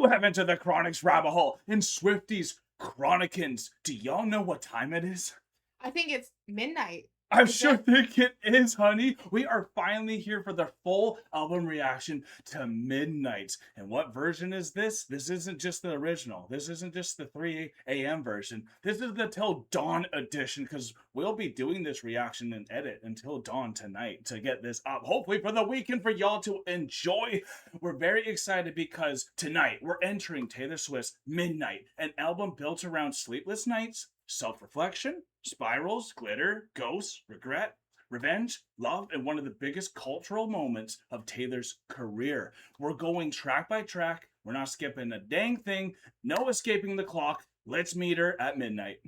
You have entered the Chronic's rabbit hole in Swifties Chronicins. Do y'all know what time it is? I think it's midnight. I Is sure it? think it is, honey. We are finally here for the full album reaction to Midnight. And what version is this? This isn't just the original. This isn't just the 3 a.m. version. This is the Till Dawn edition because we'll be doing this reaction and edit until dawn tonight to get this up. Hopefully for the weekend for y'all to enjoy. We're very excited because tonight we're entering Taylor Swift's Midnight, an album built around sleepless nights, self-reflection, spirals, glitter, ghosts, regret, revenge, love, and one of the biggest cultural moments of Taylor's career. We're going track by track. We're not skipping a dang thing. No escaping the clock. Let's meet her at midnight.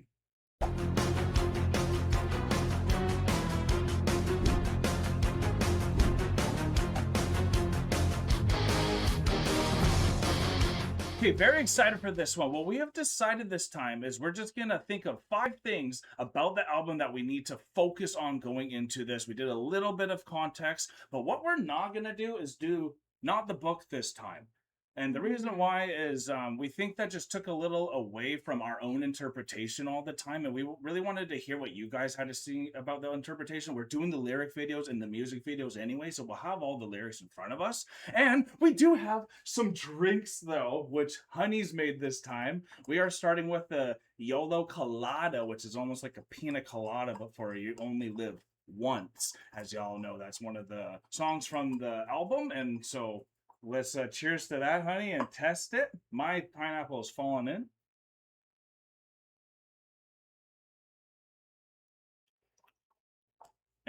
Okay, very excited for this one. What we have decided this time is we're just going to think of 5 things about the album that we need to focus on going into this. We did a little bit of context, but what we're not going to do is do not the book this time. And the reason why is we think that just took a little away from our own interpretation all the time. And we really wanted to hear what you guys had to see about the interpretation. We're doing the lyric videos and the music videos anyway, so we'll have all the lyrics in front of us. And we do have some drinks, though, which Honey's made this time. We are starting with the YOLO Colada, which is almost like a pina colada, but for You Only Live Once. As y'all know, that's one of the songs from the album. And so let's cheers to that, honey, and test it. My pineapple is falling in.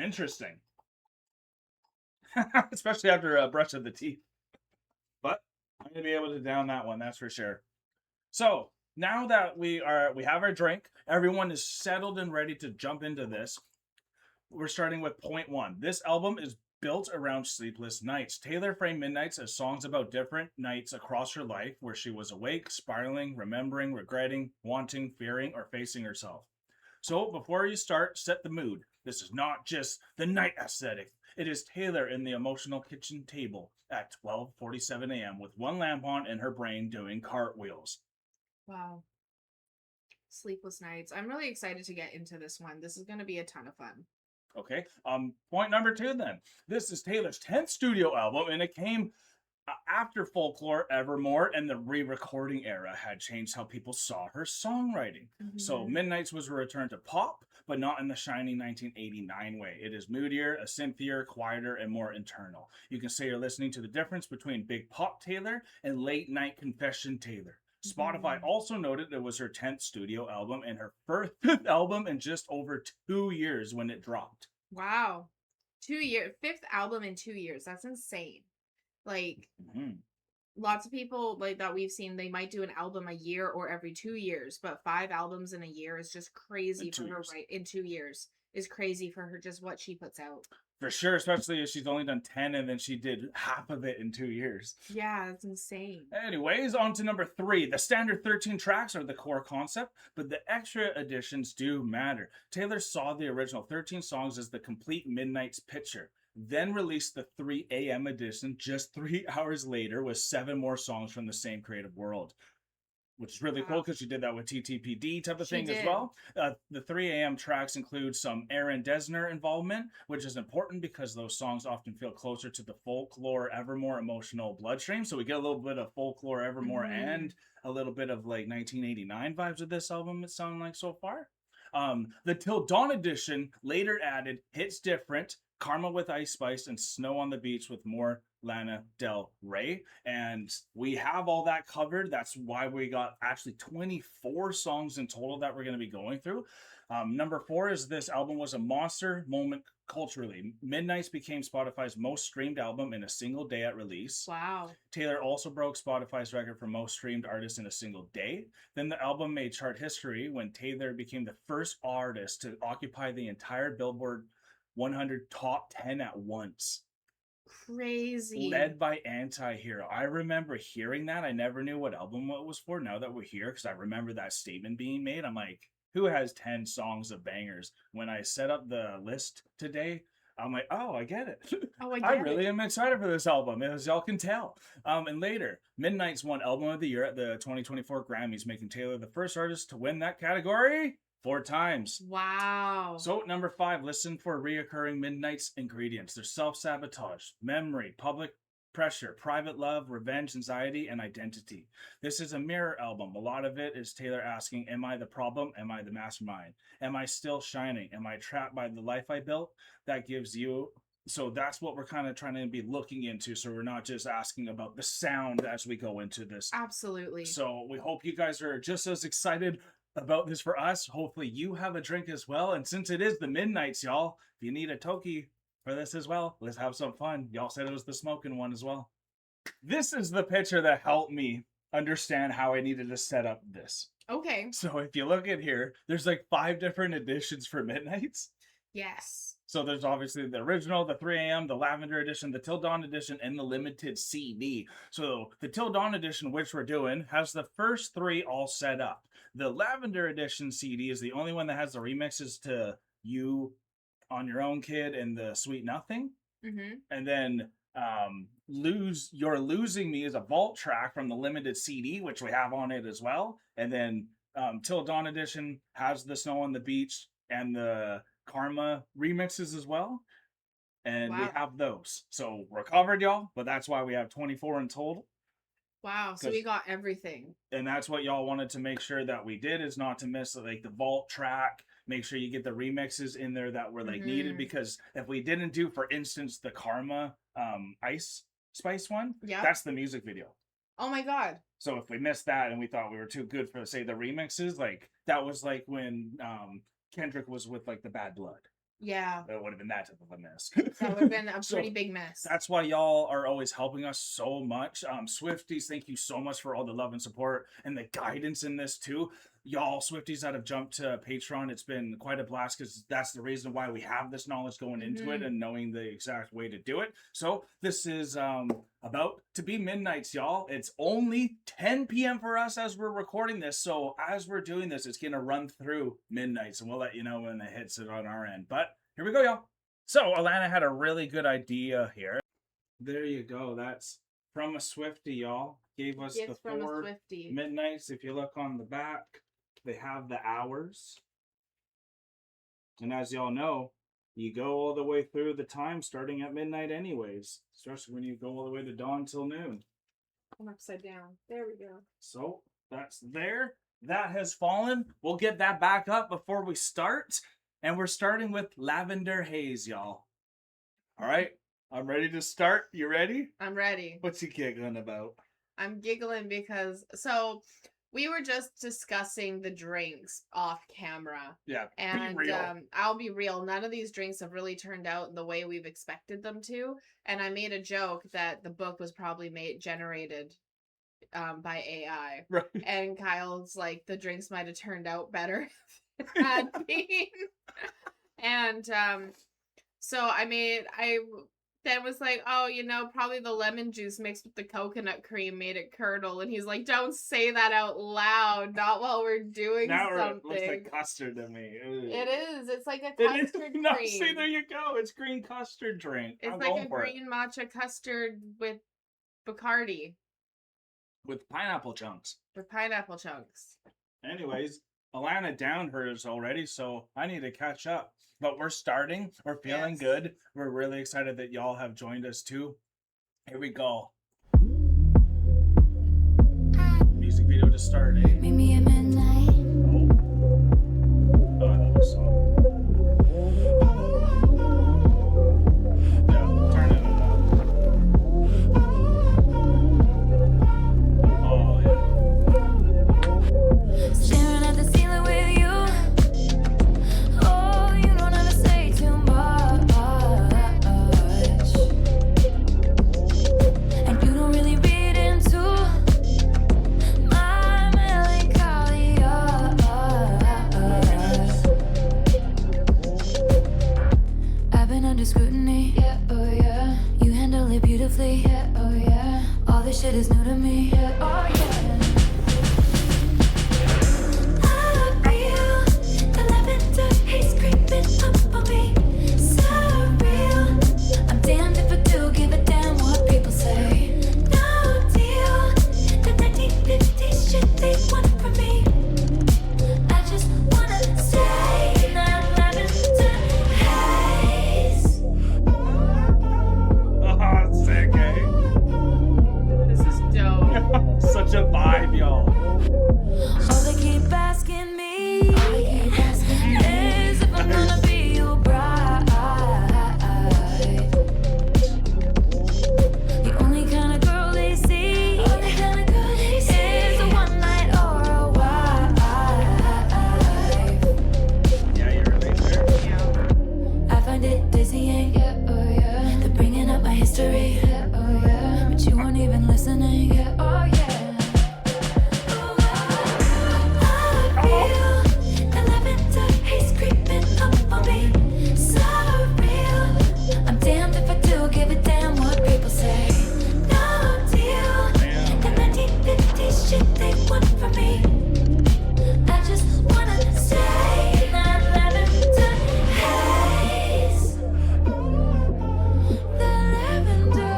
Interesting. Especially after a brush of the teeth. But I'm going to be able to down that one, that's for sure. So now that we have our drink, everyone is settled and ready to jump into this. We're starting with point 1. This album is built around sleepless nights. Taylor framed Midnights as songs about different nights across her life where she was awake, spiraling, remembering, regretting, wanting, fearing, or facing herself. So before you start, set the mood. This is not just the night aesthetic. It is Taylor in the emotional kitchen table at 12:47 a.m. with one lamp on and her brain doing cartwheels. Wow. Sleepless nights. I'm really excited to get into this one. This is going to be a ton of fun. Okay. Point number 2 then. This is Taylor's 10th studio album, and it came after Folklore, Evermore, and the re-recording era had changed how people saw her songwriting. So Midnights was a return to pop, but not in the shiny 1989 way. It is moodier, a synthier, quieter, and more internal. You can say you're listening to the difference between big pop Taylor and late night confession Taylor. Spotify also noted it was her 10th studio album and her first album in just over 2 years when it dropped. Wow. 2 years. 5th album in 2 years. That's insane. Like, lots of people like that we've seen, they might do an album a year or every 2 years, but 5 albums in a year is just crazy for her, right? In 2 years is crazy for her, just what she puts out. For sure, especially if she's only done 10 and then she did half of it in 2 years. Yeah, that's insane. Anyways, on to number 3. The standard 13 tracks are the core concept, but the extra additions do matter. Taylor saw the original 13 songs as the complete Midnight's picture, then released the 3 a.m. edition just 3 hours later with 7 more songs from the same creative world. Which is really cool because she did that with TTPD type of thing as well. The 3 a.m. tracks include some Aaron Dessner involvement, which is important because those songs often feel closer to the Folklore, Evermore emotional bloodstream. So we get a little bit of Folklore, Evermore, and a little bit of like 1989 vibes of this album, it sounds like so far. The Till Dawn edition later added Hits Different, Karma with Ice Spice, and Snow on the Beach with more Lana Del Rey. And we have all that covered. That's why we got actually 24 songs in total that we're going to be going through. Number 4 is this album was a monster moment culturally. Midnights became Spotify's most streamed album in a single day at release. Wow. Taylor also broke Spotify's record for most streamed artists in a single day. Then the album made chart history when Taylor became the first artist to occupy the entire Billboard 100 top 10 at once. Crazy. Led by Anti-Hero. I remember hearing that. I never knew what album it was for. Now that we're here, because I remember that statement being made, I'm like, who has 10 songs of bangers? When I set up the list today, I'm like, oh, I get it. Oh, I I get really it. am excited for this album, as y'all can tell. And later, Midnight's won Album of the Year at the 2024 Grammys, making Taylor the first artist to win that category 4 times. Wow. So, number 5, listen for reoccurring Midnight's ingredients. There's self-sabotage, memory, public pressure, private love, revenge, anxiety, and identity. This is a mirror album. A lot of it is Taylor asking, am I the problem? Am I the mastermind? Am I still shining? Am I trapped by the life I built? That gives you... So that's what we're kind of trying to be looking into. So we're not just asking about the sound as we go into this. Absolutely. So we hope you guys are just as excited about this for us. Hopefully you have a drink as well. And since it is the Midnights, y'all, if you need a toki for this as well, let's have some fun. Y'all said it was the smoking one as well. This is the picture that helped me understand how I needed to set up this. Okay. So if you look at here, there's like 5 different editions for Midnights. Yes. So there's obviously the original, the 3 a.m., the Lavender Edition, the Till Dawn Edition, and the limited CD. So the Till Dawn Edition, which we're doing, has the first 3 all set up. The Lavender Edition CD is the only one that has the remixes to You on Your Own Kid and the Sweet Nothing. Mm-hmm. And then You're Losing Me is a vault track from the limited CD, which we have on it as well. And then Till Dawn Edition has the Snow on the Beach and the Karma remixes as well. And we have those. So we're covered, y'all. But that's why we have 24 in total. Wow, so we got everything. And that's what y'all wanted to make sure that we did, is not to miss like the vault track. Make sure you get the remixes in there that were like needed, because if we didn't do, for instance, the Karma Ice Spice one, that's the music video. Oh my god. So if we missed that and we thought we were too good for, say, the remixes, like that was like when Kendrick was with like the Bad Blood. Yeah. That would have been that type of a miss. That would have been a pretty big miss. That's why y'all are always helping us so much. Swifties, thank you so much for all the love and support and the guidance in this too. Y'all Swifties that have jumped to Patreon, it's been quite a blast, because that's the reason why we have this knowledge going into it and knowing the exact way to do it. So this is about to be Midnights, y'all. It's only 10 p.m. for us as we're recording this. So as we're doing this, it's going to run through Midnights, and we'll let you know when it hits it on our end. But here we go, y'all. So Alana had a really good idea here. There you go. That's from a Swiftie, y'all. Gave us the 4 Midnights. If you look on the back, they have the hours. And as y'all know, you go all the way through the time starting at midnight anyways. Especially when you go all the way to dawn till noon. I'm upside down. There we go. So that's there. That has fallen. We'll get that back up before we start. And we're starting with Lavender Haze, y'all. All right. I'm ready to start. You ready? I'm ready. What's you giggling about? I'm giggling because... So... We were just discussing the drinks off camera. Yeah, and I'll be real. None of these drinks have really turned out the way we've expected them to. And I made a joke that the book was probably generated by AI. Right. And Kyle's like, the drinks might have turned out better if it had been. And so I then was like, oh, probably the lemon juice mixed with the coconut cream made it curdle. And he's like, don't say that out loud, not while we're doing something. It looks like custard to me. Ugh. It is. It's like a custard cream. No, see, there you go. It's green custard drink. It's like a green matcha custard with Bacardi. With pineapple chunks. Anyways, Alana downed hers already, so I need to catch up. But we're starting. We're feeling good. We're really excited that y'all have joined us too. Here we go. Music video to start, eh? Meet me at midnight. Oh, I love this song. Yeah, turn it up. Oh, yeah. Staring at the ceiling with you. Oh, you don't ever say too much. And you don't really read into my melancholy a vibe, y'all. All they keep asking me is if I'm gonna be your bride. The only kind of girl they see is a one night or a wife. Yeah, you relate there. I find it dizzying. They're bringing up my history. But you weren't even listening. I feel the lavender haze creeping up on me. So real. I'm damned if I do give a damn what people say. No deal. The 1950s shit they want from me. I just wanna stay in that lavender haze. The lavender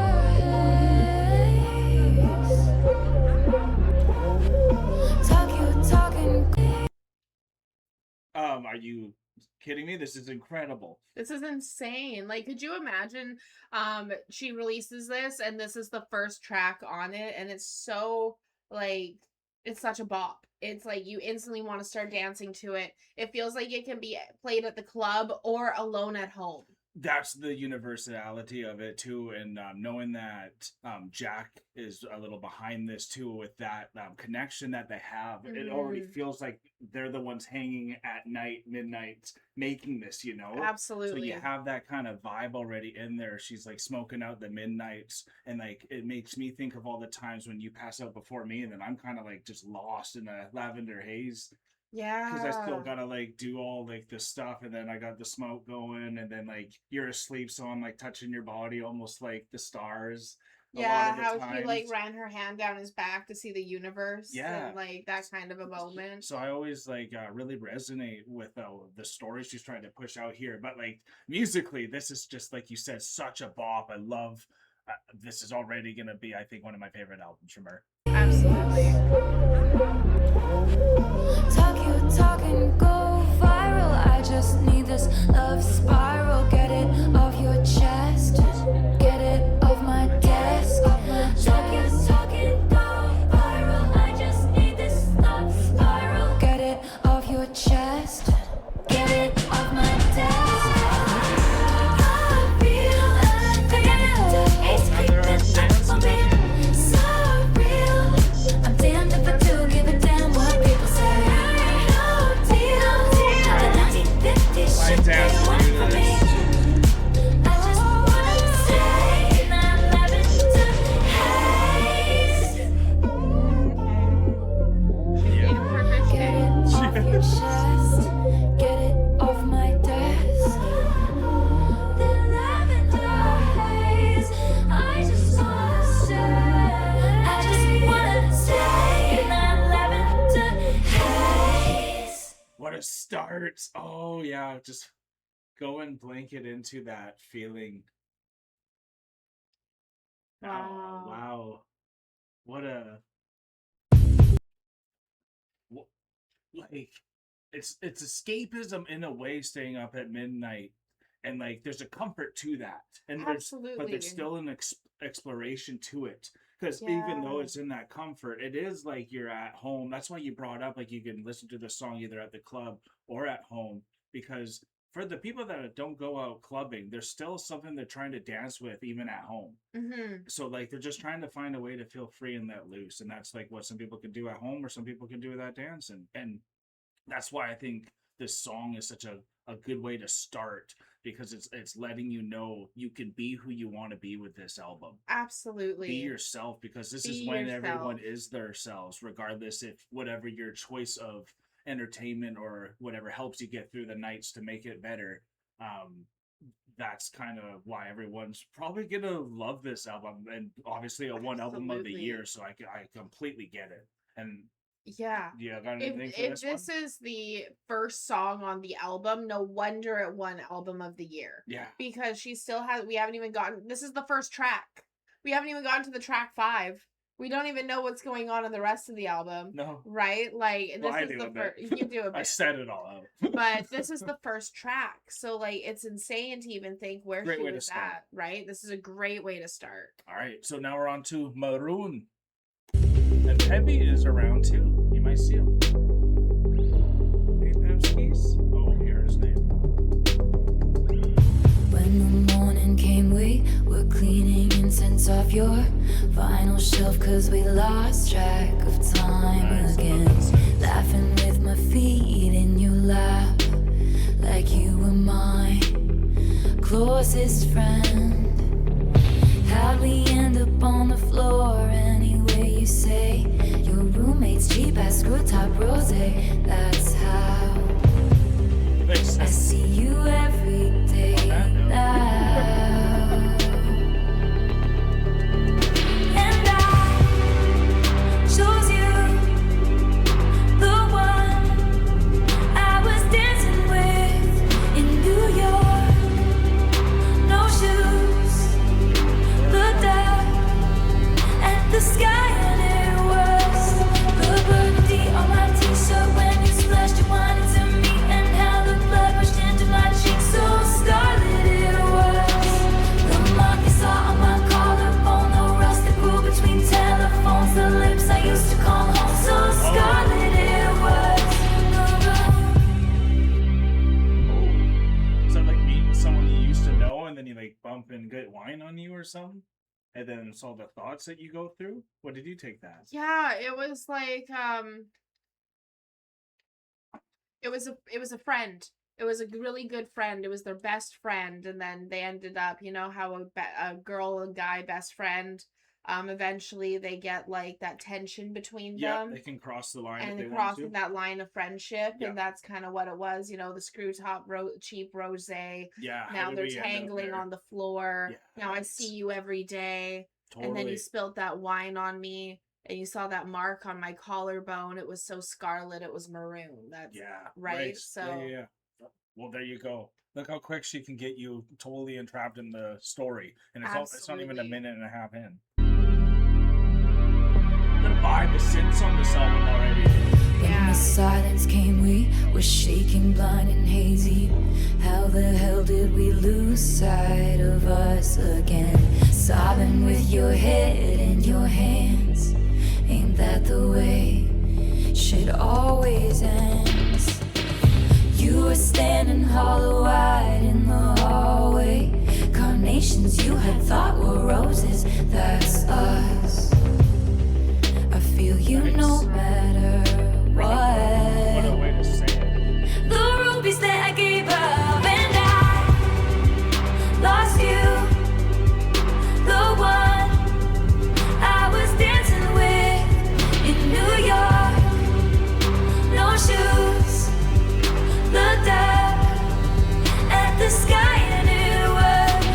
haze. Talking. Are you kidding me? This is incredible. This is insane. Like, could you imagine she releases this and this is the first track on it, and it's so like it's such a bop. It's like you instantly want to start dancing to it. It feels like it can be played at the club or alone at home. That's the universality of it too, and knowing that Jack is a little behind this too with that connection that they have. It already feels like they're the ones hanging at night, midnight, making this, you know. Absolutely. So you have that kind of vibe already in there. She's like smoking out the midnights, and like it makes me think of all the times when you pass out before me, and then I'm kind of like just lost in a lavender haze. Yeah. Because I still gotta like do all like the stuff, and then I got the smoke going, and then like you're asleep, so I'm like touching your body almost like the stars. Yeah, a lot how of the she like times. ran her hand down his back to see the universe. Yeah. And like that kind of a moment. So I always like really resonate with the story she's trying to push out here. But like musically, this is just like you said, such a bop. I love. This is already gonna be, I think, one of my favorite albums from her. Absolutely. Talking, go viral. I just need this love spiral. Get it off your chest. Get it off my desk. Talking, go viral. I just need this love spiral. Get it off your chest. Get it off my desk. I feel the lavender haze creeping up on me. So real. I'm damned if I do give a damn what people say. No deal. The 1950s shit they want from me. I just wanna stay in that lavender haze. In a perfect Get day. it off your chest. Get it off my desk. The lavender haze. I just wanna stay in that lavender haze. What a start! Oh yeah, just go and blanket into that feeling. Oh, Wow. wow. What a like it's escapism in a way, staying up at midnight, and like there's a comfort to that, and but Absolutely. there's still an exploration to it, because even though Yeah. it's in that comfort, it is like you're at home. That's why you brought up like you can listen to the song either at the club or at home, because for the people that don't go out clubbing, there's still something they're trying to dance with even at home. So like they're just trying to find a way to feel free and let loose, and that's like what some people can do at home or some people can do without dancing. And that's why I think this song is such a good way to start, because it's letting you know you can be who you want to be with this album. Absolutely. Be yourself, because this is Be when everyone yourself. is themselves, regardless if whatever your choice of entertainment or whatever helps you get through the nights to make it better. That's kind of why everyone's probably gonna love this album, and obviously a one album of the Absolutely. year, so I completely get it. And Yeah. yeah, got If anything for if this this one? is the first song on the album, no wonder it won album of the year. Yeah. Because she still has we haven't even gotten this is the first track. We haven't even gotten to the track 5. We don't even know what's going on in the rest of the album. No. Right? Like this Well, I is do the a bit. first you do a I bit. set it all out. But this is the first track. So like it's insane to even think where Great she way to was start. at, right? This is a great way to start. All right, so now we're on to Maroon. And Heavy is around too. You might see him. Hey, Pepskis. Oh, here's his name. When the morning came, we were cleaning incense off your vinyl shelf, 'cause we lost track of time again. Laughing with my feet in your lap, like you were my closest friend. How'd we end up on the floor anyway, you say? Your roommate's cheap ass screw top rosé. That's how I see you every day now. And I chose you, the one I was dancing with in New York. No shoes, looked up at the sky and it was the burgundy on my t-shirt when you splashed your wine into me, and how the blood rushed into my cheeks so scarlet it was. The mark you saw on my collarbone, the rust that grew between telephones, the lips I used to call home, so scarlet it was. Is that like meeting someone you used to know and then you like bump and get wine on you or something? And then it's all the thoughts that you go through? What did you take that? Yeah, it was like it was a friend. It was a really good friend. It was their best friend, and then they ended up, you know how a girl and guy best friend, eventually they get like that tension between Yeah, them. they can cross the line And if they're they want crossing to. that line of friendship, Yeah. and that's kind of what it was. You know, the screw top cheap rosé. Yeah. how Now did they're we end up tangling there? on the floor. Yeah, Now I it's- see you every day. Totally. And then you spilled that wine on me, and you saw that mark on my collarbone. It was so scarlet, it was maroon. That's Yeah. right. Yeah, So yeah. Well, there you go. Look how quick she can get you totally entrapped in the story. And it's not even a Absolutely. minute and a half in. The vibe, the synths on this album already. When Yeah. the silence came, we were shaking, blind and hazy. How the hell did we lose sight of us again? Sobbing with your head in your hands. Ain't that the way shit always ends? You were standing hollow-eyed in the hallway. Carnations you had thought were roses, that's us. I feel you no matter What a what. way to say it. The rubies that I gave up, and I lost you, the one I was dancing with in New York. No shoes, looked up at the sky and it was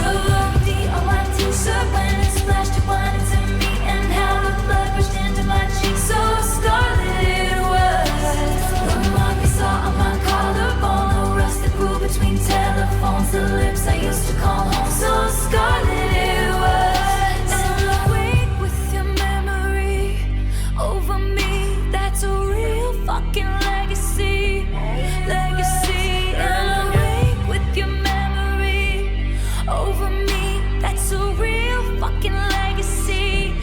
the on my t-shirt when it splashed your wine into me, and how the blood rushed into my cheeks so scarlet it was. The mark you saw on my collarbone, the rust that grew between telephones, the lips I used to call home, so scarlet it was. And awake with your memory over me, that's a real fucking legacy. Legacy. And awake with your memory over me, that's a real fucking legacy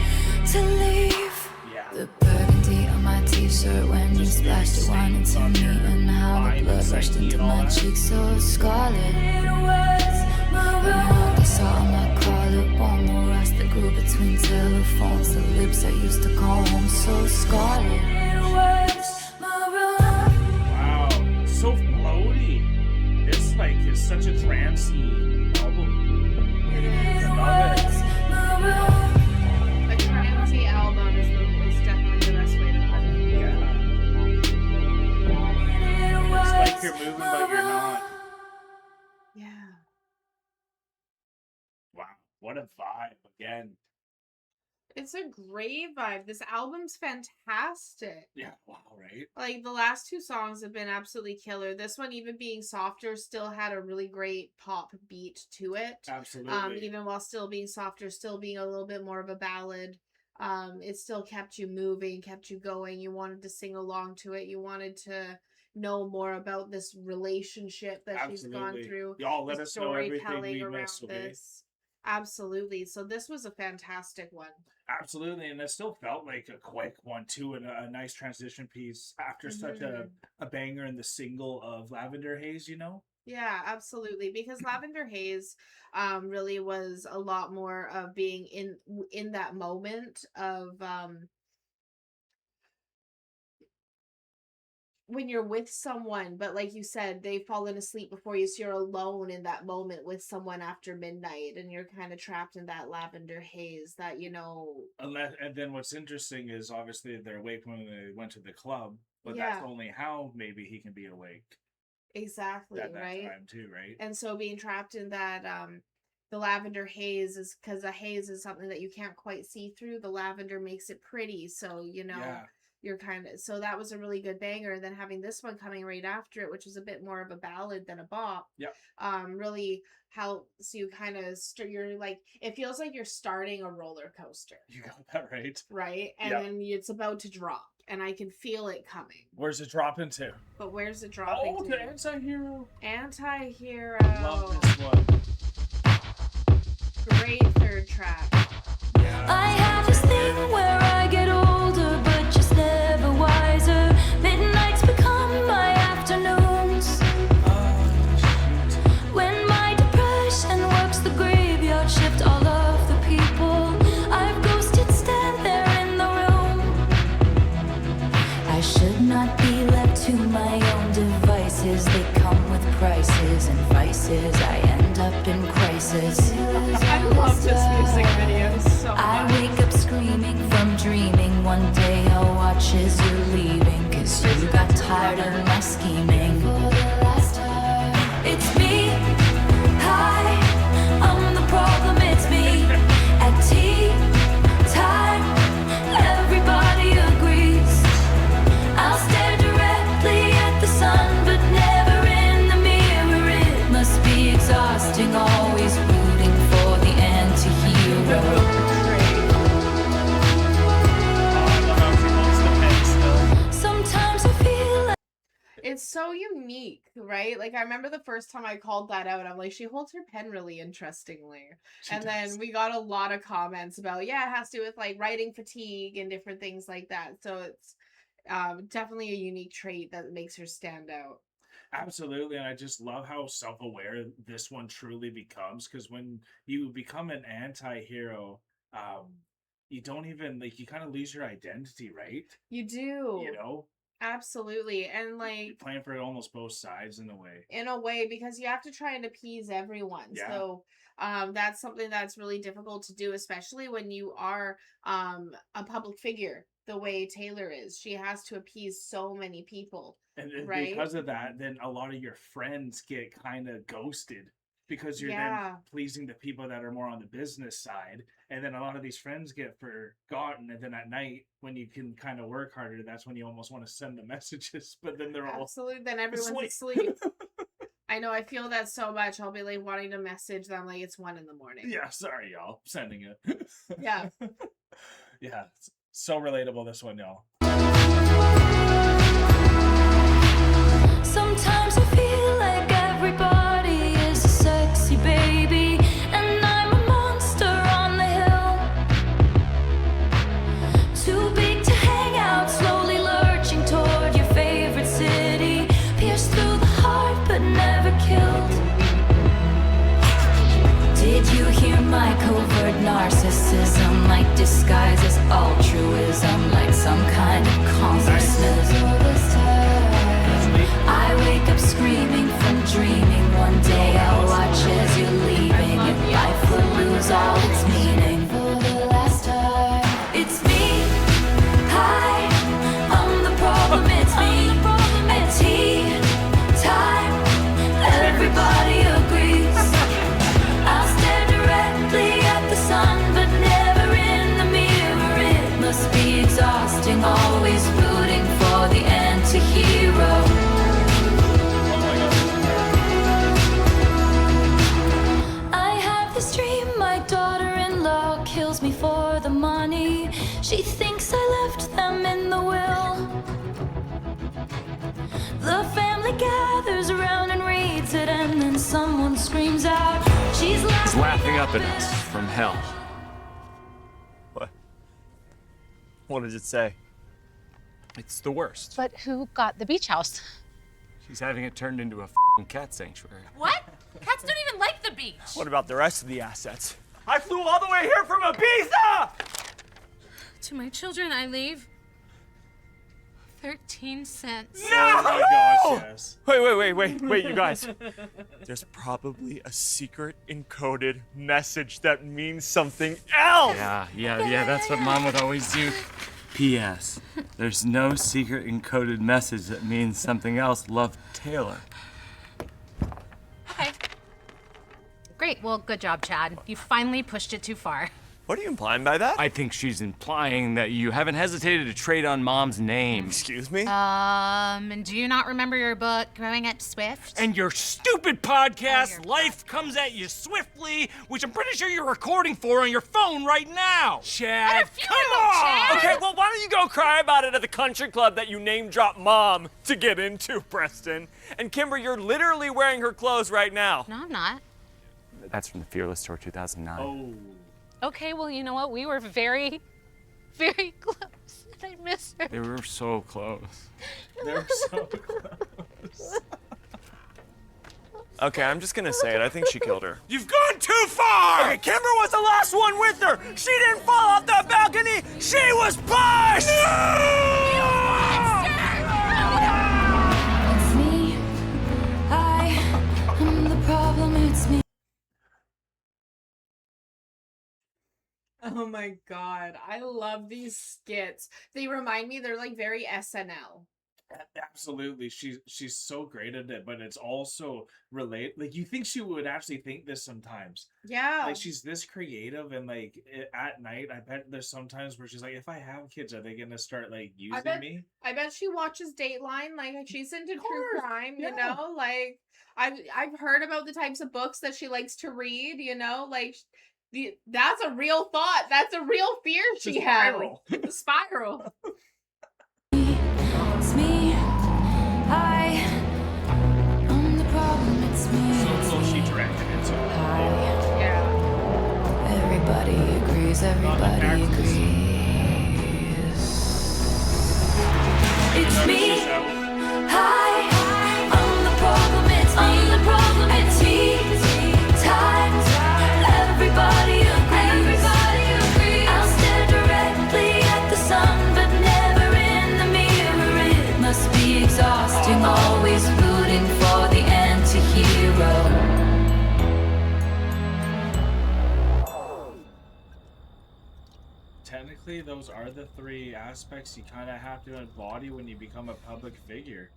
to leave. Yeah. The burgundy on my t-shirt when you Just splashed your wine into on me, your and how the mind, blood rushed psyche, into and all my that. cheeks so scarlet it was. The mark I saw on my collarbone, the rust that grew between telephones, the lips I used to call home, so scarlet it was. Maroon. Wow. So floaty. It's such a trancey album. It I love it. was maroon. a trancy album is definitely the best way to put it. Yeah. It's like you're moving, but you're not. Yeah. Wow. What a vibe again. It's a great vibe. This album's fantastic. Yeah. Wow. Right. Like the last two songs have been absolutely killer. This one, even being softer, still had a really great pop beat to it. Absolutely. Even while still being softer, still being a little bit more of a ballad. It still kept you moving, kept you going. You wanted to sing along to it. You wanted to know more about this relationship that she's gone Absolutely. through. Y'all let The us know everything storytelling we around missed, okay? this. Absolutely. So this was a fantastic one. Absolutely, and it still felt like a quick one too, and a nice transition piece after such a banger in the single of Lavender Haze, you know? Yeah, absolutely. Because Lavender Haze really was a lot more of being in that moment of when you're with someone, but like you said, they've fallen asleep before you, so you're alone in that moment with someone after midnight, and you're kind of trapped in that lavender haze that, you know. And then what's interesting is obviously they're awake when they went to the club, but Yeah. that's only how maybe he can be awake Exactly, at that right? time too, right? And so being trapped in that the lavender haze is because the haze is something that you can't quite see through. The lavender makes it pretty, so you know. Yeah. You're kind of, so that was a really good banger. And then having this one coming right after it, which is a bit more of a ballad than a bop, really helps you kind of you're like, it feels like you're starting a roller coaster. You got that right. Right? And then it's about to drop, and I can feel it coming. Where's it dropping to? But where's it dropping to? To Anti-Hero. Anti-Hero. Love this one. Great third track. Yeah. I have this thing where I get older, but just never wiser. Midnights become my afternoons. When my depression works the graveyard shift, all of the people I've ghosted stand there in the room. I should not be left to my own devices. They come with prices and vices. I end up in crisis. I love this music video so much. I wake up screaming from dreaming. One day I'll watch as you're leaving, 'cause you got tired of my scheming. For the last time, it's me. Hi, I'm the problem, it's me. At tea time, everybody agrees. I'll stare directly at the sun, but never in the mirror. It must be exhausting, always rooting for the anti-hero. Sometimes I feel like It's so unique, right? Like I remember the first time I called that out, I'm like, she holds her pen really interestingly. Then we got a lot of comments about, it has to do with like writing fatigue and different things like that. So it's definitely a unique trait that makes her stand out. Absolutely, and I just love how self-aware this one truly becomes, because when you become an anti-hero, you don't even, like, you kind of lose your identity, right? You do. You know? Absolutely. And like You're playing for almost both sides in a way. In a way, because you have to try and appease everyone. Yeah. So that's something that's really difficult to do, especially when you are a public figure the way Taylor is. She has to appease so many people. And right? because of that, then a lot of your friends get kind of ghosted, because you're then pleasing the people that are more on the business side. And then a lot of these friends get forgotten. And then at night, when you can kind of work harder, that's when you almost want to send the messages. But then they're Absolutely. Then everyone's asleep. I know. I feel that so much. I'll be like wanting to message them like it's 1 a.m. Yeah, sorry, y'all. Sending it. Yeah. Yeah. It's so relatable, this one, y'all. sometimes I feel like everybody is a sexy baby, and I'm a monster on the hill. Too big to hang out, slowly lurching toward your favorite city, pierced through the heart but never killed. Did you hear my covert narcissism, like disguises altruism, like some kind of consciousness? I wake up screaming from dreaming. One day I'll watch as you're leaving, and life will lose all its meaning. For the last time, it's me. Hi, I'm the problem, it's me. At tea time, everybody agrees. I'll stare directly at the sun, but never in the mirror. It must be exhausting, always rooting for the anti-hero. Kills me for the money. She thinks I left them in the will. The family gathers around and reads it, and then someone screams out, she's He's laughing up at us from hell. What? What did it say? It's the worst. But who got the beach house? She's having it turned into a f***ing cat sanctuary. What? Cats don't even like the beach. What about the rest of the assets? I flew all the way here from Ibiza! To my children, I leave 13 cents. No! Oh my gosh, yes. Wait, you guys. There's probably a secret encoded message that means something else! Yeah, that's what Mom would always do. P.S. There's no secret encoded message that means something else. Love, Taylor. Okay. Great. Well, good job, Chad. You finally pushed it too far. What are you implying by that? I think she's implying that you haven't hesitated to trade on Mom's name. Excuse me? And do you not remember your book, Growing Up Swift? And your stupid podcast, Life Comes at You Swiftly, which I'm pretty sure you're recording for on your phone right now. Chad, come on! Chad! Okay, well, why don't you go cry about it at the country club that you name-dropped Mom to get into, Preston? And Kimber, you're literally wearing her clothes right now. No, I'm not. That's from the Fearless Tour 2009. Oh. Okay, well, you know what? We were very, very close. I miss her. They were so close. They're so close. Okay, I'm just gonna say it. I think she killed her. You've gone too far! Okay, Kimber was the last one with her! She didn't fall off the balcony! She was pushed! It's me. I am the problem. It's me. Oh my god, I love these skits. They remind me, they're like very SNL. Absolutely, she's so great at it, but it's also like you think she would actually think this sometimes. Yeah. Like she's this creative, and like at night, I bet there's sometimes where she's like, if I have kids, are they gonna start like using me? I bet she watches Dateline, like she's into true course, crime, yeah. you know? Like I've heard about the types of books that she likes to read, you know? Like that's a real thought. That's a real fear she has. The spiral. It's me. I am the problem. It's me. So she directed it. So Yeah. Everybody agrees. Everybody agrees. It's me. Hi. I'm the problem. It's me. I'm the problem. It's me. Time. Everybody agrees. I'll stare directly at the sun, but never in the mirror. It must be exhausting, always rooting for the anti-hero. technically, those are the three aspects you kind of have to embody when you become a public figure.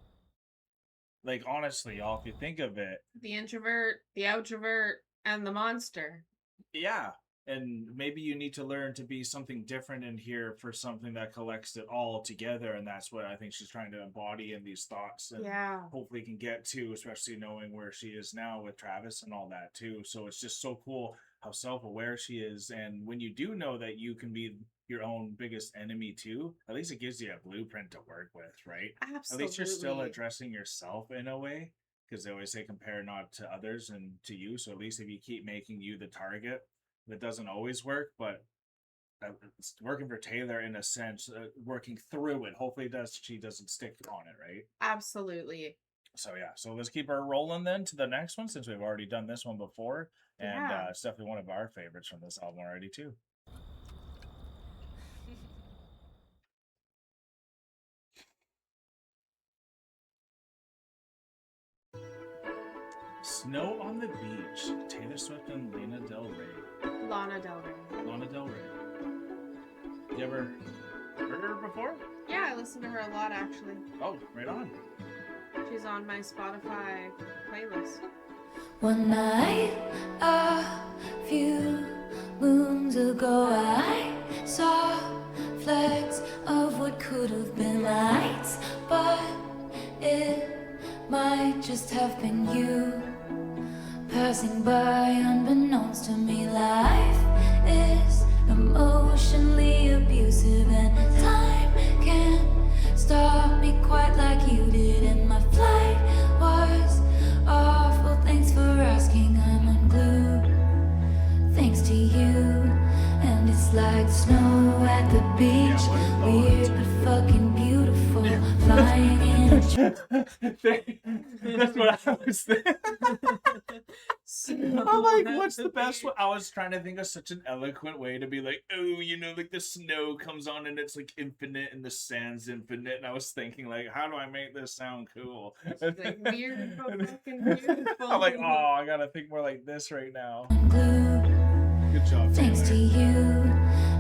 Like, honestly, y'all, if you think of it. The introvert, the outrovert, and the monster. Yeah. And maybe you need to learn to be something different in here for something that collects it all together. And that's what I think she's trying to embody in these thoughts. And Yeah. hopefully can get to, especially knowing where she is now with Travis and all that too. So it's just so cool how self-aware she is. And when you do know that you can be your own biggest enemy too, at least it gives you a blueprint to work with, right? Absolutely. At least you're still addressing yourself in a way, because they always say compare not to others and to you. So at least if you keep making you the target, that doesn't always work, but it's working for Taylor in a sense, working through it. Hopefully she doesn't stick on it, right? Absolutely. So yeah, so let's keep her rolling then to the next one, since we've already done this one before. And Yeah. it's definitely one of our favorites from this album already too. Snow on the Beach, Taylor Swift and Lana Del Rey. Lana Del Rey. Lana Del Rey. You ever heard her before? Yeah, I listen to her a lot actually. Oh, right on. She's on my Spotify playlist. One night, a few moons ago, I saw flecks of what could have been lights, but it might just have been you passing by unbeknownst to me. Life is emotionally abusive, and time can't stop me quite like you did. And my flight was awful, thanks for asking. I'm unglued. fucking beautiful, flying in a That's what I was thinking. I'm like, what's the best one? I was trying to think of such an eloquent way to be like, oh, you know, like the snow comes on and it's like infinite and the sand's infinite. And I was thinking, like, how do I make this sound cool? It's like weird but fucking beautiful. I'm like, oh, I gotta think more like this right now. glue. Good job, Thanks to Taylor. you,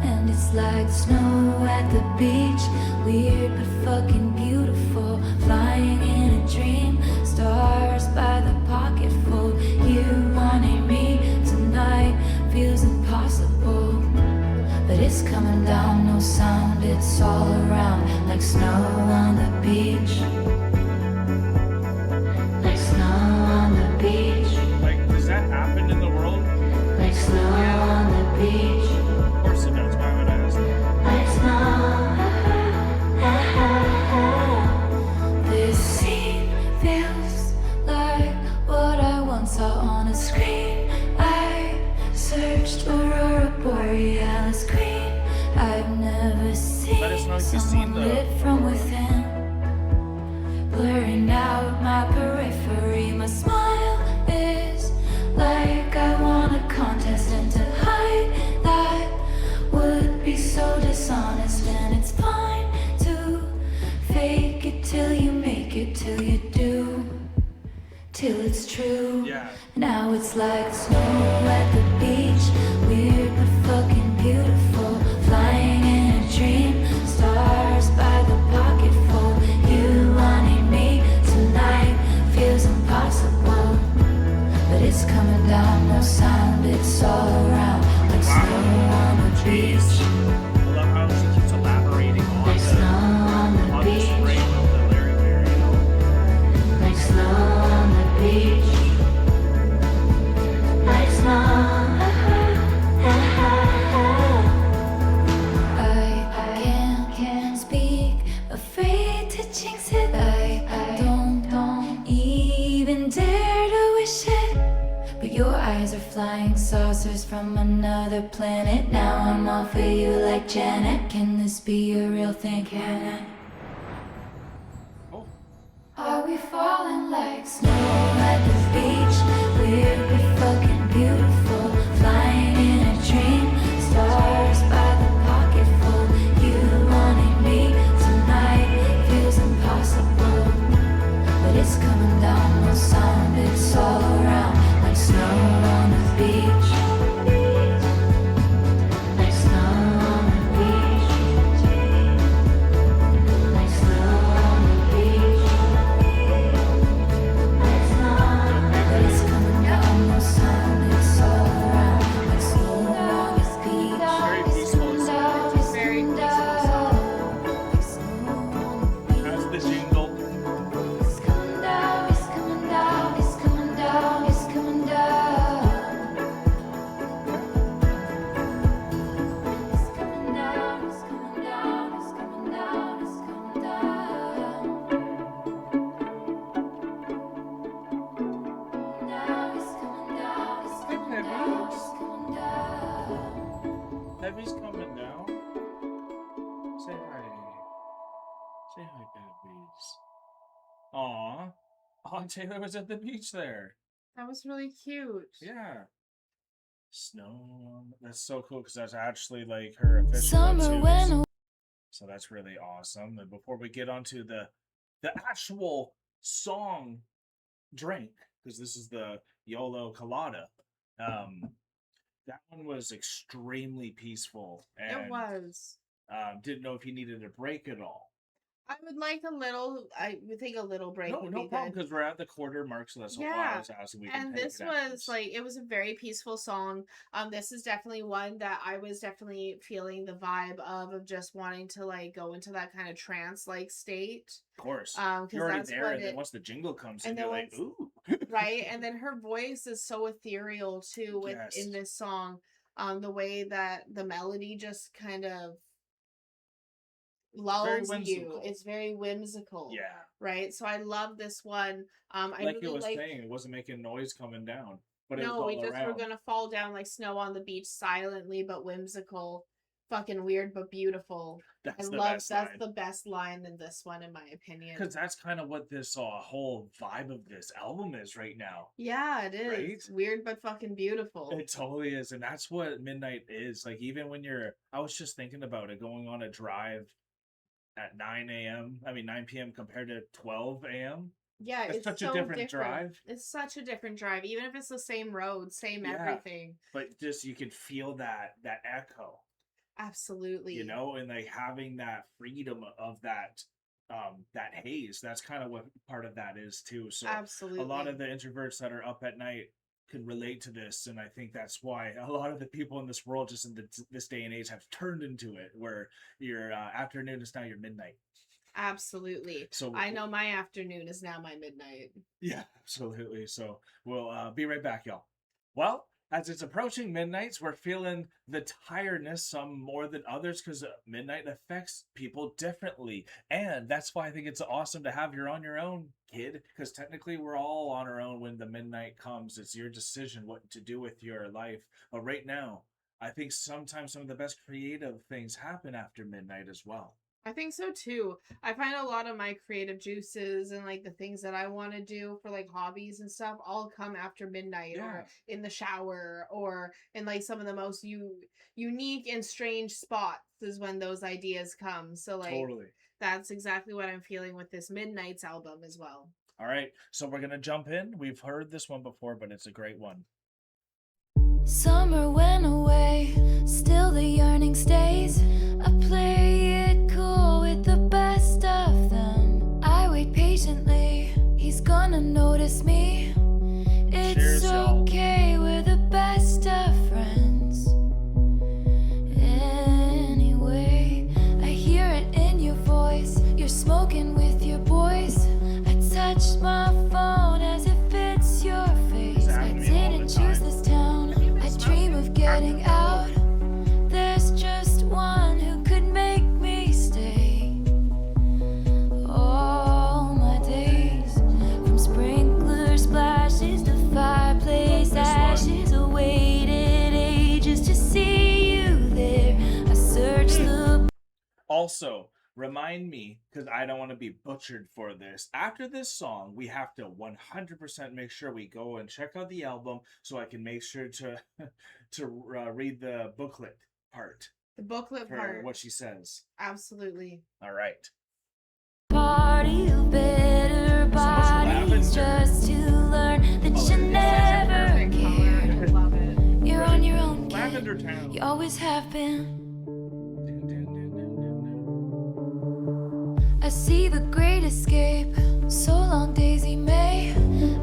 and it's like snow at the beach. Weird but fucking beautiful, flying in a dream. Stars by the pocketful. You wanting me tonight feels impossible, but it's coming down, no sound. It's all around, like snow on the beach. Like snow on the beach. Like, does that happen in the world? Like snow on the beach. Of course it does. Why would I ask? Like snow. This scene feels like what I once saw on a screen. I searched Aurora Borealis Queen. I've never seen Let us know if you've seen someone the- lit from within, blurring out my periphery. My smile is like I won a contest, and to hide that would be so dishonest. And it's fine to fake it till you make it, till you do, till it's true. Yeah. Now it's like snow at the beach, weird but fucking beautiful, flying in a dream. Stars by the pocketful. You wanting me tonight feels impossible, but it's coming down, no sound. It's all around, like snow on the beach. I love how she keeps elaborating on Like snow on the on this beach. frame of the lyric here, you know? Like snow on the beach. Like snow. I can't speak, afraid to jinx it. I don't even dare to wish it. But your eyes are flying saucers from another planet. Now I'm all for you like Janet. Can this be a real thing? Can it? Oh. Are we falling like snow at the beach? Weird but fucking beautiful, flying in a dream. Stars by the pocketful. You wanting me tonight feels impossible, but it's coming down, no sound. It's all around, like snow on the beach. Like snow on the beach. Like snow on the beach. Like snow, but it's coming down, no sound. It's all around, like snow on the beach. Very peaceful. It's Very coming peaceful down, like snow on the beach. That's the jingle. It's coming down, it's coming down, it's coming down, it's coming down. It's coming down, it's coming down, it's coming down, it's coming down. Now it's coming down, it's coming down, it's coming down. Heavy's coming down. Say hi. Say hi, Debbie's. Aw. Oh, Taylor was at the beach there. That was really cute. Yeah. Snow. That's so cool because that's actually like her official Summer one, went too. away. So that's really awesome. And before we get onto the actual song drink, because this is the YOLO Colada, that one was extremely peaceful. And It was. didn't know if you needed a break at all. I would like a little. I would think a little break No, would no be problem, good. because we're at the quarter mark, so that's why I Yeah. was asking. We can And take this it was afterwards. like it was a very peaceful song. This is definitely one that I was definitely feeling the vibe of just wanting to like go into that kind of trance like state. Of course. Because You're already that's there, what and then it once the jingle comes in, and you're then like, ooh. right. And then her voice is so ethereal too Yes. in this song. The way that the melody just kind of lulls you. whimsical. It's very whimsical. Yeah. Right. So I love this one. I Like it really was like. saying, it wasn't making noise coming down, but it was No, all we just around. were gonna fall down like snow on the beach silently but whimsical. fucking weird but beautiful. That's I the love best that's line. the best line in this one, in my opinion. Because that's kind of what this whole vibe of this album is right now. Yeah, it is. Right? Weird but fucking beautiful. It totally is. And that's what midnight is. Like, even when I was just thinking about it, going on a drive at 9 p.m. compared to 12 a.m. Yeah, It's such a different drive. It's such a different drive, even if it's the same road, same Yeah. everything. But just, you can feel that echo, Absolutely. you know, and like having that freedom of that haze. That's kind of what part of that is too. So Absolutely. a lot of the introverts that are up at night could relate to this, and I think that's why a lot of the people in this world, just in this day and age, have turned into it, where your afternoon is now your midnight. Absolutely. So I know my afternoon is now my midnight. Yeah, absolutely. So we'll be right back, y'all. Well, as it's approaching midnights, we're feeling the tiredness, some more than others, because midnight affects people differently. And that's why I think it's awesome to have you're on your own, kid, because technically we're all on our own when the midnight comes. It's your decision what to do with your life. But right now, I think sometimes some of the best creative things happen after midnight as well. I think so too. I find a lot of my creative juices and like the things that I want to do for like hobbies and stuff all come after midnight, or in the shower, or in like some of the most unique and strange spots is when those ideas come. So like Totally. That's exactly what I'm feeling with this Midnight's album as well. All right, so we're gonna jump in. We've heard this one before, but it's a great one. Summer went away, still the yearning stays. I play it cool with the best of them. I wait patiently, he's gonna notice me. It's Cheers, y'all. okay, we're the best of friends. Anyway, I hear it in your voice. You're smoking with your boys. I touched my phone as it fits your face. I happening all the didn't choose time. this town. I dream of getting out. There's just one who could make me stay. All my days, from sprinkler splashes to fireplace ashes, I waited ages to see you there. I searched the Also, remind me, because I don't want to be butchered for this. After this song, we have to 100% make sure we go and check out the album, so I can make sure to read the booklet part The booklet for part. what she says. Absolutely. All right. party of better bodies lavender. just to learn that Oh, you it is. never Perfect color. cared. I love it. You're on your own, kid. Lavender Town. You always have been. I see the great escape. So long, Daisy May.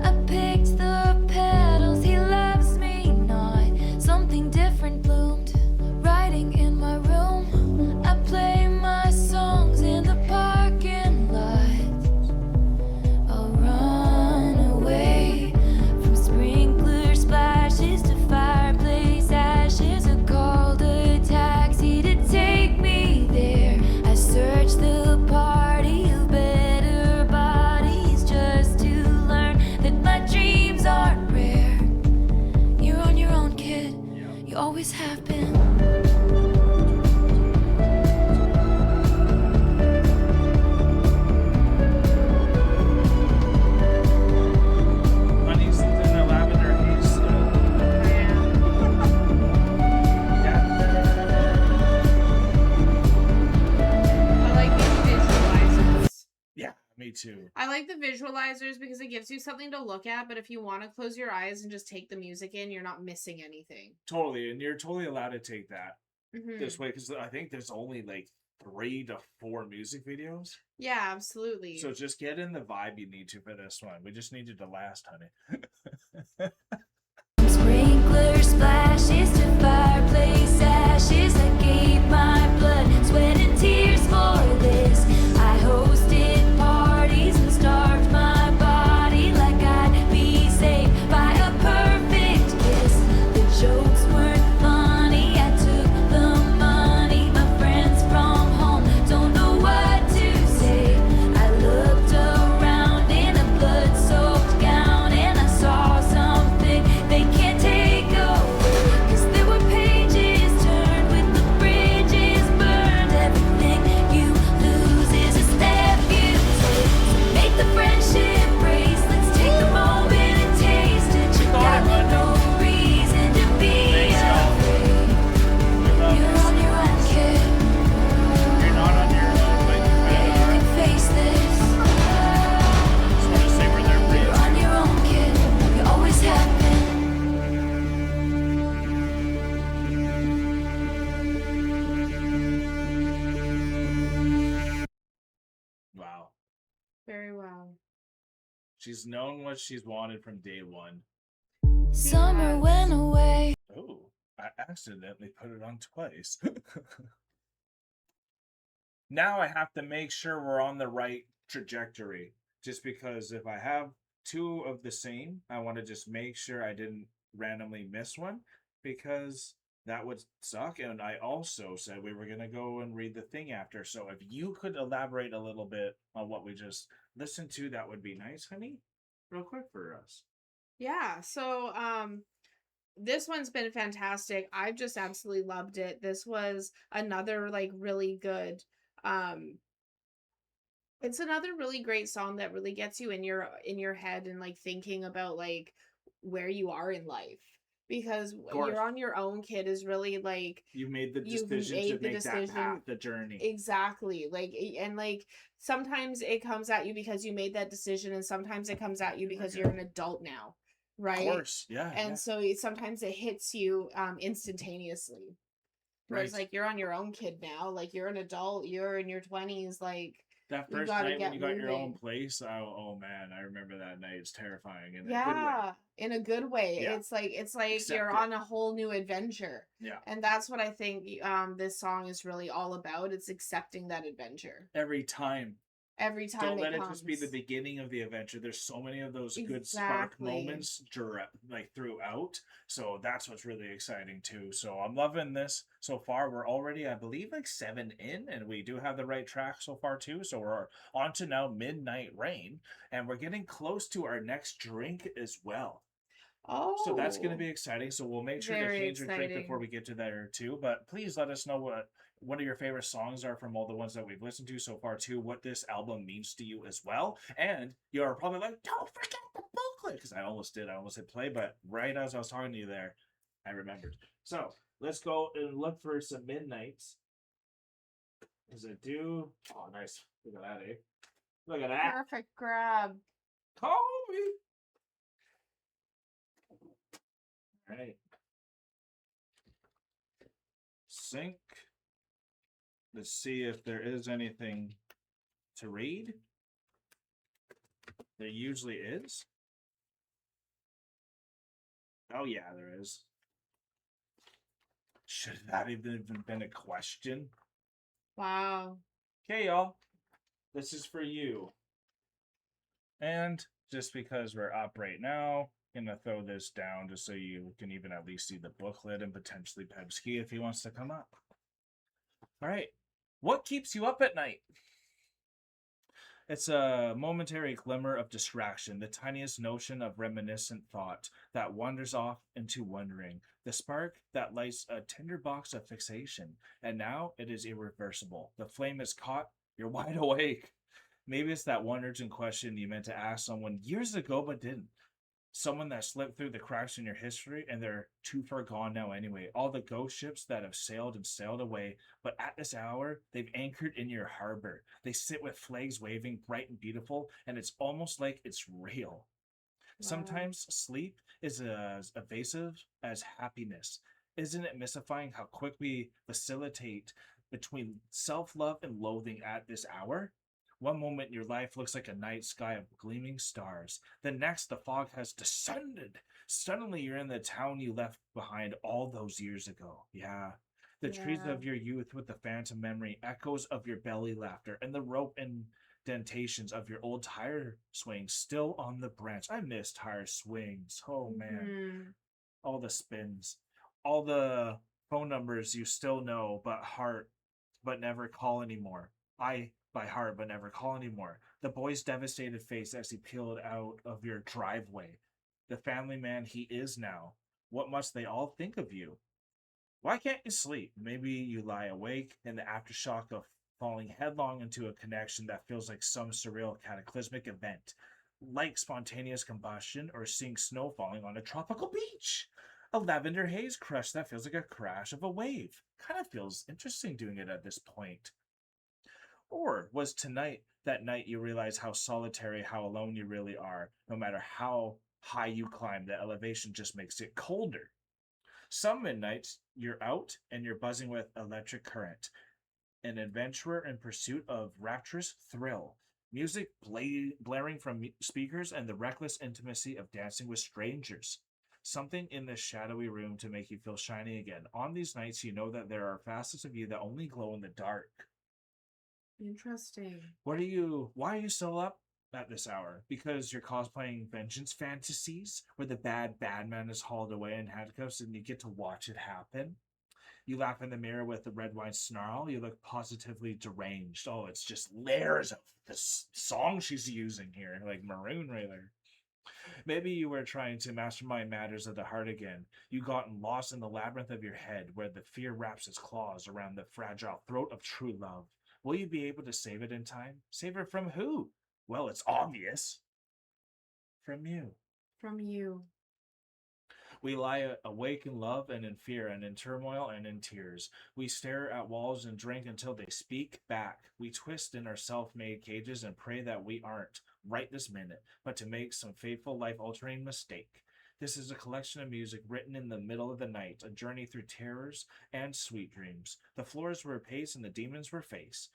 I picked the petals. He loves me not. Something different bloomed. Writing in my room. I play my songs in the parking lot. I'll run away from sprinkler splashes to fireplace ashes. I called a taxi to take me there. I searched the party of better bodies just to learn that my dreams aren't rare. You're on your own, kid. You always have been. Honey's in the Lavender Haze. I like the visualizers. Yeah, me too. I like the visualizers because it gives you something to look at, but if you want to close your eyes and just take the music in, you're not missing anything. Totally, and you're totally allowed to take that Mhm. this way, because I think there's only like 3 to 4 music videos. Yeah, absolutely. So just get in the vibe you need to for this one. We just need you to last, honey. Sprinkler splashes to fireplace ashes. I gave my blood, sweat, and tears for this. I hosted parties and starved my body like I'd be saved by a perfect kiss. The jokes weren't funny. I took the money. My friends from home don't know what to say. I looked around in a blood-soaked gown and I saw something Wow. Very well. She's known what she's wanted from day one. Summer went away. Oh, I accidentally put it on twice. Now I have to make sure we're on the right trajectory. Just because if I have two of the same, I want to just make sure I didn't randomly miss one because that would suck. And I also said we were going to go and read the thing after. So if you could elaborate a little bit on what we just listened to, that would be nice, honey. Real quick for us. Yeah. So this one's been fantastic. I've just absolutely loved it. This was another like really good it's another really great song that really gets you in your head and like thinking about like where you are in life, because when course. you're on your own, kid, is really like You made the you've decision to made the make that decision path the journey. exactly, like and like sometimes it comes at you because you made that decision, and sometimes it comes at you because you're an adult now, Of right? course, yeah. And yeah. so sometimes it hits you instantaneously. Whereas Right. like you're on your own, kid, now, like you're an adult, you're in your 20s, like That you first gotta night when get you got your own moving. place, oh man, I remember that night. It's terrifying in a good way. Yeah, in a good way. Yeah. It's like Accept you're it. on a whole new adventure. Yeah. And that's what I think this song is really all about. It's accepting that adventure Every time. every time Don't it let it comes. just be the beginning of the adventure. There's so many of those good spark Exactly. moments like throughout. So that's what's really exciting too. So I'm loving this so far. We're already, I believe, like 7 in, and we do have the right track so far too. So we're on to now Midnight Rain, and we're getting close to our next drink as well. Oh. So that's going to be exciting. So we'll make sure to Very change your drink exciting. before we get to there too. But please let us know what of your favorite songs are from all the ones that we've listened to so far too. What this album means to you as well. And you're probably like, don't forget the booklet, because I almost did. I almost hit play, but right as I was talking to you there, I remembered. So let's go and look for some Midnights. Does it do? Oh, nice. Look at that, eh? Look at that. Perfect grab. Call me. All right. Sync. Let's see if there is anything to read. There usually is. Oh yeah, there is. Should that even been a question? Wow. Okay, y'all. This is for you. And just because we're up right now, I'm gonna throw this down just so you can even at least see the booklet and potentially Pebski if he wants to come up. All right. What keeps you up at night? It's a momentary glimmer of distraction, the tiniest notion of reminiscent thought that wanders off into wondering, the spark that lights a tinderbox of fixation, and now it is irreversible. The flame is caught, you're wide awake. Maybe it's that one urgent question you meant to ask someone years ago but didn't. Someone that slipped through the cracks in your history and they're too far gone now anyway. All the ghost ships that have sailed and sailed away, but at this hour, they've anchored in your harbor. They sit with flags waving bright and beautiful, and it's almost like it's real. Wow. Sometimes sleep is as evasive as happiness. Isn't it mystifying how quick we facilitate between self-love and loathing at this hour? One moment your life looks like a night sky of gleaming stars. The next, the fog has descended. Suddenly, you're in the town you left behind all those years ago. Yeah. The trees Yeah. of your youth with the phantom memory, echoes of your belly laughter, and the rope indentations of your old tire swings still on the branch. I miss tire swings. Oh, man. Mhm. All the spins. All the phone numbers you still know but never call anymore. By heart but never call anymore. The boy's devastated face as he peeled out of your driveway. The family man he is now. What must they all think of you? Why can't you sleep? Maybe you lie awake in the aftershock of falling headlong into a connection that feels like some surreal cataclysmic event, like spontaneous combustion or seeing snow falling on a tropical beach. A lavender haze crush that feels like a crash of a wave. Kind of feels interesting doing it at this point. Or was tonight that night you realize how solitary, how alone you really are? No matter how high you climb, the elevation just makes it colder. Some midnights, you're out and you're buzzing with electric current, an adventurer in pursuit of rapturous thrill. Music blaring from speakers and the reckless intimacy of dancing with strangers. Something in this shadowy room to make you feel shiny again. On these nights, you know that there are facets of you that only glow in the dark. Interesting. Why are you still up at this hour? Because you're cosplaying vengeance fantasies where the bad man is hauled away in handcuffs and you get to watch it happen? You laugh in the mirror with the red wine snarl. You look positively deranged. Oh, it's just layers of the song she's using here, like Maroon Railer. Maybe you were trying to mastermind matters of the heart again. You've gotten lost in the labyrinth of your head where the fear wraps its claws around the fragile throat of true love. Will you be able to save it in time? Save it from who? Well, it's obvious. From you. From you. We lie awake in love and in fear and in turmoil and in tears. We stare at walls and drink until they speak back. We twist in our self-made cages and pray that we aren't, right this minute, but to make some fateful life-altering mistake. This is a collection of music written in the middle of the night, a journey through terrors and sweet dreams. The floors were pace and the demons were face.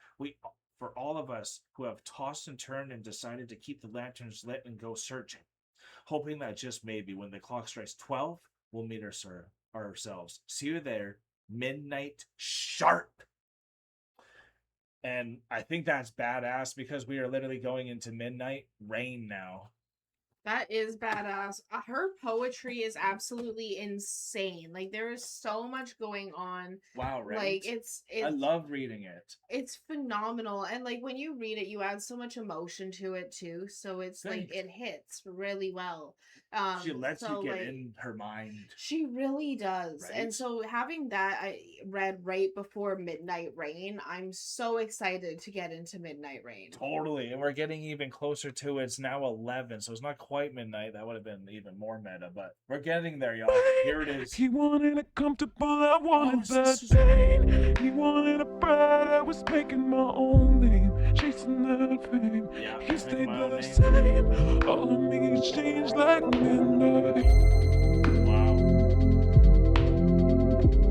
For all of us who have tossed and turned and decided to keep the lanterns lit and go searching. Hoping that just maybe when the clock strikes 12, we'll meet ourselves. See you there, midnight sharp. And I think that's badass because we are literally going into midnight rain now. That is badass. Her poetry is absolutely insane. Like there is so much going on. Wow, right? Like it's I love reading it. It's phenomenal. And like when you read it, you add so much emotion to it too. So it's Thanks. like it hits really well. She lets so, you get like, in her mind. She really does. Right? And so having that I read right before Midnight Rain, I'm so excited to get into Midnight Rain. Totally. And we're getting even closer to it. It's now 11, so it's not quite midnight. That would have been even more meta, but we're getting there, y'all. Here it is. He wanted it comfortable, I wanted Oh, that this is- pain. He wanted a bride, I was making my own name, chasing that fame. Yeah, He making stayed my own the name. same. All of me changed like midnight. Wow.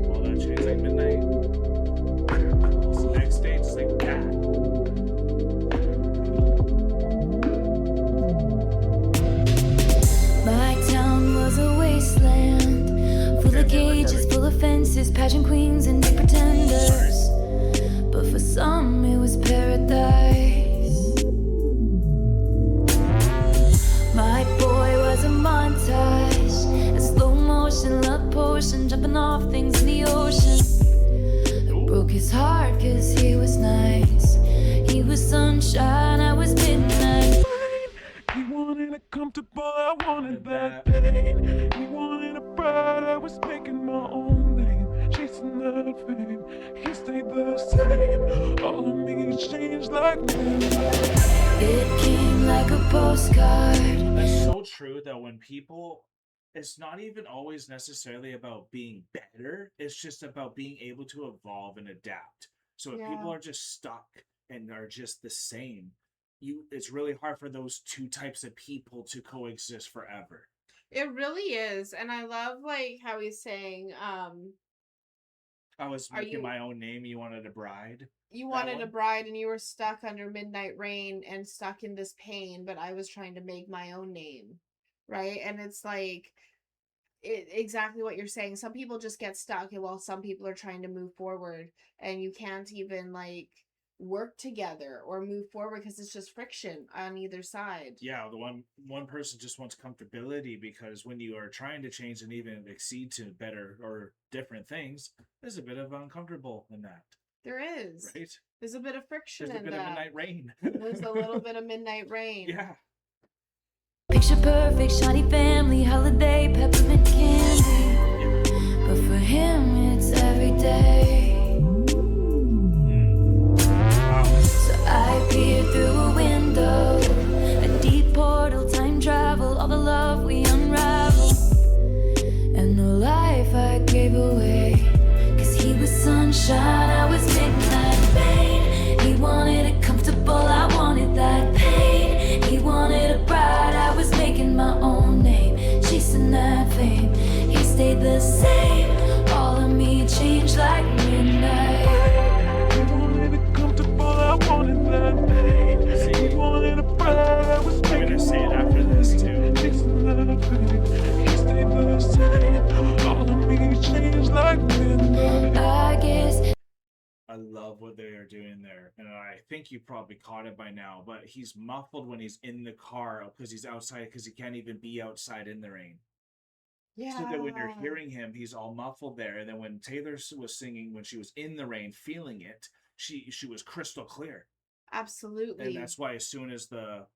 Well, that changed like midnight. So next stage is like that. My town was a wasteland, full of cages, full of fences, pageant queens and big pretenders. But for some it was paradise. My boy was a montage, a slow motion love potion, jumping off things in the ocean. It broke his heart 'cause he was nice. He was sunshine, I was midnight. He wanted it comfortable, I wanted that pain. He wanted a bride, I was making my own name, chasing that fame. He stayed the same. All of me changed like midnight. It came like a postcard. That's so true that when people, it's not even always necessarily about being better. It's just about being able to evolve and adapt. So if people Yeah. are just stuck and are just the same, it's really hard for those two types of people to coexist forever. It really is. And I love like how he's saying, I was Are making you- my own name. You wanted a bride. you That wanted a one? bride and you were stuck under midnight rain and stuck in this pain, but I was trying to make my own name. Right? And it's like exactly what you're saying. Some people just get stuck and while some people are trying to move forward and you can't even like work together or move forward because it's just friction on either side. Yeah, the one person just wants comfortability because when you are trying to change and even exceed to better or different things, there's a bit of uncomfortable in that, There is. right? There's a bit of friction There's a in bit of that. midnight rain. There's a little bit of midnight rain. Yeah. Picture perfect, shiny family, holiday, peppermint candy. But for him, it's every day. So I peer through a window, a deep portal, time travel, all the love we unravel. And the life I gave away. 'Cause he was sunshine, I was midnight rain. He wanted it comfortable, I wanted that pain. He wanted a bride, I was making my own name, chasing that fame. He stayed the same, all of me changed like midnight. there, and I think you probably caught it by now, but he's muffled when he's in the car because he's outside because he can't even be outside in the rain. Yeah. So that when you're hearing him, he's all muffled there. And then when Taylor was singing, when she was in the rain, feeling it, she was crystal clear. Absolutely. And that's why as soon as that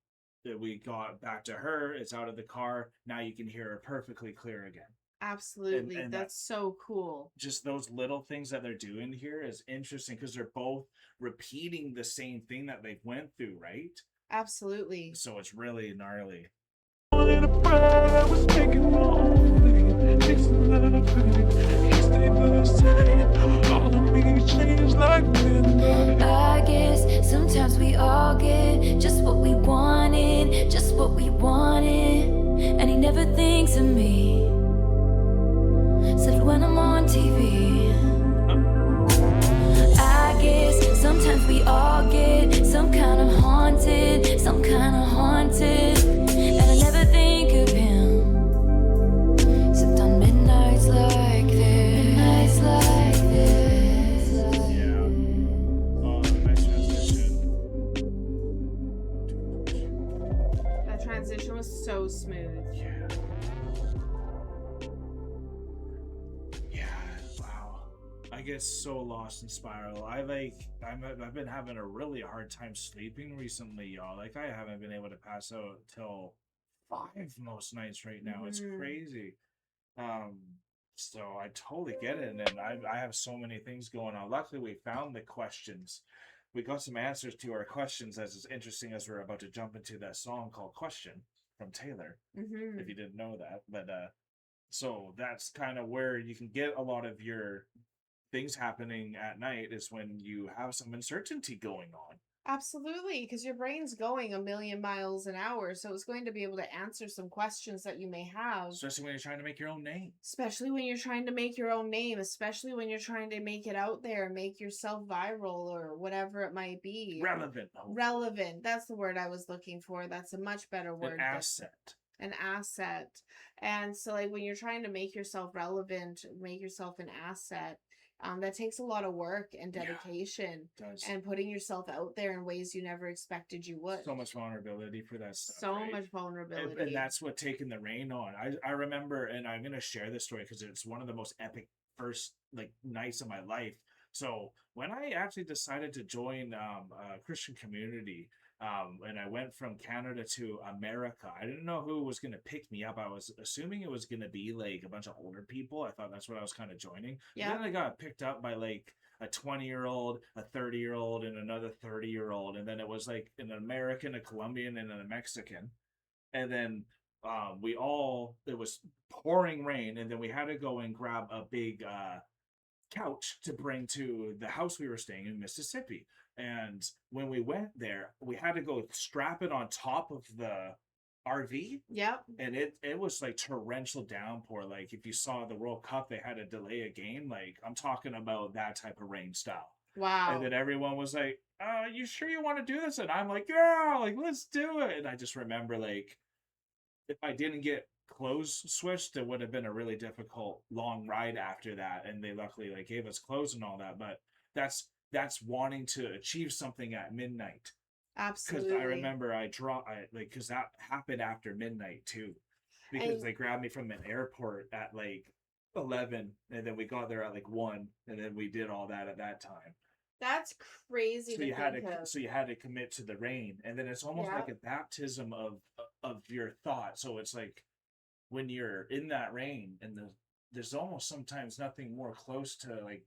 we got back to her, it's out of the car. Now you can hear her perfectly clear again. Absolutely. And that's so cool. Just those little things that they're doing here is interesting because they're both repeating the same thing that they went through, right? Absolutely. So it's really gnarly. Wanted a bride, I was making my own name, chasing that fame. He stayed the same. All of me changed like midnight. I guess sometimes we all get just what we wanted, just what we wanted. And he never thinks of me, except when I'm on TV. I guess sometimes we all get some kind of haunted, some kind of haunted. And I never think of him, except on midnights like this. Midnights like this. Yeah. Oh, nice transition. That transition was so smooth. Yeah. Yeah. Wow. I get so lost in Spiral. I've been having a really hard time sleeping recently, y'all. Like I haven't been able to pass out till 5 most nights right now. It's Mhm. crazy. So I totally get it, and I have so many things going on. Luckily, we found the questions. We got some answers to our questions. As interesting as we're about to jump into that song called "Question" from Taylor. Mm-hmm. If you didn't know that, but so that's kind of where you can get a lot of your things happening at night is when you have some uncertainty going on. Absolutely, because your brain's going a million miles an hour, so it's going to be able to answer some questions that you may have. Especially when you're trying to make your own name. Especially when you're trying to make your own name, especially when you're trying to make it out there, make yourself viral or whatever it might be. Relevant. Relevant. That's the word I was looking for. That's a much better word. An asset. An asset. And so like when you're trying to make yourself relevant, make yourself an asset, that takes a lot of work and dedication and putting yourself out there in ways you never expected you would. So much vulnerability for that stuff. So right? much vulnerability. And that's what taking the rain on. I remember, and I'm going to share this story because it's one of the most epic first nights of my life. So when I actually decided to join a Christian community, and I went from Canada to America, I didn't know who was going to pick me up. I was assuming it was going to be like a bunch of older people. I thought that's what I was kind of joining. Yeah. Then I got picked up by like a 20-year-old, a 30-year-old, and another 30-year-old. And then it was like an American, a Colombian, and a Mexican. And then it was pouring rain. And then we had to go and grab a big couch to bring to the house we were staying in Mississippi. And when we went there, we had to go strap it on top of the RV. Yep. And it was like torrential downpour. Like if you saw the World Cup, they had to delay a game. Like I'm talking about that type of rain style. Wow. And then everyone was like, you sure you want to do this? And I'm like, yeah, like let's do it. And I just remember like if I didn't get clothes switched, it would have been a really difficult long ride after that. And they luckily like gave us clothes and all that. But that's wanting to achieve something at midnight. Absolutely. Because I remember because that happened after midnight too. Because they grabbed me from an airport at like 11, and then we got there at like 1, and then we did all that at that time. That's crazy. So you had to commit to the rain, and then it's almost like a baptism of your thought. So it's like when you're in that rain, and there's almost sometimes nothing more close to like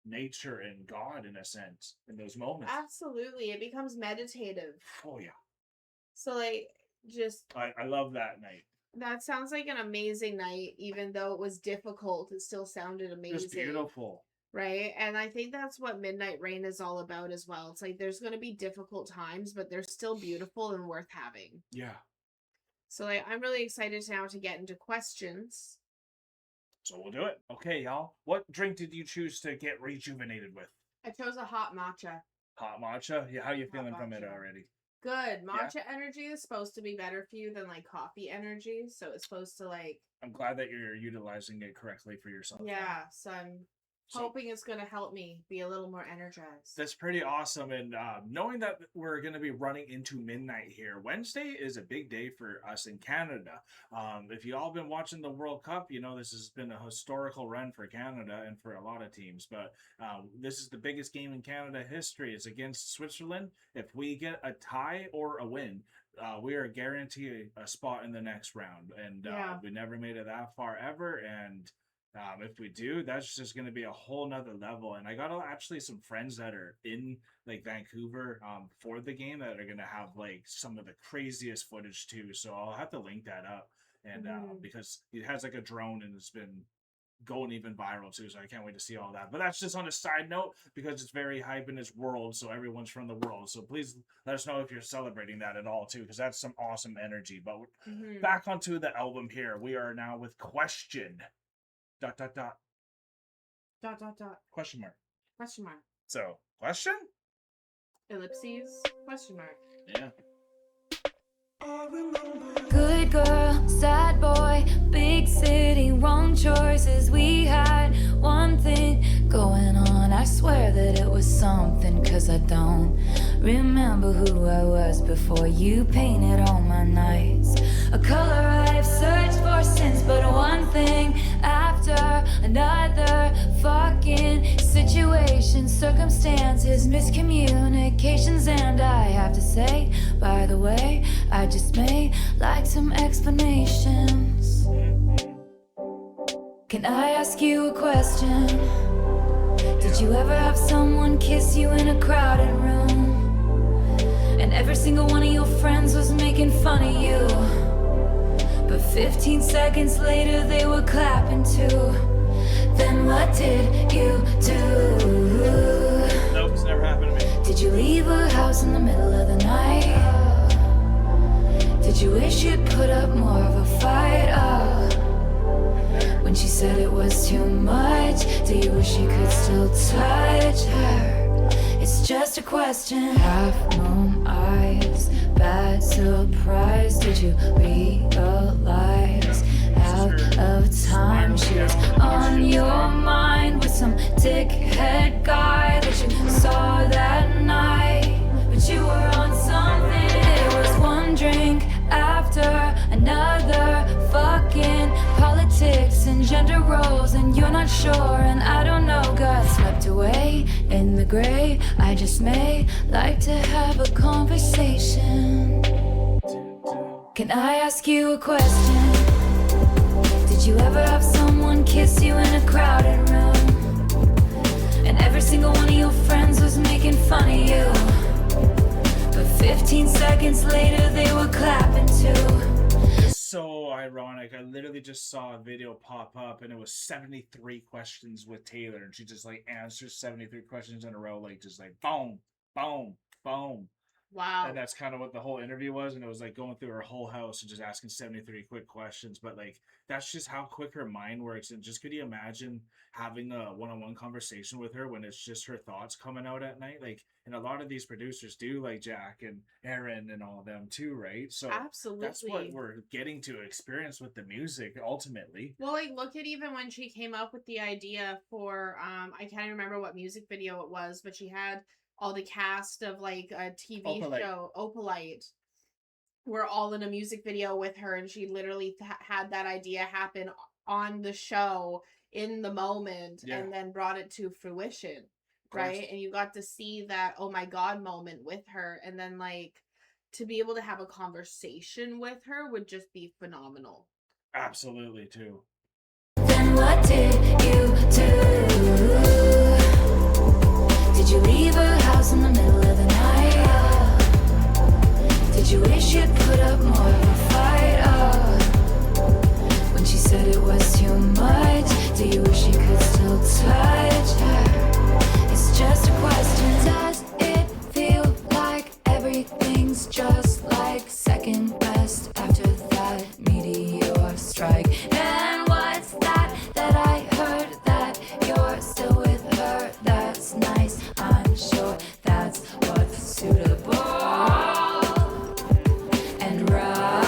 nature and God in a sense in those moments. Absolutely. It becomes meditative. Oh yeah. So like just I love that night. that sounds like an amazing night. Even though it was difficult, it still sounded amazing. It was beautiful. Right? And I think that's what Midnight Rain is all about as well. It's like there's going to be difficult times, but they're still beautiful and worth having. Yeah. So like I'm really excited now to get into questions. So we'll do it. Okay, y'all. What drink did you choose to get rejuvenated with? I chose a hot matcha. Hot matcha? Yeah, how are you feeling from it matcha. already? Good. Matcha energy is supposed to be better for you than like coffee energy. So it's supposed to like I'm glad that you're utilizing it correctly for yourself. yeah, so I'm Hoping it's going to help me be a little more energized. That's pretty awesome. And knowing that we're going to be running into midnight here, Wednesday is a big day for us in Canada. If you all been watching the World Cup, you know this has been a historical run for Canada and for a lot of teams. But this is the biggest game in Canada history. It's against Switzerland. If we get a tie or a win, we are guaranteed a spot in the next round. And we never made it that far ever. And if we do, that's just going to be a whole nother level. And I got actually some friends that are in like Vancouver for the game that are going to have like some of the craziest footage too. So I'll have to link that up. And because it has like a drone and it's been going even viral too. So I can't wait to see all that. But that's just on a side note because it's very hype in its world. So everyone's from the world. So please let us know if you're celebrating that at all too, because that's some awesome energy. But back onto the album here. We are now with Question. ... Question mark. Question mark. So, question? Ellipses. Question mark. Yeah. Good girl, sad boy, big city, wrong choices. We had one thing going on. I swear that it was something, 'cause I don't remember who I was before you painted all my nights. A color I've searched for since, but one thing after another. Fucking situation, circumstances, miscommunications, and I have to say, by the way, I just may like some explanations. Can I ask you a question? Did you ever have someone kiss you in a crowded room? And every single one of your friends was making fun of you, but 15 seconds later they were clapping too. Then what did you do? Nope, it's never happened to me. Did you leave a house in the middle of the night? Did you wish you'd put up more of a fight? When she said it was too much, do you wish you could still touch her? It's just a question. Half moon eyes, bad surprise. Did you realize out of time she was on your mind with some dickhead guy that you saw that night? But you were on something. It was one drink after another, fucking politics and gender roles, and you're not sure, and I don't know, got swept away in the gray. I just may like to have a conversation. Can I ask you a question? Did you ever have someone kiss you in a crowded room? And every single one of your friends was making fun of you, but 15 seconds later they were clapping too. It's so ironic. I literally just saw a video pop up and it was 73 questions with Taylor, and she just like answers 73 questions in a row, like just like boom, boom, boom. Wow. And that's kind of what the whole interview was, and it was like going through her whole house and just asking 73 quick questions. But like that's just how quick her mind works. And just could you imagine having a one-on-one conversation with her when it's just her thoughts coming out at night? Like, and a lot of these producers do, like Jack and Aaron and all of them too, right? So absolutely, that's what we're getting to experience with the music ultimately. Well, like look at even when she came up with the idea for I can't remember what music video it was, but she had all the cast of like a TV show, Opalite, were all in a music video with her, and she literally had that idea happen on the show in the moment, and then brought it to fruition, right? And you got to see that oh my god moment with her, and then like to be able to have a conversation with her would just be phenomenal. Absolutely too. Then what did you do? Did you leave a house in the middle of the night? Did you wish you'd put up more of a fight? When she said it was too much, do you wish you could still touch her? It's just a question. Does it feel like everything's just like second best after that meteor strike? And what's that I heard that you're still with her? That's nice, I'm sure that's what's suitable and right.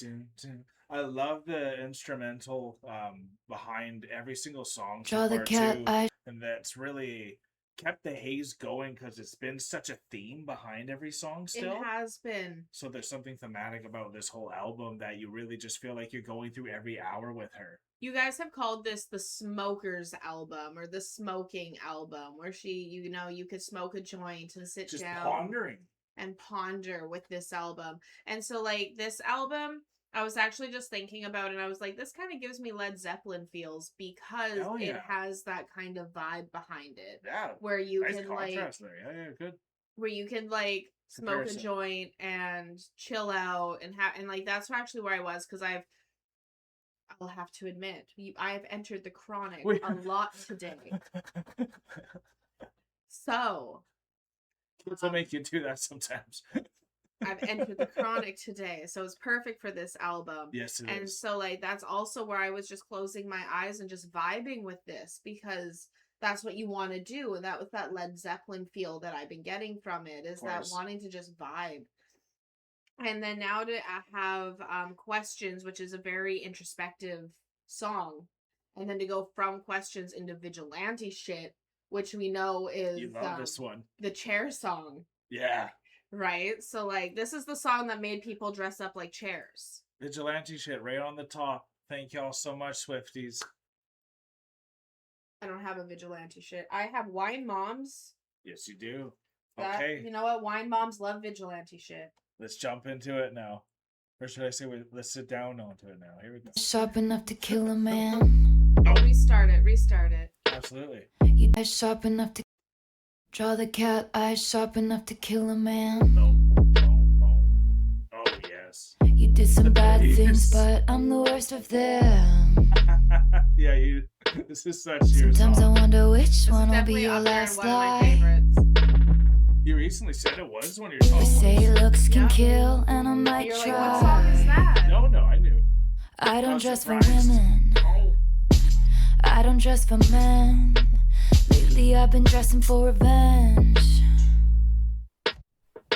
Dun, dun. I love the instrumental behind every single song. so Draw the far, cat too, eye. and that's really kept the Haze going because it's been such a theme behind every song still. It has been. So there's something thematic about this whole album that you really just feel like you're going through every hour with her. You guys have called this the smokers album or the smoking album, where you could smoke a joint and sit Just down pondering. and ponder with this album. And so, like, this album, I was actually just thinking about it. And I was like, this kind of gives me Led Zeppelin feels because Hell it yeah. has that kind of vibe behind it, Yeah. where you Nice can like, contrast there. Yeah, good. where you can like smoke Comparison. a joint and chill out and like that's actually where I was because I'll have to admit I've entered the chronic Wait. a lot today. So Kids will make you do that sometimes. I've entered the chronic today, so it's perfect for this album. Yes, it And is. so like that's also where I was just closing my eyes and just vibing with this because that's what you want to do, and that was that Led Zeppelin feel that I've been getting from it is that course. wanting to just vibe. And then now to have Questions, which is a very introspective song, and then to go from Questions into Vigilante shit, which we know is You love this one. the chair song, Yeah. right? So like this is the song that made people dress up like chairs. Vigilante shit right on the top. Thank y'all so much, Swifties. I don't have a vigilante shit. I have Wine Moms. Yes, you do. That, Okay, You know what? Wine Moms love vigilante shit. let's jump into it now. Or should I say, let's sit down onto it now. Here we go. Sharp enough to kill a man. Restart it. Absolutely. You eyes sharp enough to draw the cat eyes sharp enough to kill a man. Boom, boom, boom. Oh, yes. You did some bad Yes. things, but I'm the worst of them. Yeah, this is such your Sometimes I song. wonder which This one is will definitely be your up there and last one of my lie. favorites. You recently said it was one of your They songs. say looks can Yeah. kill, and I might You're try. like, what song is that? No, I knew. I I don't was dress for surprised. women. Oh, I don't dress for men. Lately I've been dressing for revenge.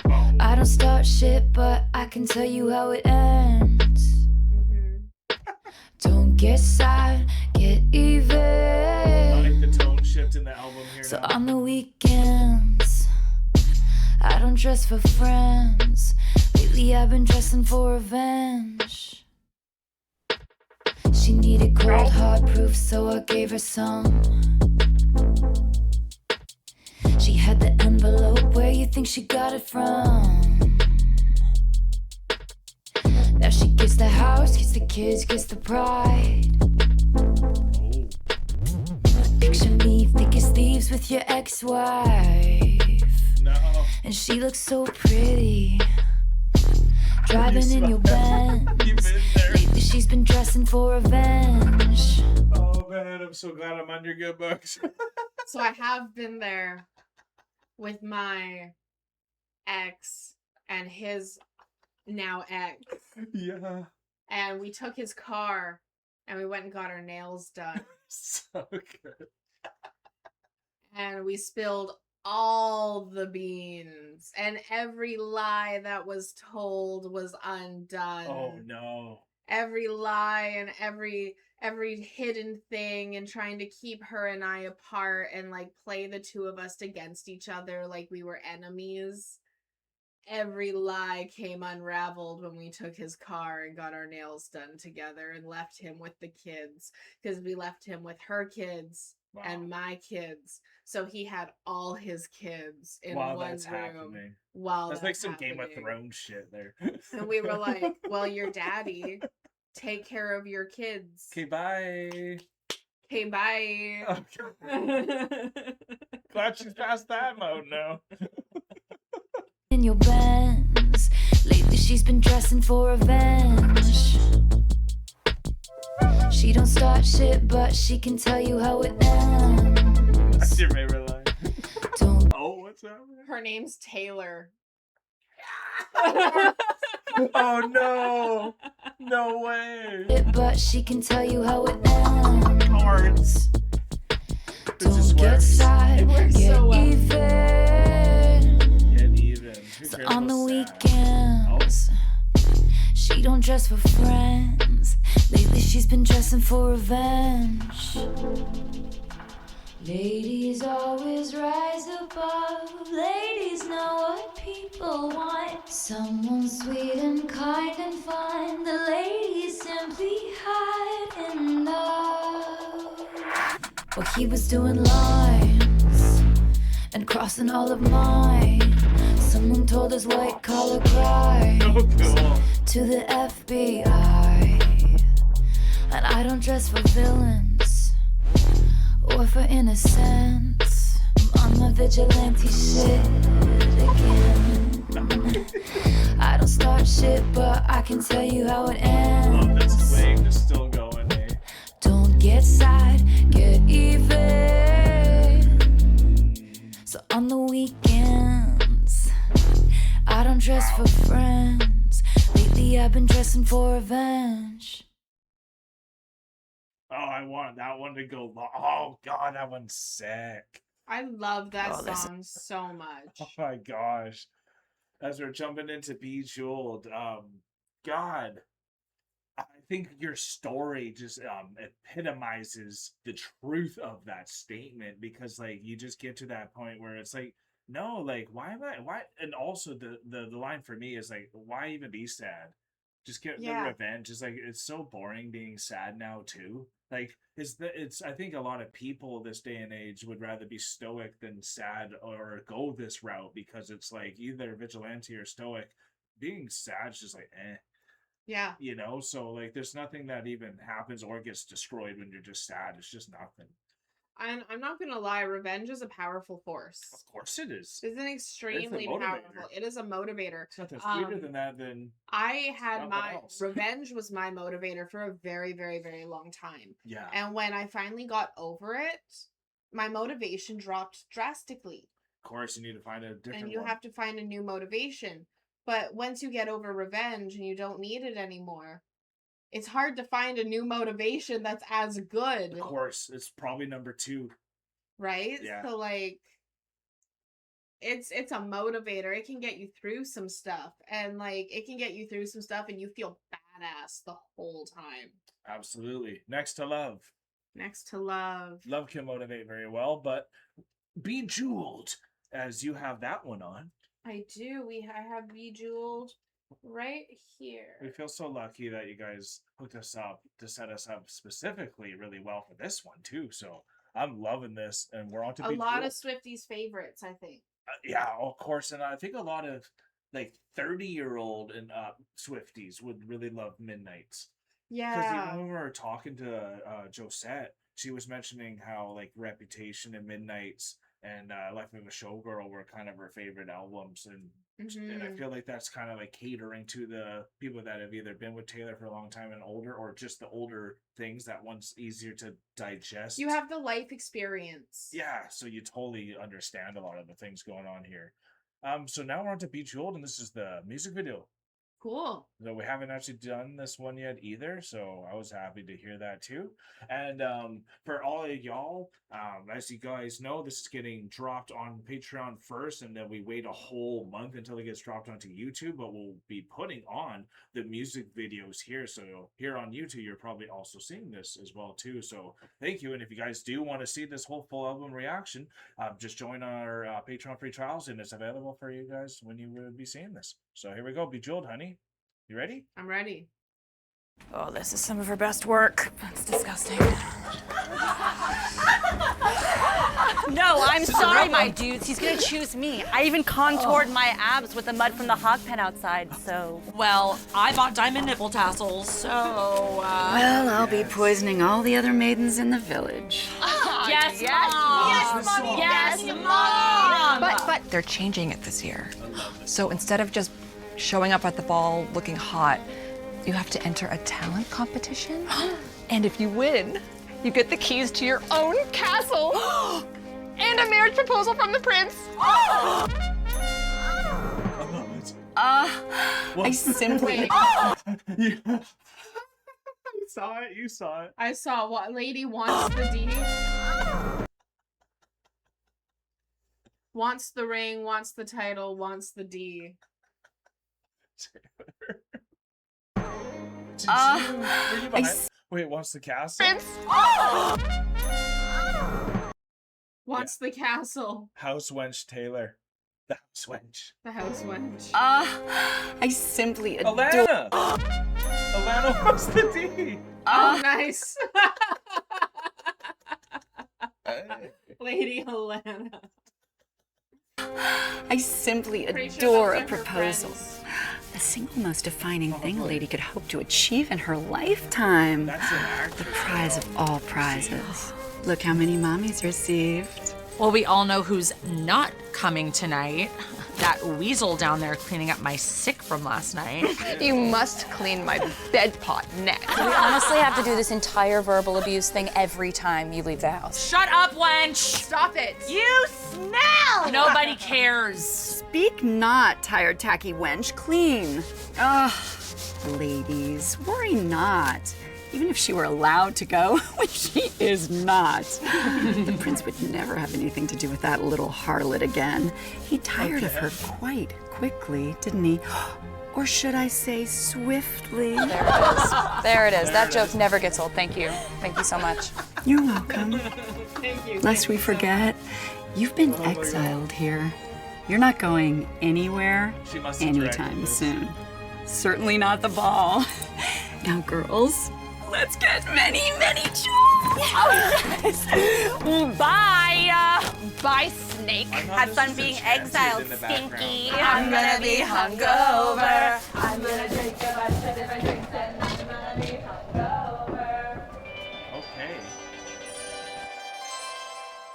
oh. I don't start shit, but I can tell you how it ends. Don't get sad, get I even. like the tone shift in the album here So now. on the weekends, I don't dress for friends. Lately I've been dressing for revenge. She needed cold hard proof, so I gave her some. She had the envelope, where you think she got it from? Now she gets the house, gets the kids, gets the pride. Oh, Picture me thick as thieves with your ex-wife, no. and she looks so pretty, driving in your Benz. You've been there. Lately she's been dressing for revenge. Oh, man, I'm so glad I'm on your good books. So I have been there with my ex and his now ex. Yeah. And we took his car and we went and got our nails done. So good. And we spilled all the beans. And every lie that was told was undone. Oh, no. Every lie and every hidden thing and trying to keep her and I apart and like play the two of us against each other like we were enemies. Every lie came unraveled when we took his car and got our nails done together and left him with the kids, because we left him with her kids Wow. and my kids. So he had all his kids in While one that's room happening. while That's like some Game of happening. Thrones shit there. And we were like, well, your daddy, take care of your kids. Okay, bye. Okay, bye. Okay. Glad she's past that mode now. In your Benz. Lately she's been dressing for revenge. She don't start shit, but she can tell you how it ends. That's your favorite line. Don't Oh, what's that? Her name's Taylor. Oh, no. No way. it, but she can tell you how it ends. Cards. This Don't just get works. sad, It works get so well. even. Get even. Who So cares on the about sad? weekends, she She don't dress for friends. Lately she's been dressing for revenge. Ladies always rise above. Ladies know what people want. Someone sweet and kind and fun. The ladies simply hide in love. Well, he was doing lines and crossing all of mine. Someone told his white collar crimes to the FBI. And I don't dress for villains or for innocence. I'm on my vigilante shit again. I don't start shit, but I can tell you how it ends. Love this wave is still going, eh? Don't get sad, get even. So on the weekends, I don't dress for friends. Lately I've been dressing for revenge. Oh, I want that one to go long. Oh god, that one's sick. I love that Oh, this- song so much. Oh my gosh. As we're jumping into Bejeweled, God, I think your story just epitomizes the truth of that statement, because like you just get to that point where it's like, no, like why and also the line for me is like, why even be sad? Just get the revenge. It's like it's so boring being sad now too. Like it's I think a lot of people this day and age would rather be stoic than sad or go this route, because it's like either vigilante or stoic. Being sad is just like Yeah. you know, so like there's nothing that even happens or gets destroyed when you're just sad. It's just nothing. And I'm not gonna lie, revenge is a powerful force. Of course it is. It's an extremely motivator. powerful. It is a motivator. It's nothing sweeter than that than I had something my else. revenge was my motivator for a very, very, very long time. yeah. And when I finally got over it, my motivation dropped drastically. Of course you need to find a different And you one. have to find a new motivation. But once you get over revenge and you don't need it anymore, it's hard to find a new motivation that's as good, Of course, it's probably number 2. right? Yeah. So like it's a motivator. It can get you through some stuff, and like it can get you through some stuff and you feel badass the whole time. Absolutely. Next to love. Next to love. Love can motivate very well, but Bejeweled, as you have that one on. I do. I have Bejeweled right We here. feel so lucky that you guys hooked us up to set us up specifically really well for this one too. So I'm loving this, and we're on to A lot of Bejeweled. Swifties' favorites, I think. Yeah, of course, and I think a lot of like 30-year-old and Swifties would really love Midnights. Because Yeah. even when we were talking to Josette, she was mentioning how like Reputation and Midnights and Life of a Showgirl were kind of her favorite albums, and I Mhm. feel like that's kind of like catering to the people that have either been with Taylor for a long time and older, or just the older things that one's easier to digest. You have the life experience. Yeah, so you totally understand a lot of the things going on here. So now we're on to Bejeweled, and this is the music video. Cool. So we haven't actually done this one yet either, so I was happy to hear that too. And for all of y'all, as you guys know, this is getting dropped on Patreon first, and then we wait a whole month until it gets dropped onto YouTube. But we'll be putting on the music videos here, so here on YouTube, you're probably also seeing this as well too. So thank you. And if you guys do want to see this whole full album reaction, just join our Patreon free trials, and it's available for you guys when you would be seeing this. So here we go, Bejeweled, honey. You ready? I'm ready. Oh, this is some of her best work. That's disgusting. No, I'm sorry, my dudes. He's gonna choose me. I even contoured my abs with the mud from the hog pen outside, so. Well, I bought diamond nipple tassels, so, Well, I'll be poisoning all the other maidens in the village. Yes, yes, Mom! yes, Mommy, Yes, yes, Mom! But they're changing it this year. So instead of just showing up at the ball looking hot, you have to enter a talent competition. And if you win, you get the keys to your own castle and a marriage proposal from the prince. I simply... You saw it. You saw it. I saw what lady wants the D. Wants the ring, wants the title, wants the D. Were you behind? Wait, what's the castle? What's the castle? House wench Taylor. The house wench. The house wench. I simply adore. Alana! Alana, what's the D? Oh, nice. Lady Alana. I simply Pretty sure adore those a are her proposal. friends. The single most defining thing a lady could hope to achieve in her lifetime. That's an actress. The prize of all prizes. Look how many mommies received. Well, we all know who's not coming tonight. That weasel down there cleaning up my sick from last night. You must clean my bed pot next. We honestly have to do this entire verbal abuse thing every time you leave the house. Shut up, wench! Stop it. You smell! Nobody cares. Speak not, tired, tacky wench. Clean. Ugh. Ladies, worry not. Even if she were allowed to go, which she is not. The prince would never have anything to do with that little harlot again. He tired of her quite quickly, didn't he? Or should I say swiftly? There it is. There it is. That joke never gets old. Thank you. Thank you so much. You're welcome. Thank you. Lest we forget, you've been exiled here. You're not going anywhere She must have directed anytime this. soon. Certainly not the ball. Now, girls, let's get many, many joys. Bye. Bye, snake. Have fun being exiled, stinky. I'm gonna be hungover. I'm gonna drink a bunch of different drinks and I'm gonna be hungover. Okay.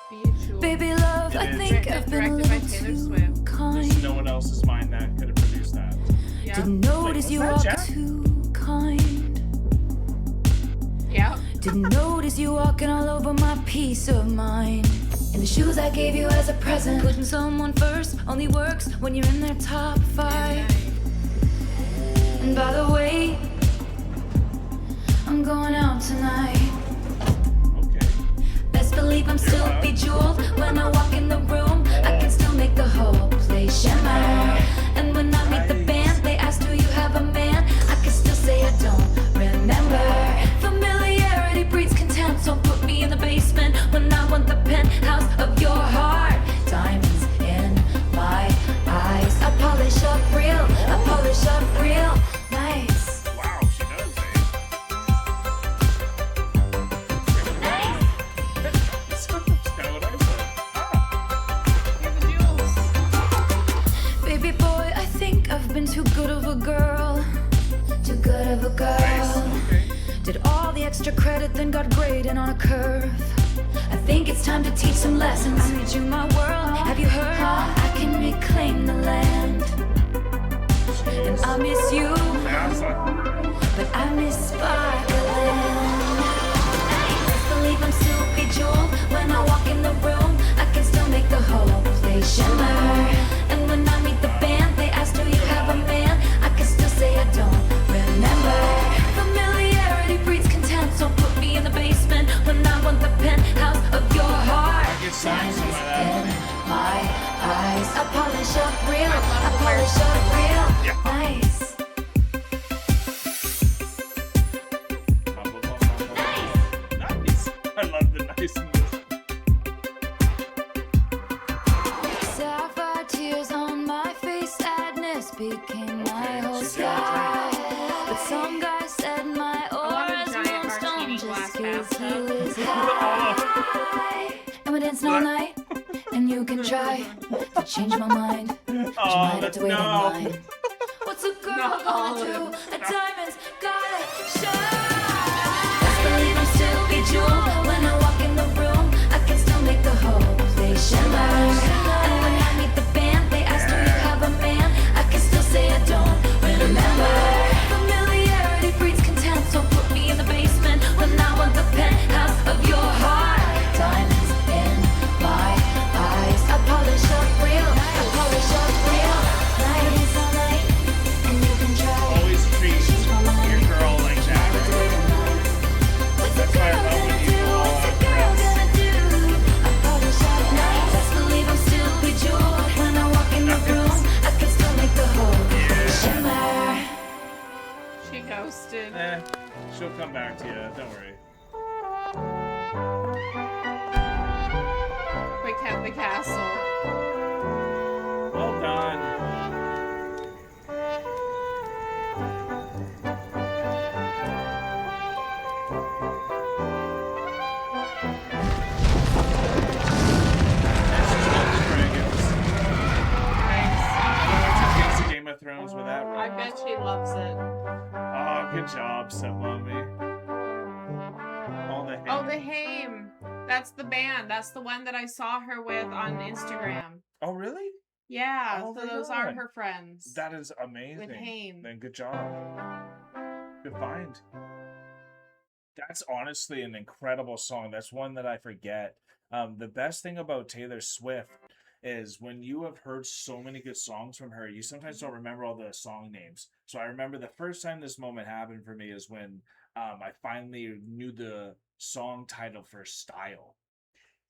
Be a jewel. Baby love, I think I've been a Directed by little Taylor too Swift. kind. There's no one else's mind that could have produced that. Yeah. Didn't notice Wait, you was that walked Jack? too kind. Yeah. Didn't notice you walking all over my peace of mind. In the shoes I gave you as a present. Putting someone first only works when you're in their top 5. And by the way, I'm going out tonight. Okay. Best believe I'm still bejeweled when I walk in the room. I can still make the whole place shimmer. And when I meet the band, they ask, do you have a man? I can still say I don't remember. Familiarity breeds contempt, so put me in the basement when I want the penthouse of your heart. Diamonds in my eyes. I polish up real, I polish up real nice. Wow, she does, eh? That's kind of what I said. Baby boy, I think I've been too good of a girl. Too good of a girl. Nice. Okay. Did all the extra credit, then got graded on a curve. I think it's time to teach some lessons. I made you my world. Have you heard? I can reclaim the land. And I miss you, Yeah, it's like, but I miss sparkling. Best believe I'm still bejeweled when I walk in the room. I can still make the whole place shimmer. And when I meet the band, they ask, do you have a man? I can still say I don't remember. Familiarity breeds contempt, so put me in the basement when I want the penthouse of your heart. I get some of Diamonds that. in my eyes. I polish up real, I polish up real nice. Nice. I love the niceness. Sapphire tears on my face, sadness became my whole sky. But some guy said my aura's giant most on martini just glass 'cause bathtub. he was high. And we're dancing all night, and you can try to change my mind. But you Oh, might have that's to wait in no. line. What's a girl Not all gonna of do? them. A diamond's gotta shine. Best believe I'm still bejeweled when I walk in the room. I can still make the whole place shimmer. And when I meet the band, they ask, do you have a man? I can still say I don't remember. Familiarity breeds contempt, so put me in the basement when I want the penthouse of your heart. Diamonds in my eyes. I polish up real, I polish up real. Night is all night, and you can try. Always treat Change my mind. your girl She'll come back to you. Don't worry. Quick at the castle. Well done. Game of Thrones with that. I bet she loves it. Oh, good job, stepmommy. Oh, the Haze. That's the band. That's the one that I saw her with on Instagram. Oh, really? Yeah, Oh, so right those on. are her friends. That is amazing. With Haze. Then good job. Good find. That's honestly an incredible song. That's one that I forget. The best thing about Taylor Swift is when you have heard so many good songs from her, you sometimes don't remember all the song names. So I remember the first time this moment happened for me is when I finally knew the song title for Style.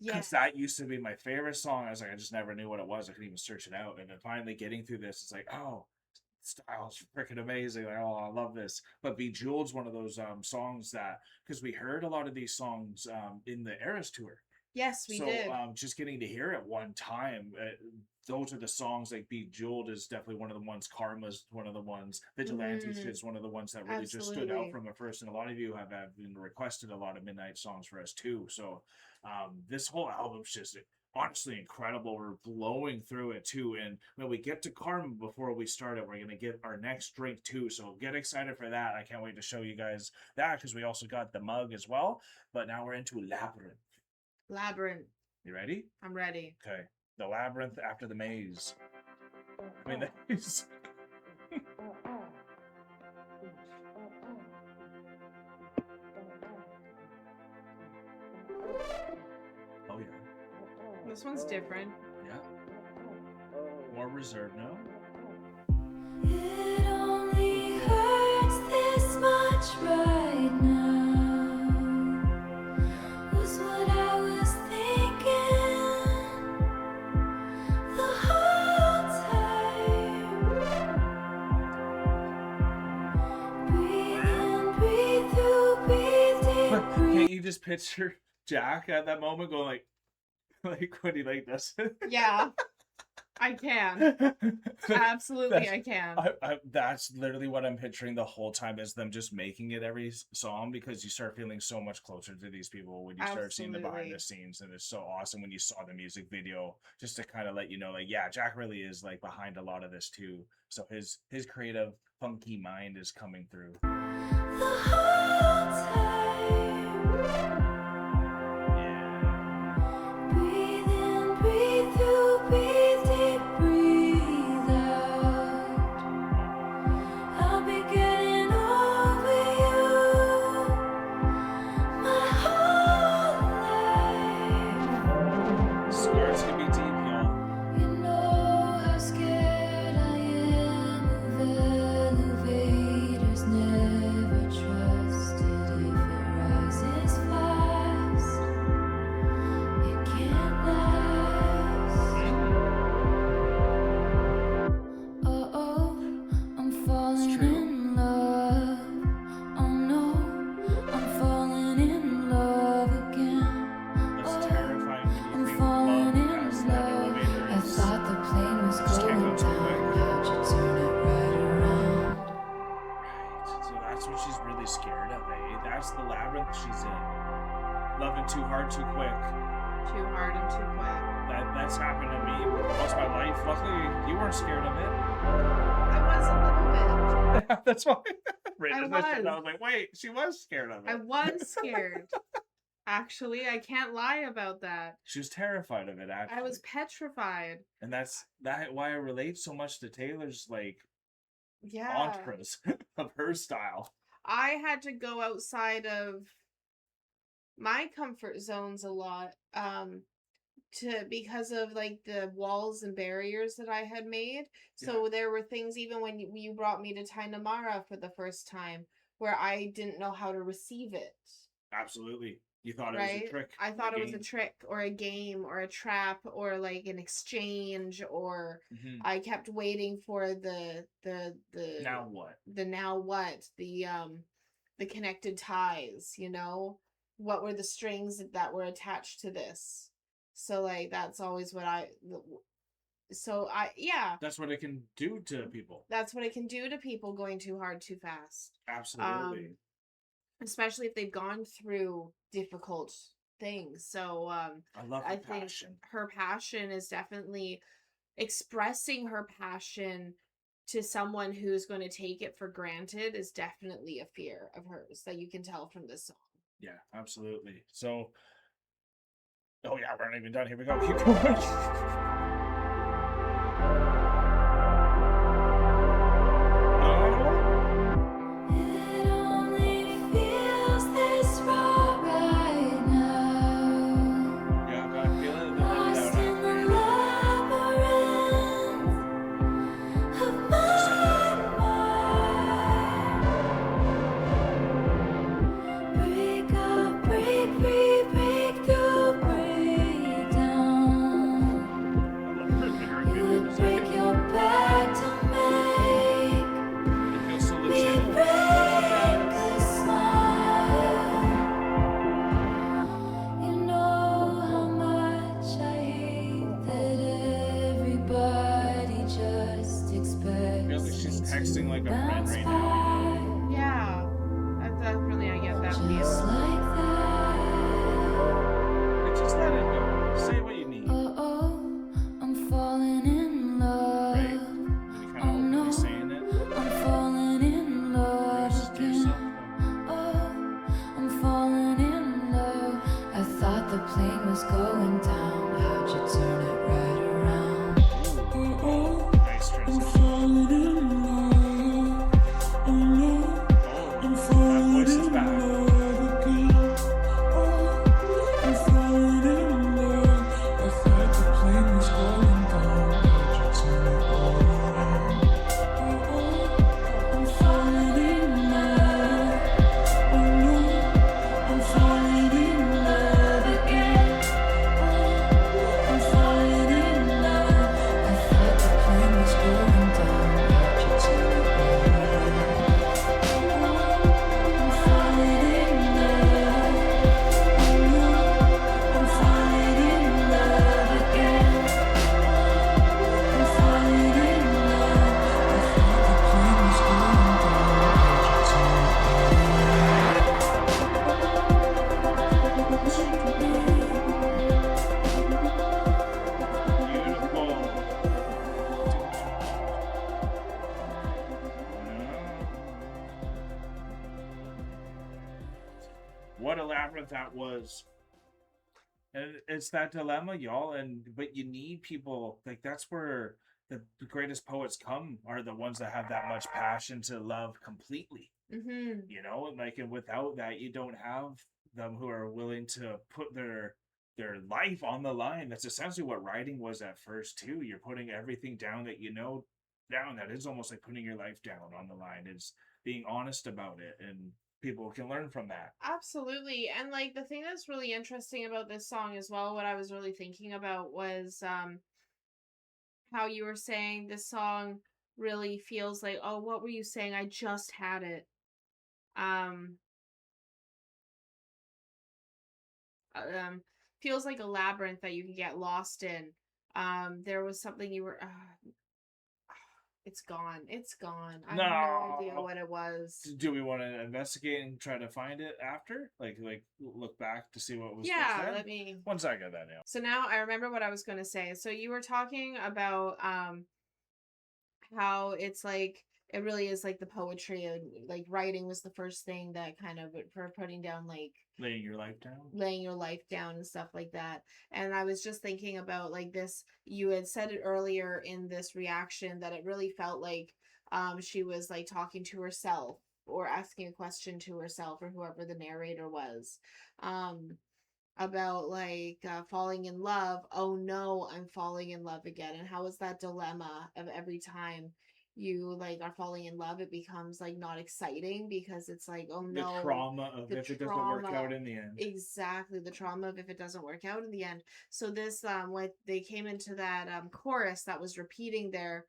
Because that used to be my favorite song. I was like, I just never knew what it was. I couldn't even search it out. And then finally getting through this, it's like, oh, Style's freaking amazing. Like, oh, I love this. But Bejeweled's one of those songs that, because we heard a lot of these songs in the Eras tour. Yes, we did. Just getting to hear it one time, those are the songs. Like Bejeweled is definitely one of the ones. Karma's one of the ones. Vigilantes is one of the ones that really just stood out from it first. And a lot of you have been requested a lot of midnight songs for us too. So this whole album's just honestly incredible. We're blowing through it too. And when we get to Karma, before we start it, we're going to get our next drink too. So get excited for that. I can't wait to show you guys that, because we also got the mug as well. But now we're into Labyrinth. Labyrinth. You ready? I'm ready. Okay. The labyrinth after the maze. I mean, the maze. Oh, yeah. This one's different. Yeah. More reserved, no? It only hurts this much right now. Was what I was thinking the whole time. Breathe in, breathe through, breathe deep, breathe. Can't you just picture Jack at that moment going like when he like this? Yeah. I can. Absolutely, I can. That's literally what I'm picturing the whole time, is them just making it every song, because you start feeling so much closer to these people when you start seeing the behind the scenes, and it's so awesome when you saw the music video, just to kind of let you know, like, yeah, Jack really is like behind a lot of this too. So his creative, funky mind is coming through. The whole time. Breathe in, breathe through, breathe deep, breathe out. I'll be getting over you my whole life. Skirts can be deep, y'all. You know how scared I am of elevators. Never trusted if it rises fast. It can't last. Oh, I'm falling in love. Oh no, I'm falling in love again. That's terrifying. I'm falling in love. I thought the plane was going down. How'd you turn it right around? So that's what she's really scared of, eh? That's the labyrinth she's in. Loving too hard, too quick. Too hard and too quick. That's happened to me most of my life. Luckily, you weren't scared of it. I was a little bit. That's why. I I was like, wait, she was scared of it. I was scared. Actually, I can't lie about that. She was terrified of it, actually. I was petrified. And that's why I relate so much to Taylor's, like, Yeah. mantras of her style. I had to go outside of my comfort zones a lot because of like the walls and barriers that I had made. So there were things, even when you brought me to Tainamara for the first time, where I didn't know how to receive it. Absolutely. You thought it Right? was a trick. I thought it was a game. trick or a game or a trap or like an exchange, or Mhm. I kept waiting for the Now what? the now what, the connected ties, you know? What were the strings that were attached to this? So like that's always what yeah. That's what it can do to people. That's what it can do to people going too hard too fast. Absolutely. Especially if they've gone through difficult things. So I love her think passion. her passion is definitely expressing her passion to someone who's going to take it for granted is definitely a fear of hers that you can tell from this song. Yeah, absolutely. So, oh yeah, we're not even done. Here we go. Keep going. It only feels this raw right now. Yeah, I feel it. Lost in the labyrinth of my mind. Break up, break free, break through, break down. You would break your back to make me break a smile. You know how much I hate that everybody just expects. Feels like she's texting like a friend right now. Yeah, that's definitely, I get that feel. Just like that. Just let it go. Say what you need. Oh, I'm falling in love. Right? And you kind of openly saying it. I'm falling in love Just to yourself. again. Oh, I'm falling in love. I thought the plane was going down. How'd you turn it right around? Nice transition. That voice is back. What a labyrinth that was. And it's that dilemma, y'all. But you need people like that's where the greatest poets come are the ones that have that much passion to love completely. Mm-hmm. You know, and without that, you don't have them who are willing to put their life on the line. That's essentially what writing was at first too. You're putting everything down that you know down. That is almost like putting your life down on the line. It's being honest about it, and people can learn from that. Absolutely. And like the thing that's really interesting about this song as well, what I was really thinking about was how you were saying this song really feels like, oh, what were you saying? I just had it. Feels like a labyrinth that you can get lost in. There was something you were it's gone. I have no idea what it was. Do we want to investigate and try to find it after? Like look back to see what was Yeah, said? let me. Once I get that now. So now I remember what I was going to say. So you were talking about how it's like it really is like the poetry and like writing was the first thing that kind of for putting down like laying your life down and stuff like that. And I was just thinking about like this, you had said it earlier in this reaction that it really felt like she was like talking to herself or asking a question to herself or whoever the narrator was about like falling in love. Oh no, I'm falling in love again. And how is that dilemma of every time you like are falling in love, it becomes like not exciting because it's like, oh no, the trauma of if it doesn't work out in the end. Exactly, the trauma of if it doesn't work out in the end. So this when they came into that chorus that was repeating there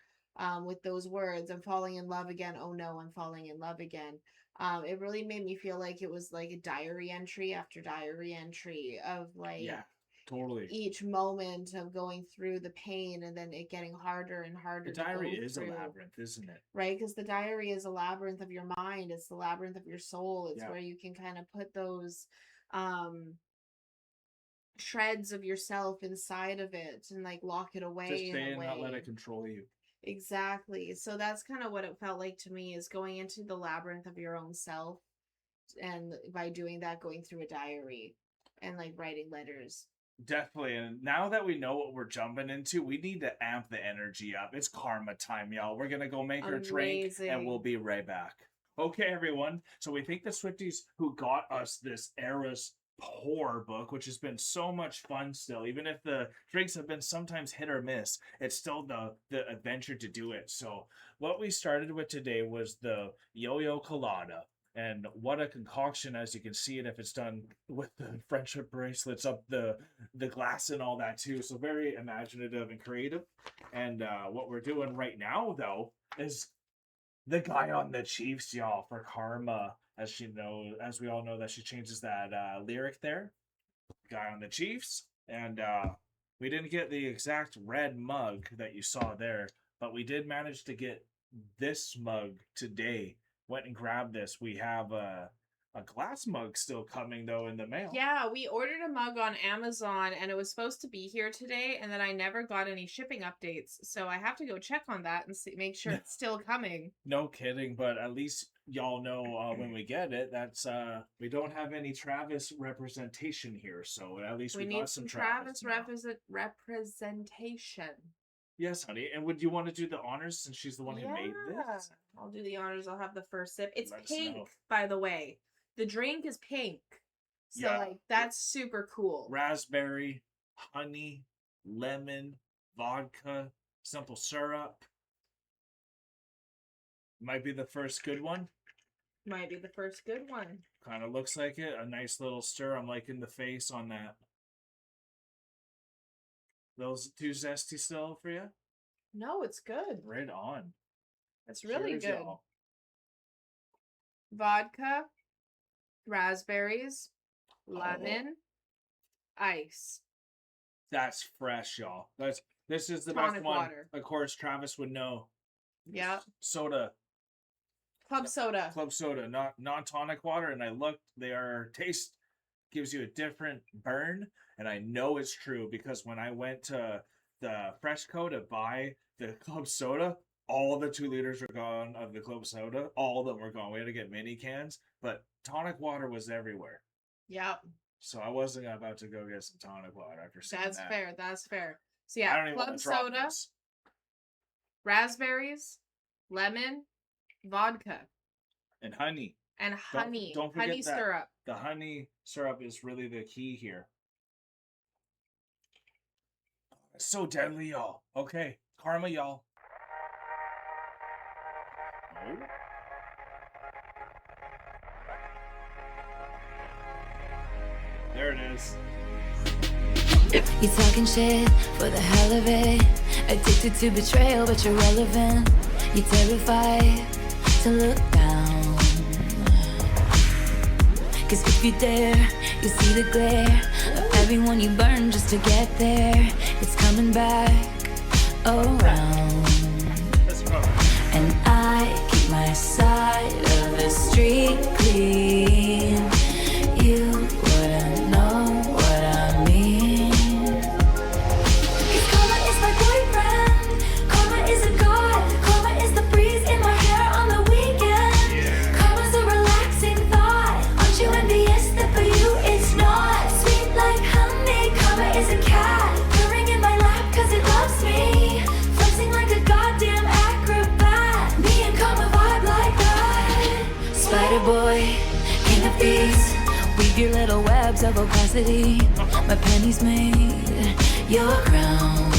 with those words, I'm falling in love again, oh no, I'm falling in love again. It really made me feel like it was like a diary entry after diary entry of like Yeah, totally. each moment of going through the pain and then it getting harder and harder. The diary to go is through, a labyrinth, isn't it? right? Because the diary is a labyrinth of your mind. It's the labyrinth of your soul. It's Yeah. where you can kind of put those shreds of yourself inside of it and like lock it away. Just in stay a and not let way. it control you. Exactly. So that's kind of what it felt like to me, is going into the labyrinth of your own self, and by doing that, going through a diary and like writing letters. Definitely. And now that we know what we're jumping into, we need to amp the energy up. It's karma time, y'all. We're going to go make our drink and we'll be right back. Okay, everyone. So we thank the Swifties who got us this Era's Pour book, which has been so much fun still. Even if the drinks have been sometimes hit or miss, it's still the adventure to do it. So what we started with today was the Yo-Yo Colada. And what a concoction, as you can see it, if it's done with the friendship bracelets up the glass and all that too. So very imaginative and creative. And what we're doing right now, though, is the guy on the Chiefs, y'all, for Karma. As we all know that she changes that lyric there. Guy on the Chiefs. And we didn't get the exact red mug that you saw there, but we did manage to get this mug today. Went and grabbed this. We have a glass mug still coming though in the mail. Yeah, we ordered a mug on Amazon and it was supposed to be here today, and then I never got any shipping updates. So I have to go check on that and make sure it's still coming. No kidding, but at least y'all know when we get it, that's we don't have any Travis representation here, so at least we got need some Travis Travis representation. Yes, honey. And would you want to do the honors since she's the one who made this? I'll do the honors. I'll have the first sip. It's Let's pink, know. by the way. The drink is pink. So like that's super cool. Raspberry, honey, lemon, vodka, simple syrup. Might be the first good one. Might be the first good one. Kind of looks like it. A nice little stir. I'm liking the face on that. Those too zesty still for you? No, it's good. Right on. It's really Cheers, good. y'all. Vodka, raspberries, lemon, ice. That's fresh, y'all. This is the Tonic best one. water. Of course, Travis would know. Yeah. Soda. Club soda. Club soda, not non-tonic water. And I looked, taste gives you a different burn. And I know it's true because when I went to the Freshco to buy the club soda, all the 2 liters were gone of the club soda. All of them were gone. We had to get mini cans, but tonic water was everywhere. Yep. So I wasn't about to go get some tonic water after seeing That's that. fair. That's fair. So I yeah, don't even club want to drop soda, this. raspberries, lemon, vodka, And honey. and honey. Don't forget honey that. syrup. The honey syrup is really the key here. It's so deadly, y'all. Okay, karma, y'all. Oh. There it is. You talking shit for the hell of it. Addicted to betrayal, but you're relevant. You're terrified to look down. Cause if you dare, you see the glare of everyone you burn just to get there. It's coming back around. And I keep my side of the street clean. You wouldn't know what I mean. Cause karma is my boyfriend. Karma is a god. Karma is the breeze in my hair on the weekend. Karma's a relaxing thought. Aren't you envious that for you it's not? Sweet like honey. Karma is a cat. Purring in my lap cause it loves me. Flexing like a goddamn acrobat. Me and karma vibe like that. Spider boy, king of thieves. Weave your little webs of opacity. My pennies made your crown.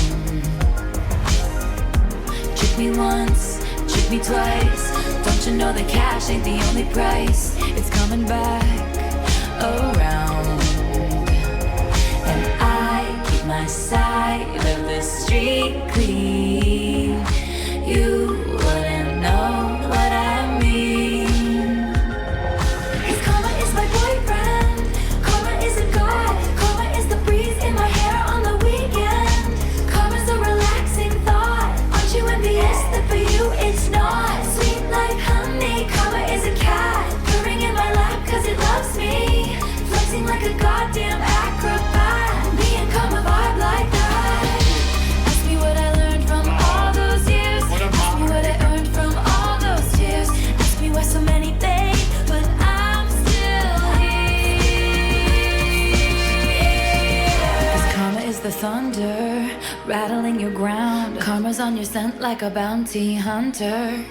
Trick me once, trick me twice. Don't you know that cash ain't the only price? It's coming back around. And I keep my side of the street clean. You wouldn't know what I mean. rattling your ground. Karma's on your scent like a bounty hunter.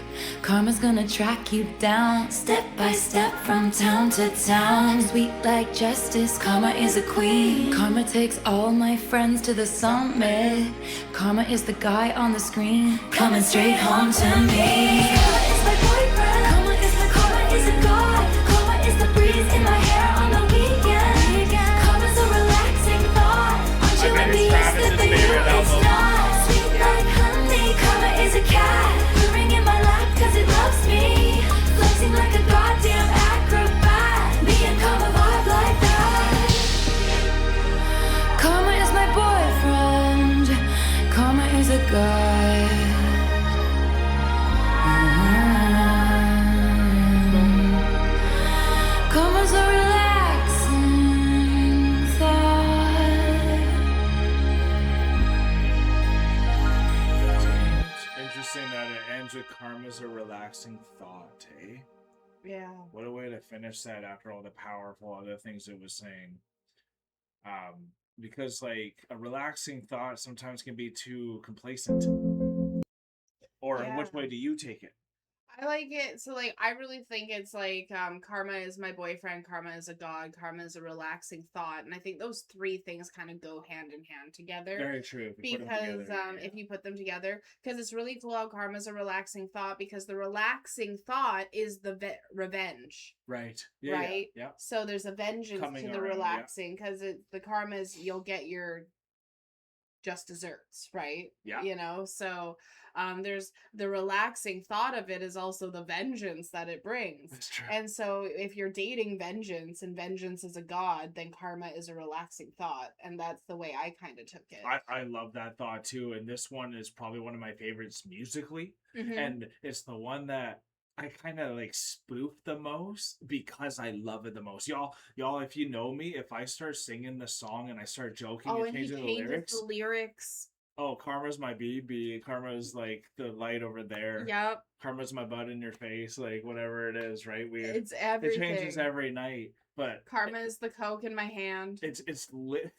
Karma's gonna track you down, step by step from town to town. Sweet like justice, karma is a queen. Karma takes all my friends to the summit. Karma is the guy on the screen, coming straight home to me. Karma is my boyfriend. Karma is a god. Karma is the breeze in my hair on the weekend. Karma's a relaxing thought. Aren't you envious that the you is not? Sweet like honey. Karma is a cat, purring in my lap cause it loves me. Flexing like a goddamn acrobat. Me and karma vibe like that. Karma is my boyfriend. Karma is a god. Karma's a relaxing thought. It's interesting that it ends with karma's a relaxing thought, eh? Yeah. What a way to finish that after all the powerful other things it was saying. Because like a relaxing thought sometimes can be too complacent. Or Yeah. which way do you take it? I like it. So, like, I really think it's like karma is my boyfriend, karma is a god, karma is a relaxing thought. And I think those three things kind of go hand in hand together. Very true. If you put them Because together, if you put them together, because it's really cool how karma is a relaxing thought, because the relaxing thought is the revenge. Right. Yeah, right? Yeah. So there's a vengeance Coming to the around, yeah. relaxing, because the karma is you'll get your just desserts, right? Yeah. You know, so there's the relaxing thought of it is also the vengeance that it brings. That's true. And so if you're dating vengeance and vengeance is a god, then karma is a relaxing thought. And that's the way I kind of took it. I love that thought too. And this one is probably one of my favorites musically. Mhm. And it's the one that I kind of like spoof the most because I love it the most. Y'all, if you know me, if I start singing the song and I start joking Oh, and and he changing the changes lyrics. the lyrics. Oh, karma's my BB. Karma's like the light over there. Yep. Karma's my butt in your face. Like whatever it is, right? It's It everything. changes every night. But Karma is the coke in my hand. it's lit.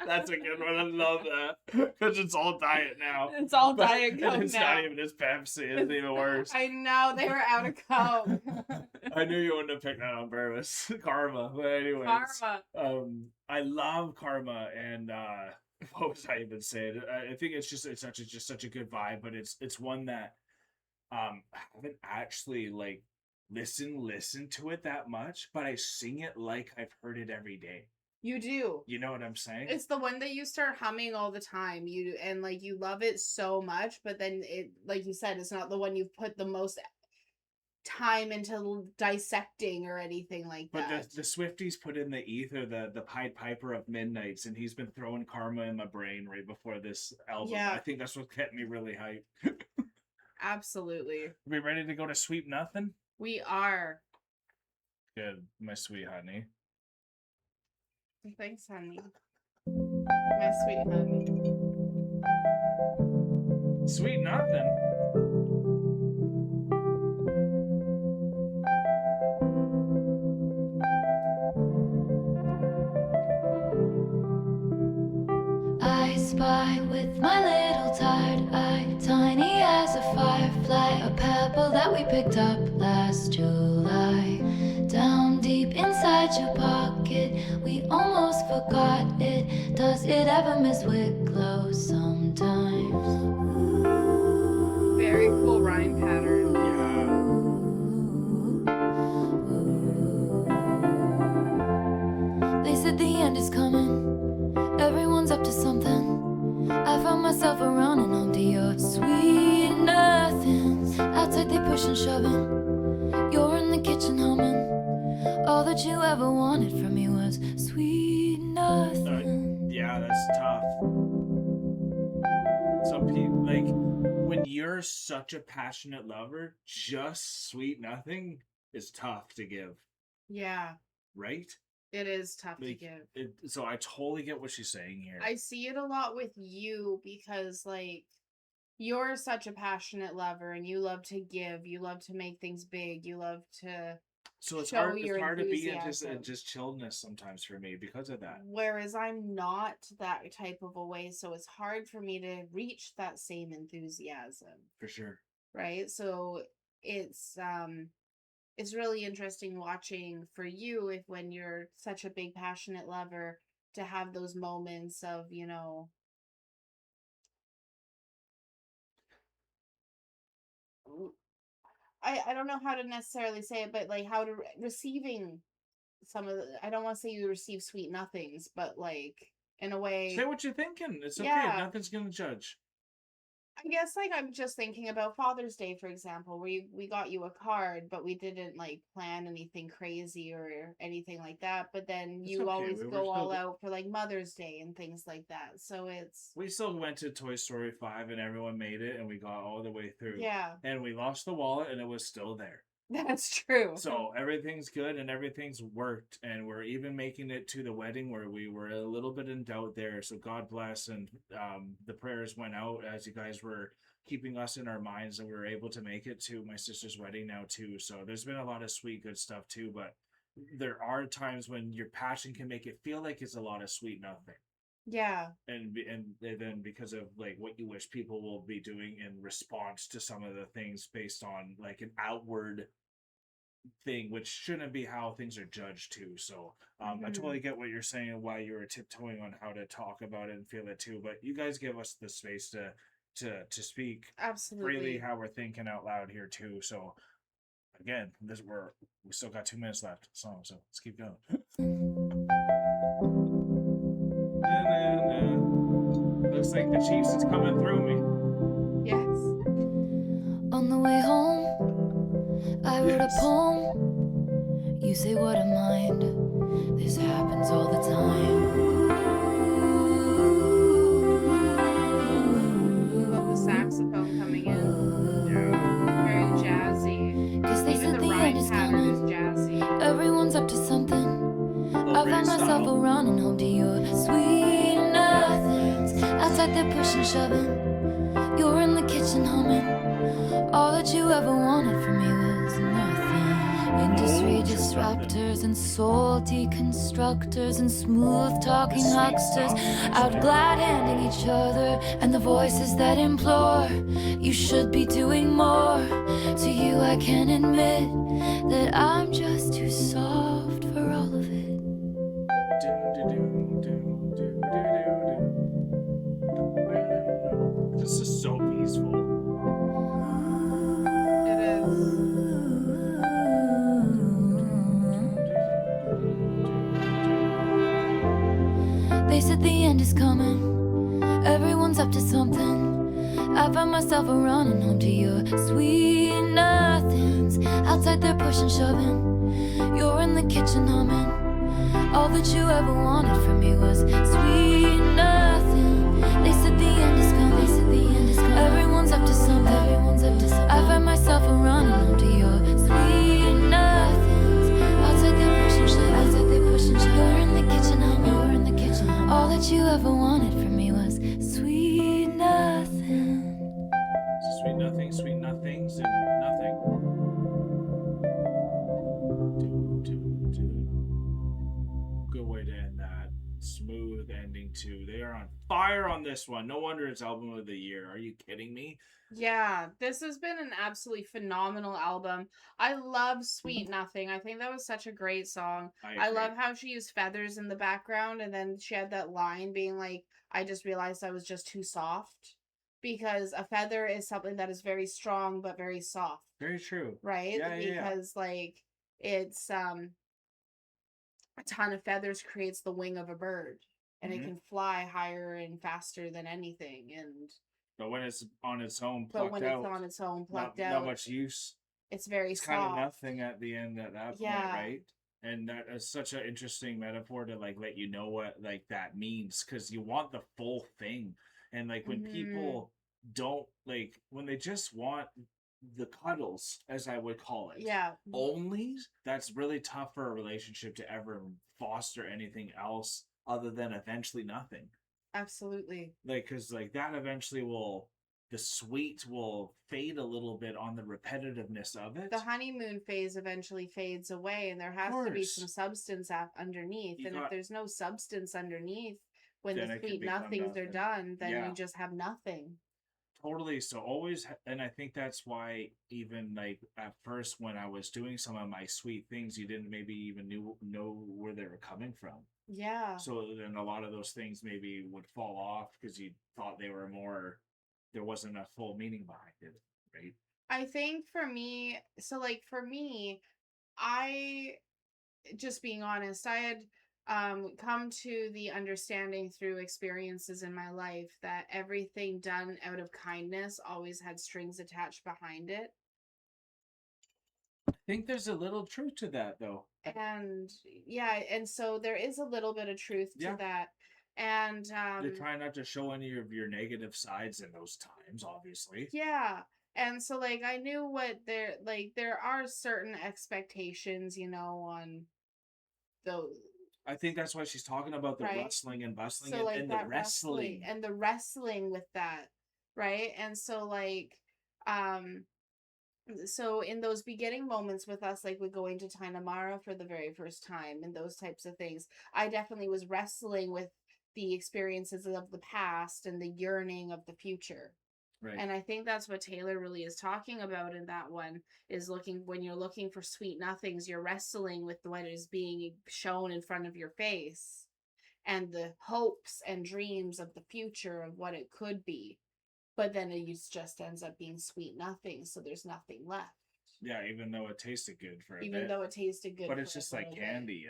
That's a good one. I love that because it's all diet now. It's all But- Diet and Coke it's now. not even. It's Pepsi. It's even worse. I know they were out of coke. I knew you wouldn't have picked that on purpose. Karma. But anyways, Karma. I love Karma, and what was I even saying? I think it's just such a good vibe, but it's one that I haven't actually like listened to it that much, but I sing it like I've heard it every day. You do. You know what I'm saying? It's the one that you start humming all the time. You love it so much, but then it, like you said, it's not the one you've put the most time into dissecting or anything like But that. the Swifties put in the ether the Pied Piper of Midnights, and he's been throwing Karma in my brain right before this album. Yeah. I think that's what kept me really hyped. Absolutely. Are we ready to go to Sweet Nothing? We are. Good, my sweet honey. Thanks, honey. My sweet honey. Sweet Nothing? I spy with my little tired eye, tiny as a firefly, a pebble that we picked up last July. Down deep inside your pocket, we almost forgot it. Does it ever miss Wicklow sometimes? Very cool rhyme pattern. They said the end is coming, everyone's up to something. I found myself around and onto your sweet nothings. Outside they push and shoving, you're in the kitchen humming. All that you ever wanted from me was sweet nothing. Yeah, that's tough. Some people, like, when you're such a passionate lover, just Sweet Nothing is tough to give, Yeah, right? it is tough to Like, give. so I totally get what she's saying here. I see it a lot with you because, like, you're such a passionate lover and you love to give. You love to make things big. You love to So it's show hard. It's your hard to be in enthusiasm. just chilledness sometimes for me because of that. Whereas I'm not that type of a way, so it's hard for me to reach that same enthusiasm, For sure. right? So it's really interesting watching for you if when you're such a big passionate lover to have those moments of, I don't know how to necessarily say it, but like how to receiving some of the, I don't want to say you receive sweet nothings, but like in a way. Say what you're thinking. It's okay. Yeah. Nothing's gonna judge. I guess like I'm just thinking about Father's Day, for example, where we got you a card, but we didn't like plan anything crazy or anything like that. But then It's you okay, always we were go all still- out for like Mother's Day and things like that. So it's We still went to Toy Story 5 and everyone made it and we got all the way through. Yeah. And we lost the wallet and it was still there. That's true. So everything's good and everything's worked, and we're even making it to the wedding where we were a little bit in doubt there. So God bless, and the prayers went out as you guys were keeping us in our minds, and we were able to make it to my sister's wedding now too. So there's been a lot of sweet, good stuff too. But there are times when your passion can make it feel like it's a lot of sweet nothing. Yeah. And then because of like what you wish people will be doing in response to some of the things based on like an outward thing, which shouldn't be how things are judged too. So I totally get what you're saying and why you were tiptoeing on how to talk about it and feel it too. But you guys give us the space to speak Absolutely freely how we're thinking out loud here too. So again, we still got 2 minutes left of the song, so let's keep going. Looks like the Chiefs is coming through me. Yes. On the way home, I wrote a poem. You say, what a mind. This happens all the time. Love the saxophone coming in. Yeah. Very jazzy. Cause they Even said the the rhyme end is pattern is coming. jazzy. Everyone's up to something. I found myself style. running home to your sweet nothings. Outside they're pushing, shoving. You're in the kitchen humming. All that you ever wanted from me was nothing. Industry disruptors and soul deconstructors and smooth talking hucksters out glad handing each other, and the voices that implore you should be doing more. To you I can admit that I'm just too soft for all of it. This is so peaceful. It is. They said the end is coming. Everyone's up to something. I found myself running home to your sweet nothings. Outside they're pushing, shoving. You're in the kitchen humming. All that you ever wanted from me was sweet nothing. They said the end is coming. They said the end is coming. Everyone's up to something. Everyone's up to something. I find myself running home to your sweet nothings. Outside they're pushing, shoving. Outside they're pushing, shoving. You're in the kitchen humming. You're in the kitchen humming. All that you ever wanted from me was sweet nothing. So sweet nothings, and nothing. Good way to end that. Smooth ending too. They are on fire on this one. No wonder it's album of the year. Are you kidding me? Yeah, this has been an absolutely phenomenal album. I love Sweet Nothing. I think that was such a great song. I love how she used feathers in the background, and then she had that line being like, I just realized I was just too soft. Because a feather is something that is very strong but very soft. Very true. Right? Yeah. Because like it's a ton of feathers creates the wing of a bird. And it can fly higher and faster than anything. But when it's on its own, But plucked when out, it's on its own, plucked not out, much use. it's very It's soft. kind of nothing at the end at that point, Yeah. right? And that is such an interesting metaphor to like let you know what like that means, because you want the full thing. And like when people don't like, when they just want the cuddles, as I would call it, Yeah. only, that's really tough for a relationship to ever foster anything else other than eventually nothing. Absolutely. Like, because like that eventually will the sweet will fade a little bit on the repetitiveness of it. The honeymoon phase eventually fades away, and there has to be some substance underneath. And if there's no substance underneath, when Then the it can sweet become nothings are nothing. done, then Yeah. you just have nothing. Totally. So always, and I think that's why even like at first when I was doing some of my sweet things, you didn't maybe even know where they were coming from. Yeah. So then a lot of those things maybe would fall off because you thought they were more, there wasn't a full meaning behind it, right? I think for me, I, just being honest, I had come to the understanding through experiences in my life that everything done out of kindness always had strings attached behind it. I think there's a little truth to that, though. And yeah, and so there is a little bit of truth to that. And you're trying not to show any of your negative sides in those times, obviously. Yeah. And so like I knew what there are certain expectations, on those. I think that's why she's talking about the rustling and bustling So like and that the wrestling. and the wrestling with that, right? And so like so in those beginning moments with us, like with going to Tainamara for the very first time and those types of things, I definitely was wrestling with the experiences of the past and the yearning of the future. Right. And I think that's what Taylor really is talking about in that one, is when you're looking for sweet nothings, you're wrestling with what is being shown in front of your face and the hopes and dreams of the future of what it could be. But then it just ends up being sweet nothing, so there's nothing left. Yeah, even though it tasted good for a bit. Even though it tasted good. But it's just like candy,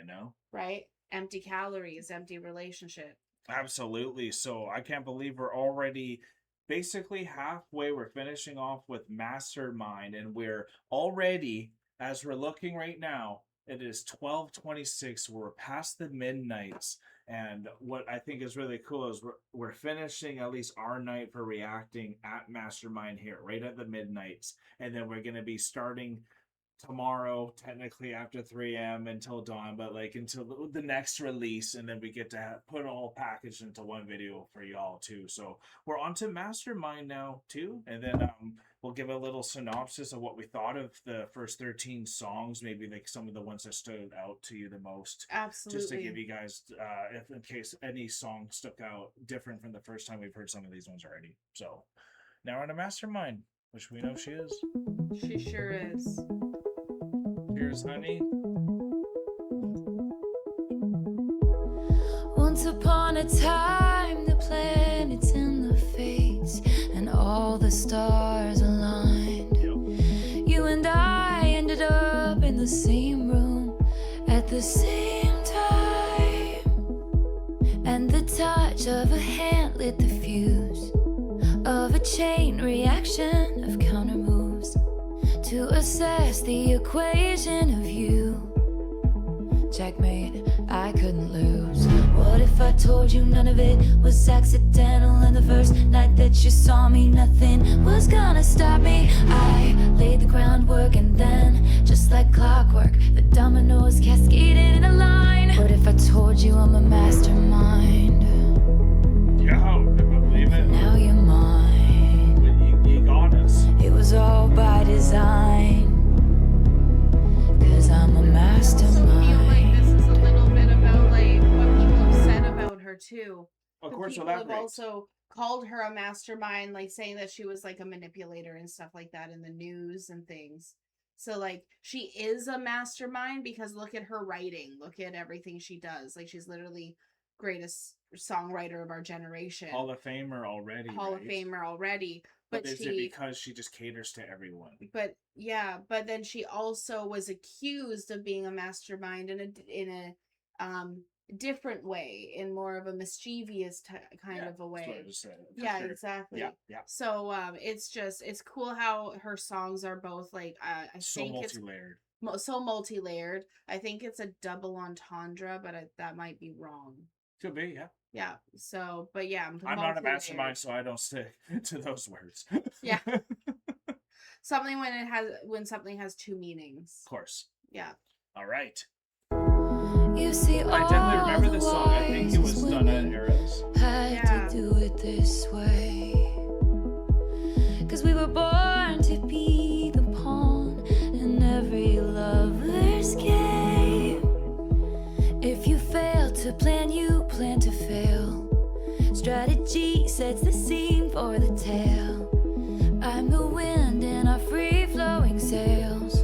Right? Empty calories, empty relationship. Absolutely. So I can't believe we're already basically halfway. We're finishing off with Mastermind, and we're already, as we're looking right now, it is 12:26. We're past the midnights. And what I think is really cool is we're finishing at least our night for reacting at Mastermind here, right at the midnights. And then we're going to be starting tomorrow, technically after 3 a.m. until dawn, but like until the next release. And then we get to put it all packaged into one video for y'all too. So we're on to Mastermind now too. And then we'll give a little synopsis of what we thought of the first 13 songs, maybe like some of the ones that stood out to you the most. Absolutely. Just to give you guys, if in case any song stuck out different from the first time we've heard some of these ones already. So now we're on a Mastermind, which we know she is. She sure is. Cheers, honey. Once upon a time, the planets in the fates and all the stars aligned. You and I ended up in the same room at the same time. And the touch of a hand lit the fuse of a chain reaction of counter moves to assess the equation of you. Checkmate, I couldn't lose. What if I told you none of it was accidental, and the first night that you saw me nothing was gonna stop me? I laid the groundwork, and then just like clockwork the dominoes cascaded in a line. What if I told you I'm a mastermind? Yeah, I believe it. Now you're mine. You got us. It was all by design, 'cause I'm a mastermind. I feel like this is a little bit about like what people have said about her too. Of course, people have elaborate. also called her a mastermind, like saying that she was like a manipulator and stuff like that in the news and things. So like she is a mastermind because look at her writing, look at everything she does. Like she's literally greatest songwriter of our generation. Hall of Famer already. Hall of right? Famer already. But is it because she just caters to everyone? But yeah, but then she also was accused of being a mastermind in a different way, in more of a mischievous kind of a way. That's what I just said, for Yeah, sure. exactly. Yeah. So it's cool how her songs are both like I So think multi-layered. it's so multi-layered. I think it's a double entendre, but that might be wrong. Could be, yeah. Yeah. So, but yeah, I'm not a mastermind, so I don't stick to those words. Yeah. Something when something has two meanings. Of course. Yeah. All right. You see, I definitely remember this song. I think it was done at Eras. Had to do it this way. a plan, you plan to fail. Strategy sets the scene for the tale. I'm the wind in our free-flowing sails,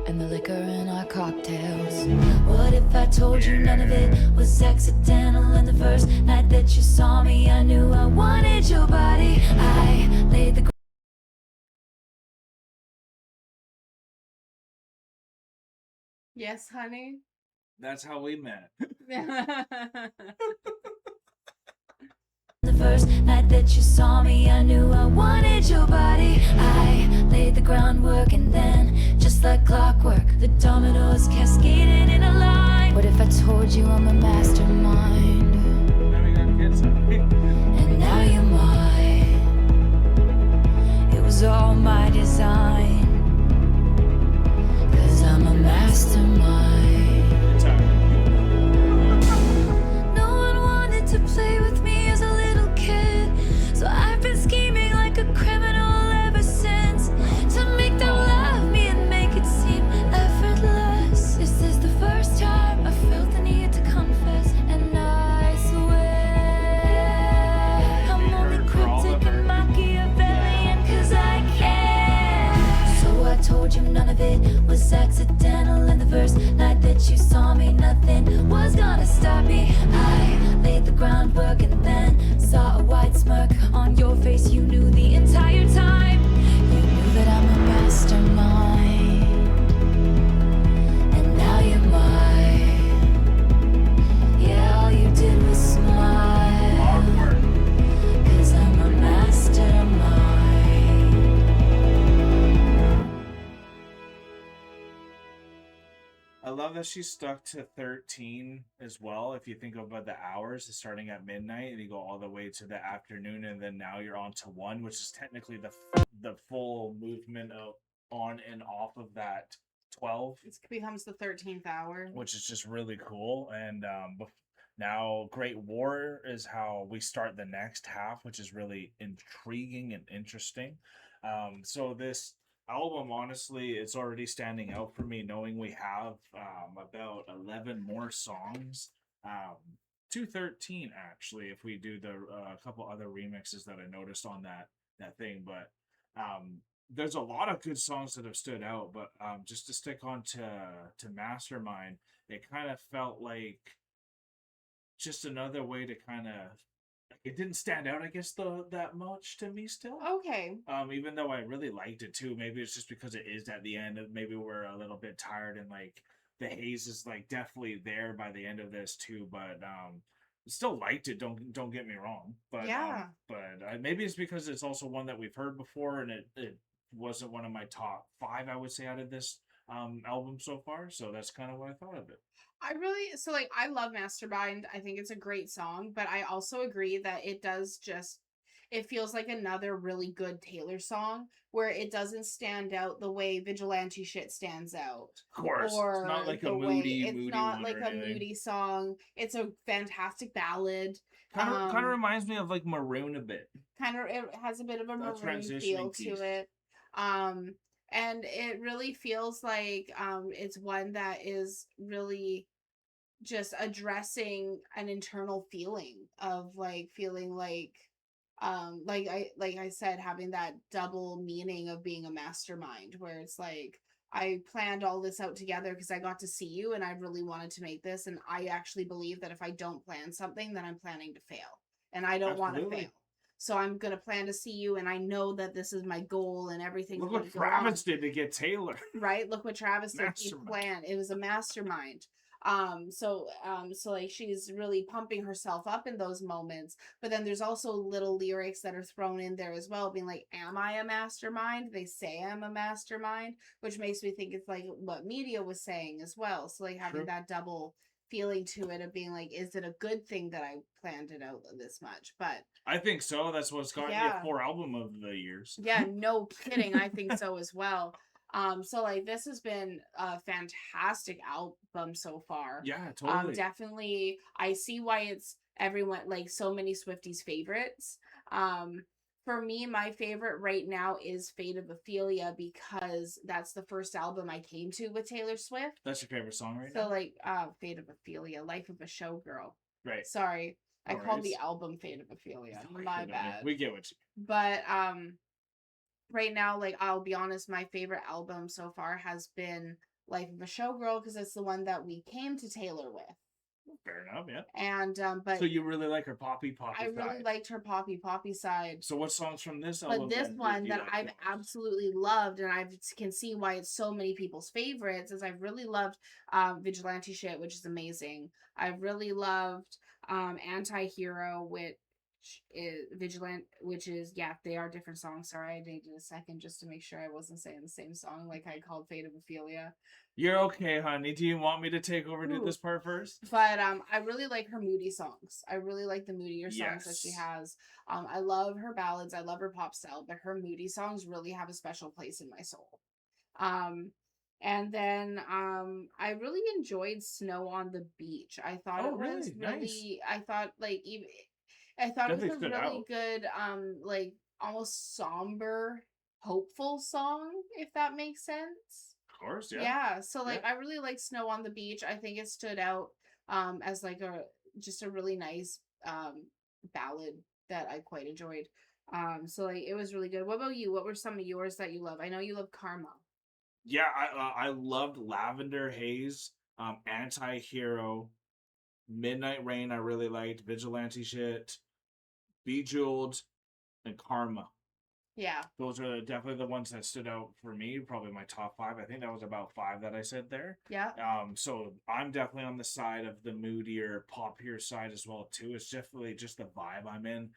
and the liquor in our cocktails. What if I told you none of it was accidental? And the first night that you saw me, I knew I wanted your body. I laid the Yes, honey. That's how we met. The first night that you saw me, I knew I wanted your body. I laid the groundwork, and then, just like clockwork, the dominoes cascaded in a line. What if I told you I'm a mastermind? Now we got kids. And now you're mine. It was all my design, 'cause I'm a mastermind. No one wanted to play with me as a little kid, so I've been scheming like a criminal ever since, to make them love me and make it seem effortless. This is the first time I felt the need to confess, and I swear I'm only cryptic and Machiavellian 'cause I can. So I told you none of it was accidental, and the first night that you saw me, nothing was gonna stop me. I laid the groundwork, and then saw a wide smirk on your face. You knew the entire time. You knew that I'm a mastermind, and now you're mine. Yeah, all you did was smile, 'cause I'm a mastermind. I love that she stuck to 13 as well. If you think about the hours, it's starting at midnight and you go all the way to the afternoon, and then now you're on to 1, which is technically the full movement of on and off of that 12. It becomes the 13th hour, which is just really cool. And now Great War is how we start the next half, which is really intriguing and interesting. So this album, honestly, it's already standing out for me, knowing we have about 11 more songs to 13 actually, if we do the couple other remixes that I noticed on that thing. But there's a lot of good songs that have stood out, but just to stick on to Mastermind, it kind of felt like just another way to kind of, it didn't stand out, I guess, that much to me still. Okay. Even though I really liked it too. Maybe it's just because it is at the end. Maybe we're a little bit tired, and like the haze is like definitely there by the end of this too. But still liked it. Don't get me wrong. But yeah. Maybe it's because it's also one that we've heard before, and it wasn't one of my top 5, I would say, out of this album so far. So that's kind of what I thought of it. I love Mastermind. I think it's a great song, but I also agree that it feels like another really good Taylor song where it doesn't stand out the way Vigilante Shit stands out. Of course. Or it's not like a moody song. It's a fantastic ballad. Kind of reminds me of like Maroon a bit. It has a bit of a Maroon feel to it. And it really feels like it's one that is really just addressing an internal feeling of like feeling like I said, having that double meaning of being a mastermind, where it's like, I planned all this out together because I got to see you and I really wanted to make this, and I actually believe that if I don't plan something, then I'm planning to fail, and I don't want to fail. So I'm going to plan to see you, and I know that this is my goal and everything. Look what Travis did to get Taylor. Right? Look what Travis did. He planned. It was a mastermind. So like she's really pumping herself up in those moments, but then there's also little lyrics that are thrown in there as well, being like, am I a mastermind? They say I'm a mastermind, which makes me think it's like what Media was saying as well. So like having that double feeling to it of being like, is it a good thing that I planned it out this much? But I think so. That's what's gotten me a 4 album of the years. Yeah, no kidding. I think so as well. So like this has been a fantastic album so far. Yeah, totally. Definitely, I see why it's everyone, like so many Swifties' favorites. For me, my favorite right now is Fate of Ophelia because that's the first album I came to with Taylor Swift. That's your favorite song right So now? like Fate of Ophelia, Life of a Showgirl. Right. Sorry. No I called the worries. album Fate of Ophelia. Okay, My no, bad. we get what you But right now, like I'll be honest, my favorite album so far has been Life of a Showgirl because it's the one that we came to Taylor with. Fair enough, yeah. And but so you really like her poppy I really side. liked her poppy side. So what songs from this But album? this then one did you that like I've the most? absolutely loved, and I can see why it's so many people's favorites, is I've really loved Vigilante Shit, which is amazing. I've really loved Anti-Hero, which is Vigilant, which is, yeah, they are different songs. Sorry, I needed a second just to make sure I wasn't saying the same song like I called Fate of Ophelia. You're okay, honey. Do you want me to take over and do Ooh. this part first? But I really like her moody songs. I really like the moodier songs that she Yes. has. I love her ballads. I love her pop style, but her moody songs really have a special place in my soul. And then I really enjoyed Snow on the Beach. I thought Oh, it was really? really I thought like even I thought it was Definitely a stood really out. good like almost somber, hopeful song, if that makes sense. Of course, yeah. Yeah, so like Yeah. I really like Snow on the Beach. I think it stood out as like a just a really nice ballad that I quite enjoyed. So like it was really good. What about you? What were some of yours that you love? I know you love Karma. Yeah, I loved Lavender Haze, Anti-Hero, Midnight Rain I really liked, Vigilante Shit, Bejeweled, and Karma. Yeah. Those are definitely the ones that stood out for me. Probably my top 5. I think that was about 5 that I said there. Yeah. So I'm definitely on the side of the moodier, poppier side as well too. It's definitely just the vibe I'm in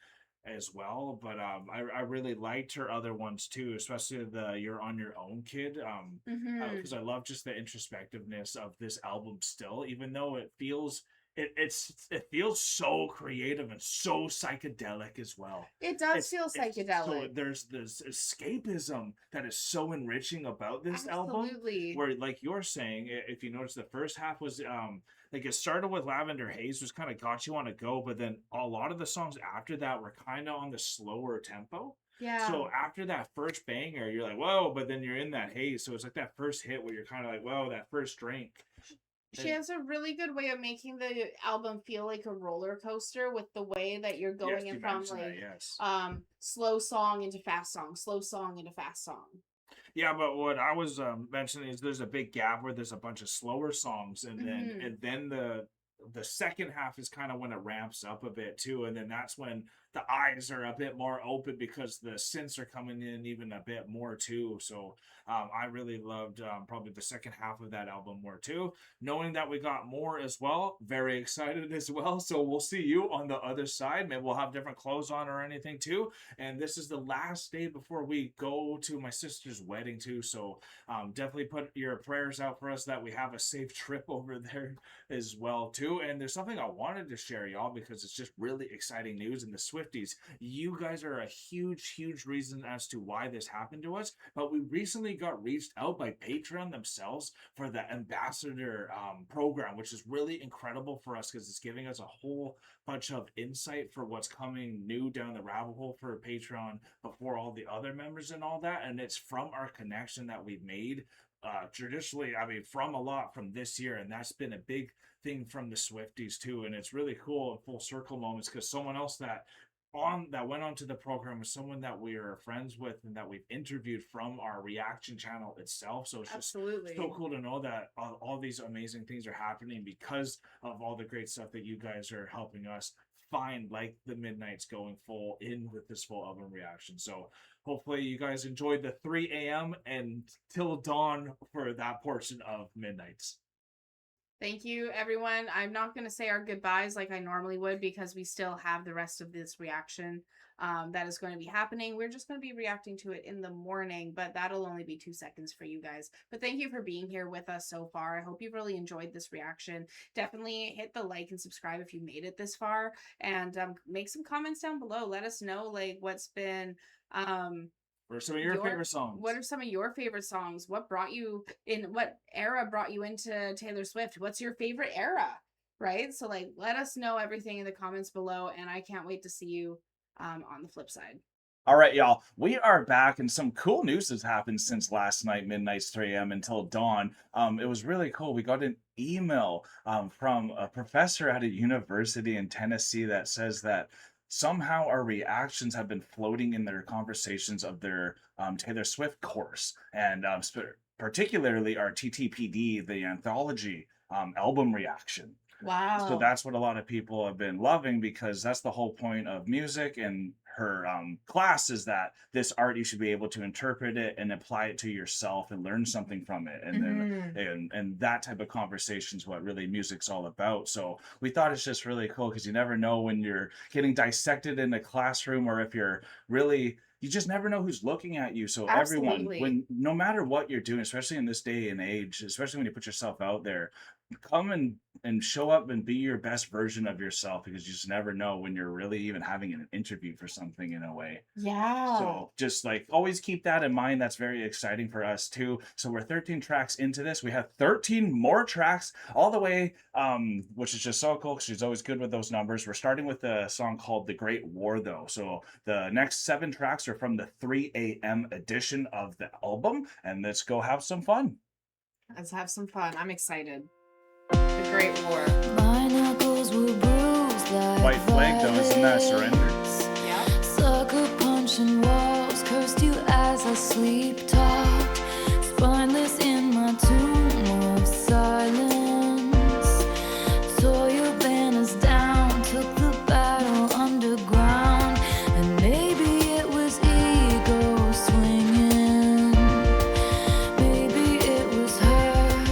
as well. But I really liked her other ones too, especially the "You're on Your Own" kid. Because I love just the introspectiveness of this album still, even though it feels. It feels so creative and so psychedelic as well. It does feel psychedelic. So there's this escapism that is so enriching about this album. Absolutely. Where, like you're saying, if you notice, the first half was like it started with Lavender Haze, was kind of got you on a go, but then a lot of the songs after that were kind of on the slower tempo. Yeah. So after that first banger, you're like, whoa, but then you're in that haze. So it's like that first hit where you're kind of like, whoa, that first drink. She has a really good way of making the album feel like a roller coaster with the way that you're going Yes, in you from mentioned like that, yes. slow song into fast song, slow song into fast song. Yeah, but what I was mentioning is there's a big gap where there's a bunch of slower songs, and then the second half is kind of when it ramps up a bit too, and then that's when the eyes are a bit more open because the synths are coming in even a bit more too. So I really loved probably the second half of that album more too. Knowing that we got more as well, very excited as well. So we'll see you on the other side. Maybe we'll have different clothes on or anything too. And this is the last day before we go to my sister's wedding too. So definitely put your prayers out for us that we have a safe trip over there as well too. And there's something I wanted to share, y'all, because it's just really exciting news. And the Swifties, you guys are a huge reason as to why this happened to us. But we recently got reached out by Patreon themselves for the ambassador program, which is really incredible for us because it's giving us a whole bunch of insight for what's coming new down the rabbit hole for Patreon before all the other members and all that. And it's from our connection that we've made traditionally, I mean, from a lot from this year, and that's been a big thing from the Swifties too. And it's really cool and full circle moments because someone else that went onto the program was someone that we are friends with and that we've interviewed from our reaction channel itself. So it's just so cool to know that all these amazing things are happening because of all the great stuff that you guys are helping us find, like the Midnights going full in with this full album reaction. So hopefully you guys enjoyed the 3 a.m. and till dawn for that portion of Midnights. Thank you, everyone. I'm not going to say our goodbyes like I normally would because we still have the rest of this reaction that is going to be happening. We're just going to be reacting to it in the morning, but that'll only be 2 seconds for you guys. But thank you for being here with us so far. I hope you've really enjoyed this reaction. Definitely hit the like and subscribe if you made it this far, and make some comments down below. Let us know like what's been what are some of your favorite songs? What are some of your favorite songs? What era brought you into Taylor Swift? What's your favorite era? Right? So like let us know everything in the comments below, and I can't wait to see you on the flip side. All right, y'all. We are back, and some cool news has happened since last night, midnight's 3 a.m. until dawn. It was really cool. We got an email from a professor at a university in Tennessee that says that somehow our reactions have been floating in their conversations of their Taylor Swift course, and particularly our TTPD, the anthology album reaction. Wow. So that's what a lot of people have been loving, because that's the whole point of music and her class, is that this art, you should be able to interpret it and apply it to yourself and learn something from it. And then and that type of conversation is what really music's all about. So we thought it's just really cool, because you never know when you're getting dissected in a classroom, or if you're really, you just never know who's looking at you. So everyone, when no matter what you're doing, especially in this day and age, especially when you put yourself out there, come and show up and be your best version of yourself, because you just never know when you're really even having an interview for something, in a way. Yeah. So just like always keep that in mind. That's very exciting for us too. So we're 13 tracks into this. We have 13 more tracks all the way, which is just so cool, because she's always good with those numbers. We're starting with a song called The Great War, though. So the next 7 tracks are from the 3 a.m. edition of the album, and let's go have some fun. Let's have some fun. I'm excited. The Great War. My knuckles were bruised like White flag, though, isn't that surrender? Yeah. sucker punching walls, cursed you as I sleep talked, spineless in my tomb of silence. Tore your banners down, took the battle underground, and maybe it was ego swinging, maybe it was her.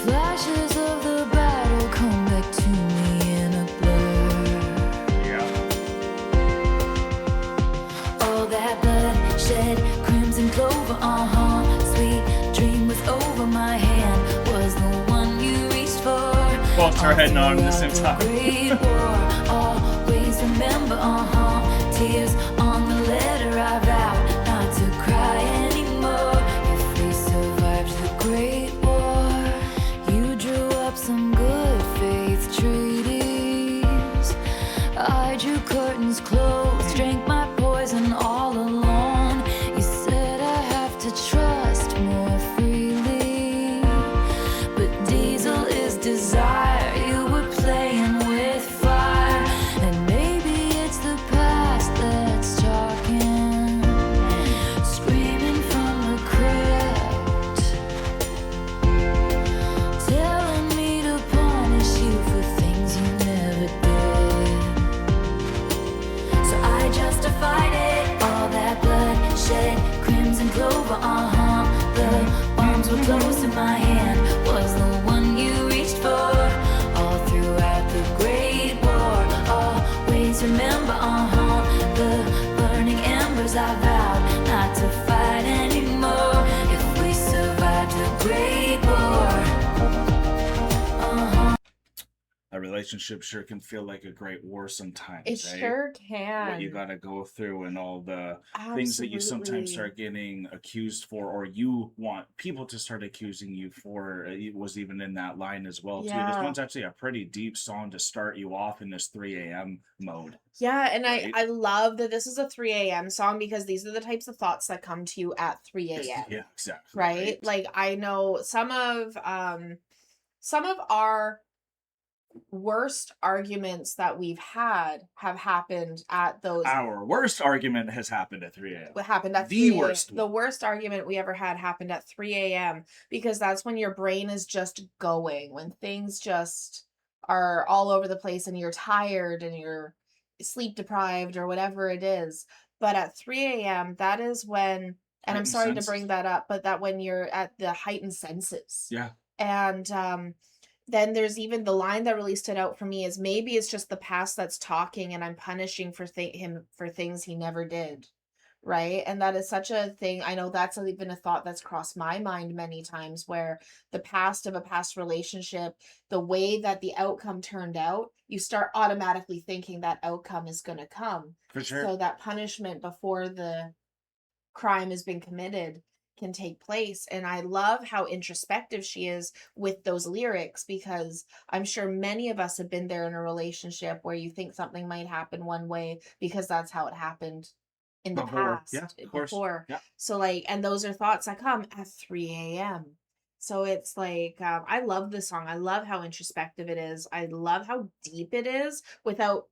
Flashes of the battle come back to me in a blur. All that blood shed, crimson clover, sweet dream was over my hand, was the one you reached for. Both are heading on at the same time. Great war, always remember, tears on the letter I vowed not to cry anymore. If we survived the Great War, you drew up some good faith treaties. I drew curtains close, drank my poison all alone. You said I have to trust more freely, but diesel is desire. You were playing with fire, and maybe it's the past that's talking, screaming from the crypt, telling me to punish you for things you never did. So I justified it, all that blood shed, crimson clover, the arms were close in my hand, was the one you reached for. All throughout the Great War, always remember, the burning embers I vowed not to fight anymore. If we survived the Great War, A relationship sure can feel like a great war sometimes. It eh? sure can. What you gotta go through, and all the things that you sometimes Absolutely. start getting accused for, or you want people to start accusing you for. It was even in that line as well too. This Yeah. one's actually a pretty deep song to start you off in this 3 a.m. mode. Yeah, and Right? I love that this is a 3 a.m. song, because these are the types of thoughts that come to you at 3 a.m. Yeah, exactly. Right? Like, I know some of our worst arguments that we've had have happened at those. Our worst argument has happened at 3 a.m. What happened at The 3 a.m. worst The worst argument we ever had happened at 3 a.m. because that's when your brain is just going, when things just are all over the place and you're tired and you're sleep deprived or whatever it is. But at 3 a.m., that is when, and I'm Heightened sorry to senses. bring that up, but that when you're at the heightened senses. Yeah. And then there's even the line that really stood out for me is, maybe it's just the past that's talking and I'm punishing for him for things he never did. Right. And that is such a thing. I know that's even a thought that's crossed my mind many times, where the past of a past relationship, the way that the outcome turned out, you start automatically thinking that outcome is going to come. For sure. So that punishment before the crime has been committed can take place. And I love how introspective she is with those lyrics, because I'm sure many of us have been there in a relationship where you think something might happen one way because that's how it happened in the past before. Yeah. So like, and those are thoughts that come at 3 a.m. So it's like, I love this song. I love how introspective it is. I love how deep it is without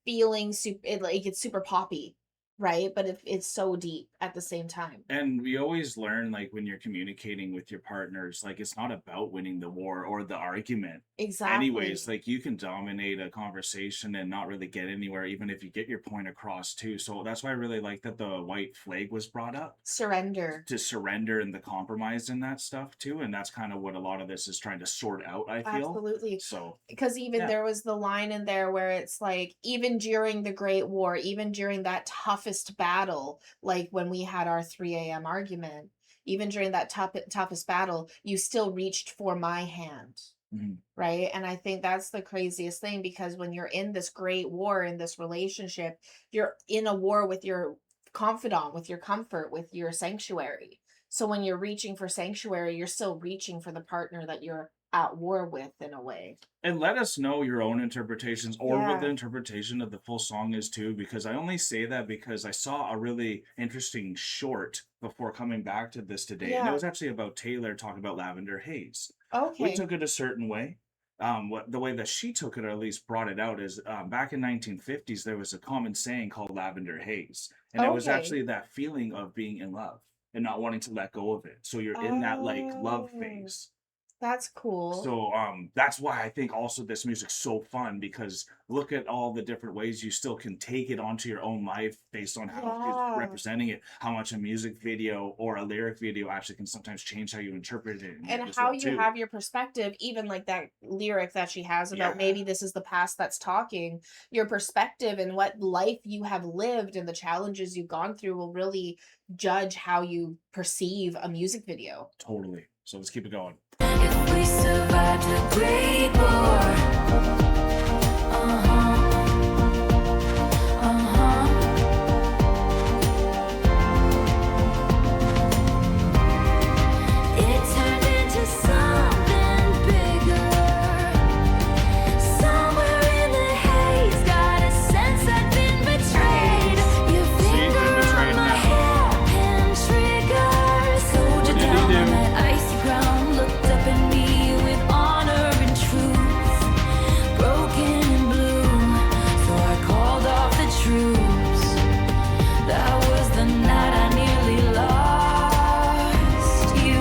feeling like it's super poppy, right? But it's so deep at the same time. And we always learn, like, when you're communicating with your partners, like, it's not about winning the war or the argument. Exactly. Anyways, like, you can dominate a conversation and not really get anywhere, even if you get your point across too. So that's why I really like that the white flag was brought up. Surrender. To surrender and the compromise and that stuff too. And that's kind of what a lot of this is trying to sort out, I feel. Absolutely. So because even there was the line in there where it's like, even during the Great War, even during that toughest battle, like when we had our 3 a.m. argument, even during that toughest battle, you still reached for my hand. Mm-hmm. Right. And I think that's the craziest thing, because when you're in this great war, in this relationship, you're in a war with your confidant, with your comfort, with your sanctuary. So when you're reaching for sanctuary, you're still reaching for the partner that you're at war with, in a way. And let us know your own interpretations, or what the interpretation of the full song is too, because I only say that because I saw a really interesting short before coming back to this today. And it was actually about Taylor talking about Lavender Haze. Okay. We took it a certain way. The way that she took it, or at least brought it out, is back in 1950s, there was a common saying called Lavender Haze. And it was actually that feeling of being in love and not wanting to let go of it. So you're in that like love phase. That's cool. So that's why I think also this music's so fun, because look at all the different ways you still can take it onto your own life based on how she's representing it, how much a music video or a lyric video actually can sometimes change how you interpret it. And how you have your perspective, even like that lyric that she has about maybe this is the past that's talking, your perspective and what life you have lived and the challenges you've gone through will really judge how you perceive a music video. Totally. So let's keep it going. If we survive the Great War, it turned into something bigger. Somewhere in the haze, got a sense I've been betrayed. Your finger on my hairpin trigger, slowed you down on that icy ground. Looked up at me with honor and truth, broken and blue. So I called off the troops. That was the night I nearly lost you.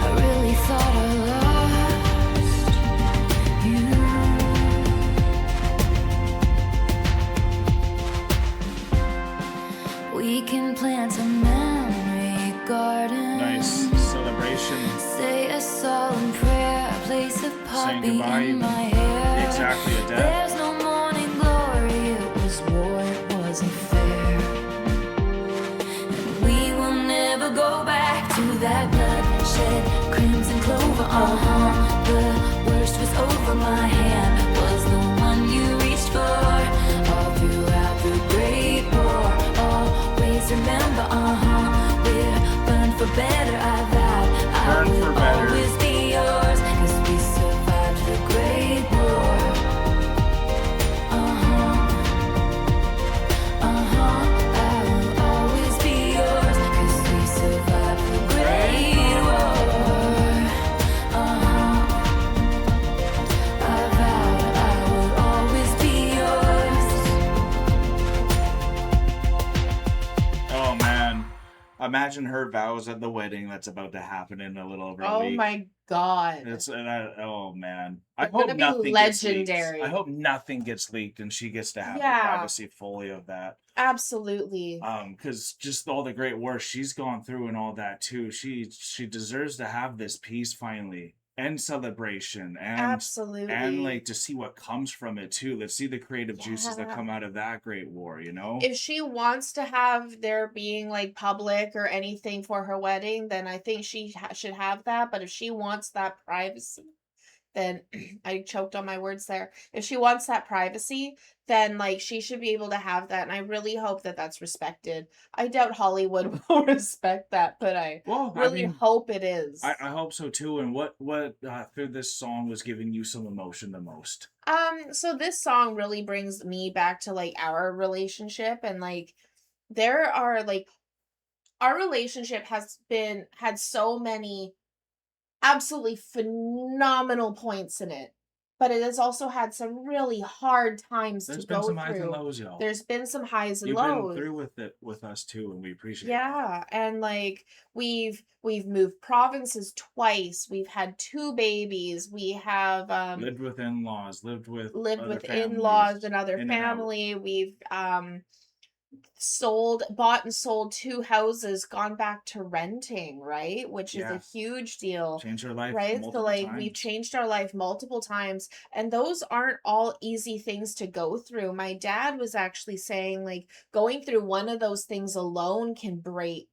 I really thought I lost you. We can plant a memory garden. Nice celebration. Say a solemn prayer, place a poppy goodbye, in even. my hair. Exactly a death. There's no morning glory, it was war, it wasn't fair. And we will never go back to that bloodshed, crimson clover, The worst was over, my hand was the one you reached for. All throughout the Great War, always remember, we're burned for better, I vowed I Burned for will better. always be yours, 'cause we survived the Great War. I will always be yours, 'cause we survived the Great War. I vowed I would always be yours. Oh man. Imagine her vows at the wedding that's about to happen in a little over a week. My God. It's oh man. I It's hope gonna be nothing gets legendary. leaked. I hope nothing gets leaked and she gets to have the Yeah. privacy fully of that. Absolutely. Because just all the great work she's gone through and all that too. She deserves to have this peace finally and celebration and Absolutely. and like to see what comes from it too. Let's see the creative juices that Yeah. come out of that great war. You know. If she wants to have there being like public or anything for her wedding, then I think she should have that. But if she wants that privacy, then I choked on my words there. If she wants that privacy, then like she should be able to have that, and I really hope that that's respected. I doubt Hollywood will respect that, but I really hope it is. I hope so too. And what through this song was giving you some emotion the most? So this song really brings me back to like our relationship, and like there are like our relationship has had so many absolutely phenomenal points in it, but it has also had some really hard times to go through. There's been some highs and lows, y'all. There's been some highs and lows. You've been through with it with us too, and we appreciate it. Yeah, and like we've moved provinces twice. We've had 2 babies. We have lived with in-laws, lived with in-laws and other family. We've bought and sold 2 houses, gone back to renting, right? Which is a huge deal. Changed our life, right? So like we've changed our life multiple times, and those aren't all easy things to go through. My dad was actually saying like going through one of those things alone can break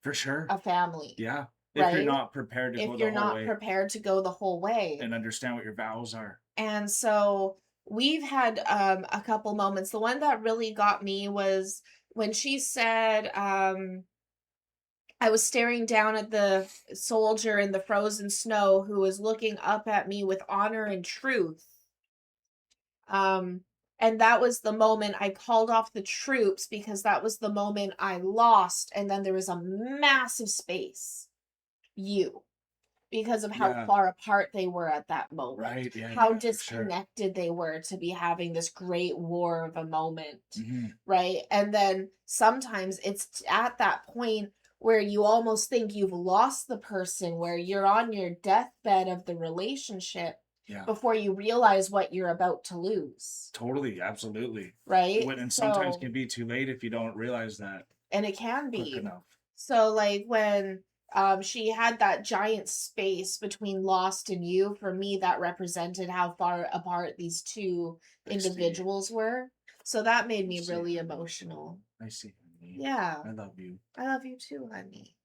for sure a family. Yeah. If you're not prepared to go the whole way. If you're not prepared to go the whole way. And understand what your vows are. And so we've had a couple moments. The one that really got me was when she said, I was staring down at the soldier in the frozen snow who was looking up at me with honor and truth. And that was the moment I called off the troops, because that was the moment I lost. And then there was a massive space. Because of how far apart they were at that moment. Right, how disconnected they were to be having this great war of a moment. Right? And then sometimes it's at that point where you almost think you've lost the person, where you're on your deathbed of the relationship before you realize what you're about to lose. Totally, absolutely. Right? And sometimes can be too late if you don't realize that. And it can be. So like when she had that giant space between lost and you, for me that represented how far apart these 2 individuals were. So that made me really emotional. I see, honey. Yeah. I love you. I love you too, honey.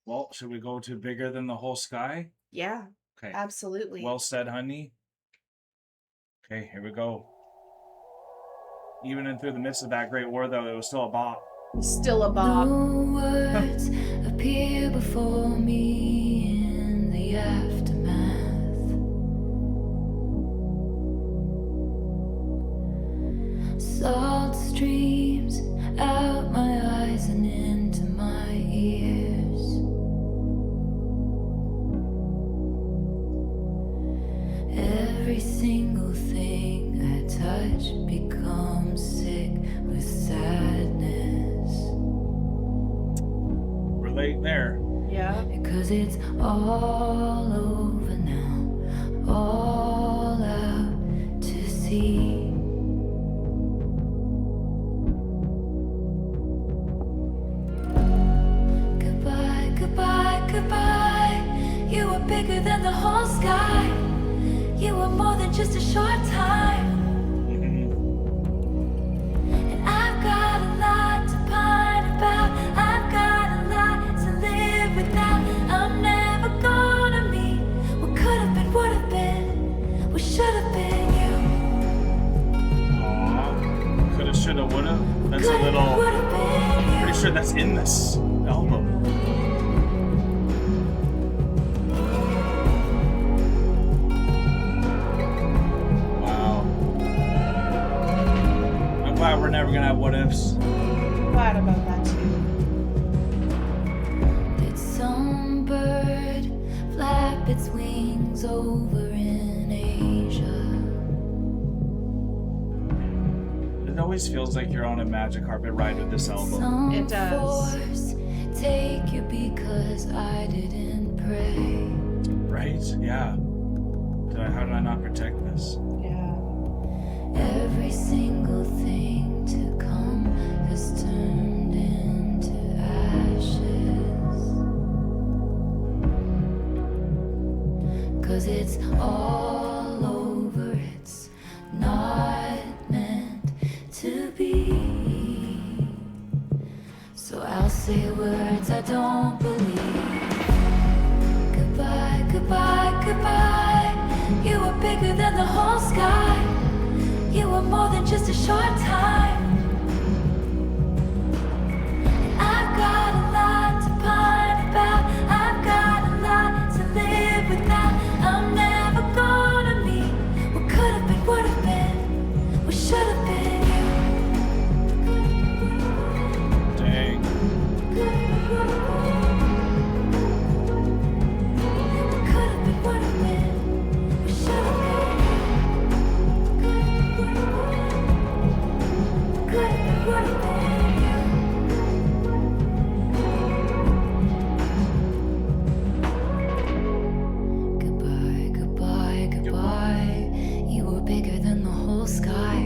Well, should we go to Bigger Than the Whole Sky? Yeah. Okay. Absolutely. Well said, honey. Okay, here we go. Even in through the midst of that great war, though, it was still a bop. Still a bop. No words appear before me in the aftermath. Salt streams out my eyes and into my ears. Every single thing I touch becomes sick with sadness. Relate there. Yeah. Because it's all over now, all out to sea. Goodbye, goodbye, goodbye. You were bigger than the whole sky. You were more than just a short time. And I've got a lot to pine about. I've got a lot to live without. I'm never gonna meet what could have been, would have been, what should have been you. Aww. Coulda, shoulda, woulda. That's a little. Pretty sure that's in this album. Glad we're never gonna have what ifs. Glad about that too. Did some bird flap its wings over in Asia? It always feels like you're on a magic carpet ride with this album. It does. Force take you because I didn't pray. Right? Yeah. How did I not protect this? Every single thing to come has turned into ashes. 'Cause it's all over, it's not meant to be. So I'll say words I don't believe. Goodbye, goodbye, goodbye. You were were bigger than the whole sky. You were more than just a short time. I've got a lot to pine about. I've got a lot to live without. I'm never gonna meet what could have been, would have been, what should have been you. Dang. What could have been, would have been, what should have been. Could have been, would have been. Goodbye. You were bigger than the whole sky.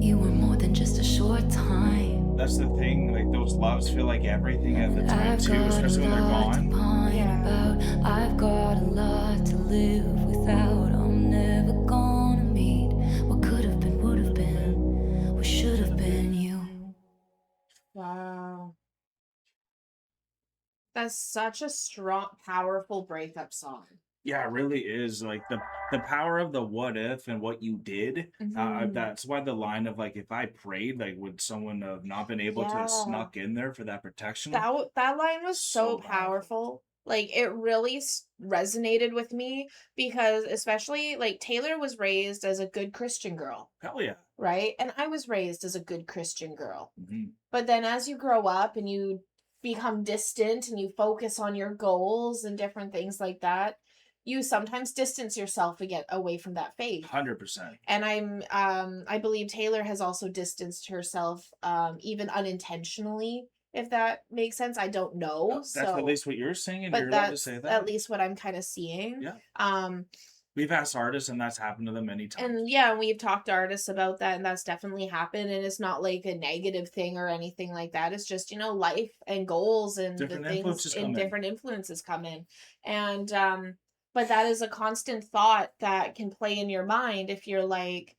You were more than just a short time. That's the thing, like those loves feel like everything at the time too, especially when they're gone. I've got a lot to live without. I'm never gonna meet what could have been, would have been, what should have been you. Wow. That's such a strong, powerful breakup song. Yeah, it really is. Like the power of the what if and what you did. Mhm. That's why the line of like, if I prayed, like, would someone have not been able to Yeah. have snuck in there for that protection? That line was so powerful. Like it really resonated with me because especially like Taylor was raised as a good Christian girl, Hell yeah. right? And I was raised as a good Christian girl. Mhm. But then as you grow up and you become distant and you focus on your goals and different things like that, you sometimes distance yourself again away from that faith. 100%. And I believe Taylor has also distanced herself even unintentionally, if that makes sense. I don't know. That's at least what you're saying, and but you're allowed to that's say that. at least what I'm kind of seeing. Yeah. We've asked artists, and that's happened to them many times. And yeah, we've talked to artists about that, and that's definitely happened. And it's not like a negative thing or anything like that. It's just, you know, life and goals and Different the things influences come and in. different influences come in. And but that is a constant thought that can play in your mind if you're like,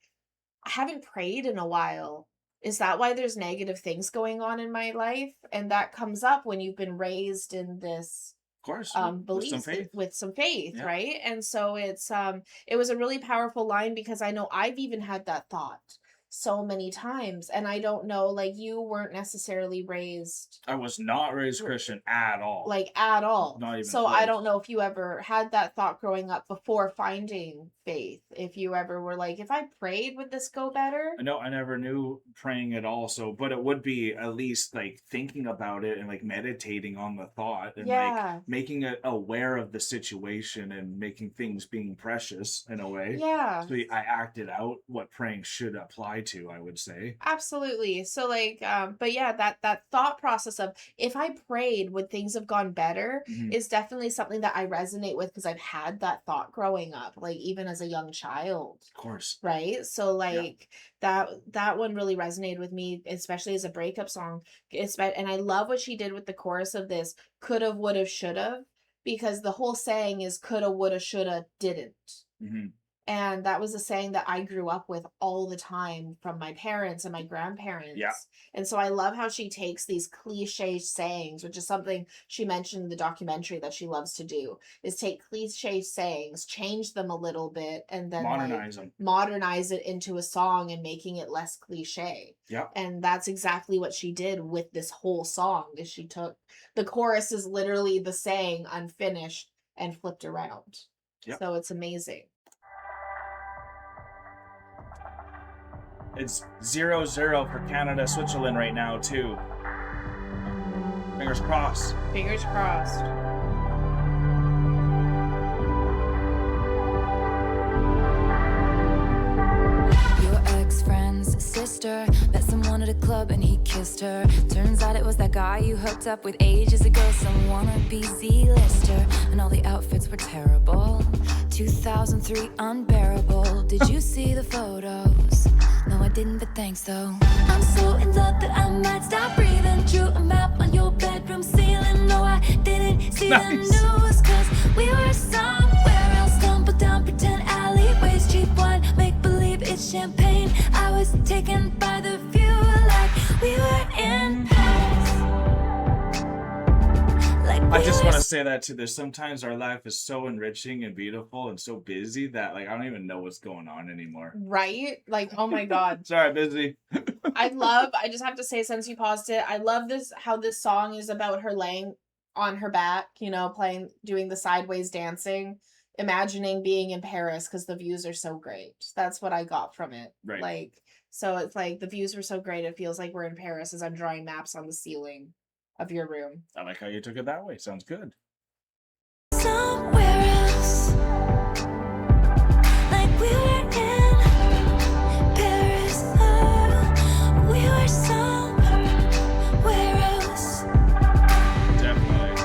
I haven't prayed in a while. Is that why there's negative things going on in my life? And that comes up when you've been raised in this Of course. beliefs with some faith, Yeah. right? And so it was a really powerful line because I know I've even had that thought so many times, and I don't know, like, you weren't necessarily raised I was not raised Christian at all. like at all. Not even So close. I don't know if you ever had that thought growing up before finding faith. If you ever were like, if I prayed, would this go better? No, I never knew praying at all. So, but it would be at least like thinking about it and like meditating on the thought and Yeah. like making it aware of the situation and making things being precious in a way. Yeah. So I acted out what praying should apply to, I would say. Absolutely. So like, but yeah, that thought process of if I prayed, would things have gone better Mhm. is definitely something that I resonate with because I've had that thought growing up, like even as a young child. Of course. Right. So like that one really resonated with me, especially as a breakup song. And I love what she did with the chorus of this coulda, woulda, shoulda, because the whole saying is coulda, woulda, shoulda, didn't. Mhm. And that was a saying that I grew up with all the time from my parents and my grandparents. Yeah. And so I love how she takes these cliche sayings, which is something she mentioned in the documentary that she loves to do, is take cliche sayings, change them a little bit, and then Modernize them. modernize it into a song and making it less cliche. Yeah. And that's exactly what she did with this whole song. Is she took the chorus is literally the saying unfinished and flipped around. Yep. So it's amazing. It's 0-0 for Canada, Switzerland right now too. Fingers crossed. Fingers crossed. Your ex-friend's sister met someone at a club and he kissed her. Turns out it was that guy you hooked up with ages ago, some wannabe Z-lister. And all the outfits were terrible. 2003 unbearable. Did you see the photos? No, I didn't, but thanks though. I'm so in love that I might stop breathing. Drew a map on your bedroom ceiling. No, I didn't see the news, cause we were somewhere else. Stumbled down pretend alleyways, cheap wine, make believe it's champagne. I was taken by the view like we were in Paris. Like I just want to say that too. There's sometimes our life is so enriching and beautiful and so busy that like I don't even know what's going on anymore. Right? Like, oh my God. Sorry, busy. I just have to say, since you paused it, I love how this song is about her laying on her back, you know, doing the sideways dancing, imagining being in Paris because the views are so great. That's what I got from it. Right. Like, so it's like the views were so great. It feels like we're in Paris as I'm drawing maps on the ceiling of your room. I like how you took it that way. Sounds good. Somewhere else, like we were in Paris. Oh, we were somewhere else. Definitely.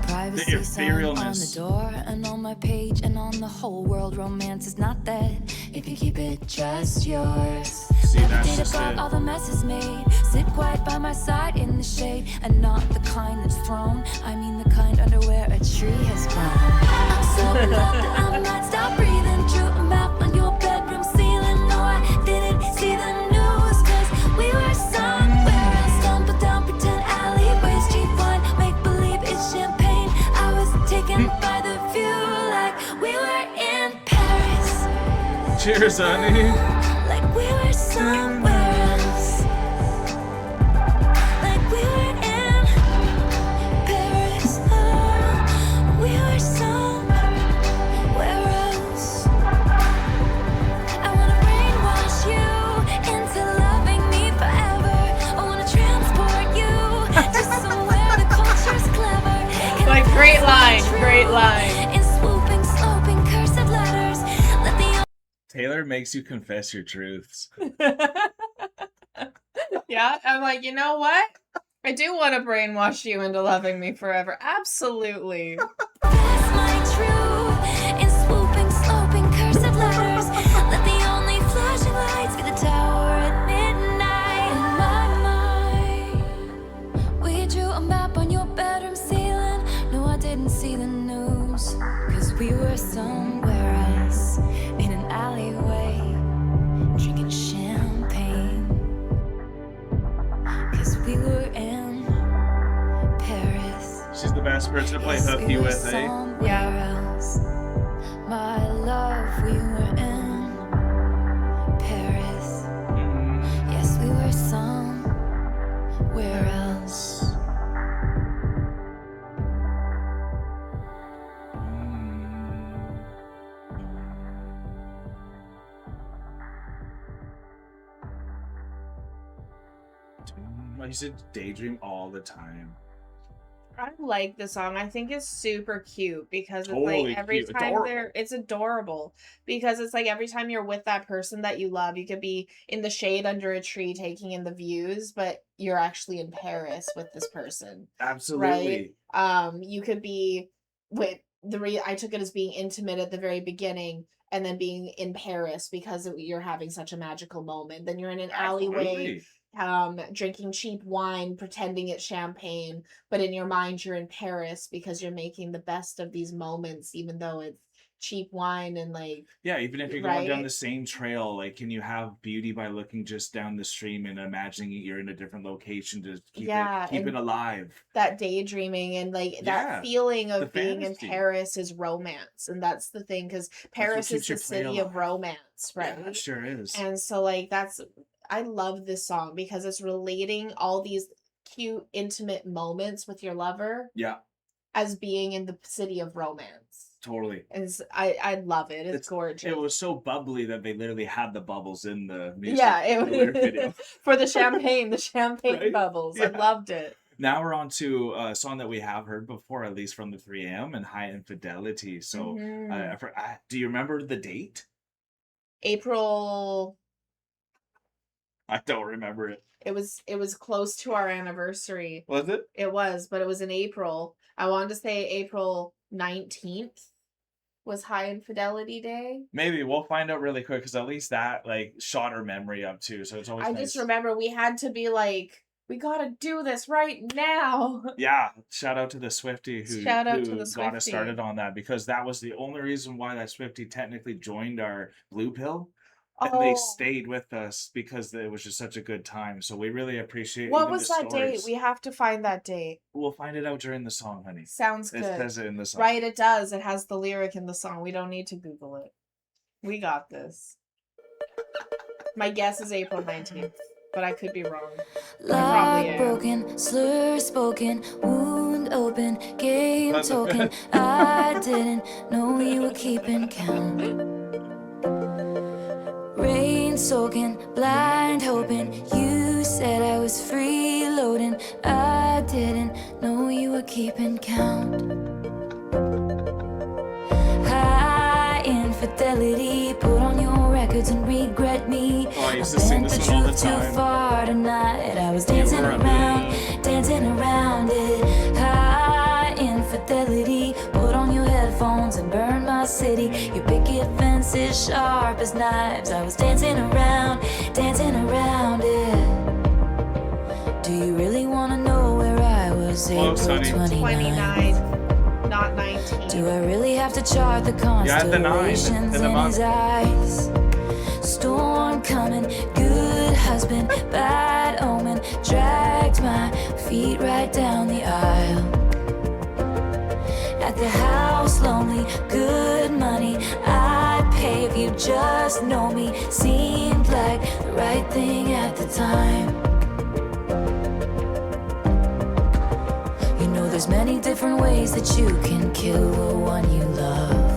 Privacy The sign on the etherealness. door and on my page and on the whole world. Romance is not that if you keep it just yours. See, that's Levitate just above it. all the messes made. Sit quiet by my side in the shade, and not the kind that's thrown. I mean the kind under where a tree has grown. I'm so in love that I might stop breathing. Drew a map on your bedroom ceiling. No, I didn't see the news, 'cause we were somewhere else. Stumble down pretend alleyways, cheap wine, make believe it's champagne. I was taken by the view like we were in Paris. Cheers, honey. Like we were somewhere else. Like we were in Paris. Oh, we were somewhere else. I wanna brainwash you into loving me forever. I wanna transport you to somewhere the culture's clever. Like, great line, great line. In swooping, sloping, cursed letters. Let the Taylor makes you confess your truths. Yeah, I'm like, you know what? I do want to brainwash you into loving me forever. Absolutely. That's my truth. In swooping, sloping, cursed letters. Let the only flashing lights be the tower at midnight. In my mind, we drew a map on your bedroom ceiling. No, I didn't see the news, 'cause we were somewhere else. In an alleyway, drinking champagne. 'Cause we were in Paris. She's the best person to play Yes, hooky we were with, eh? somewhere else. My love, we were in Paris. Yes, we were somewhere else. I used to daydream all the time. I like the song. I think it's super cute because it's Totally like every cute. time Adorable. it's adorable because it's like every time you're with that person that you love, you could be in the shade under a tree taking in the views, but you're actually in Paris with this person. Absolutely. Right? You could be with I took it as being intimate at the very beginning and then being in Paris because you're having such a magical moment. Then you're in an alleyway drinking cheap wine, pretending it's champagne, but in your mind you're in Paris because you're making the best of these moments, even though it's cheap wine and like Yeah, even if you're going down right? the same trail, like can you have beauty by looking just down the stream and imagining you're in a different location to keep it and alive. that daydreaming and like Yeah, that feeling the of being in fantasy. Paris is romance, and that's the thing because Paris is keeps your the play city of alive. romance, right? Yeah, it sure is. And so like I love this song because it's relating all these cute intimate moments with your lover Yeah, as being in the city of romance. totally. And I love it. It's gorgeous. It was so bubbly that they literally had the bubbles in the music Yeah, lyric video. for the champagne Right? bubbles. I Yeah. loved it. Now we're on to a song that we have heard before, at least from the 3am, and High Infidelity. So, do you remember the date? April. I don't remember it. It was close to our anniversary. Was it? It was, but it was in April. I wanted to say April 19th was High Infidelity Day. Maybe we'll find out really quick because at least that like shot her memory up too. So it's always I nice. just remember we had to be like, we gotta do this right now. Yeah, shout out to the Swiftie who Shout out to the got us Swiftie. started on that because that was the only reason why that Swiftie technically joined our Blue Pill. And they Oh. stayed with us because it was just such a good time. So we really appreciate What even was the that date? stories. We have to find that date. We'll find it out during the song, honey. Sounds good. It says it in the song. Right, it does. It has the lyric in the song. We don't need to Google it. We got this. My guess is April 19th, but I could be wrong. I probably Lock am. broken, slur spoken, wound open, game token. I didn't know you were keeping count. Rain soaking, blind hoping. You said I was freeloading. I didn't know you were keeping count. High infidelity, put on your records and regret me. Oh, I used to sing this one all the Too time. far tonight. I was dancing were a around it. High infidelity, put on your headphones and burn my city. Your picket fences sharp as knives. I was dancing around it. Do you really want to know where I was? Close, April honey. 29, not 19. Do I really have to chart the Yeah, the 9, constellations in the in month. his eyes? Storm coming, good husband, bad omen. Dragged my feet right down the aisle. At the house, lonely, good money. I'd pay if you just know me. Seemed like the right thing at the time. You know there's many different ways that you can kill the one you love.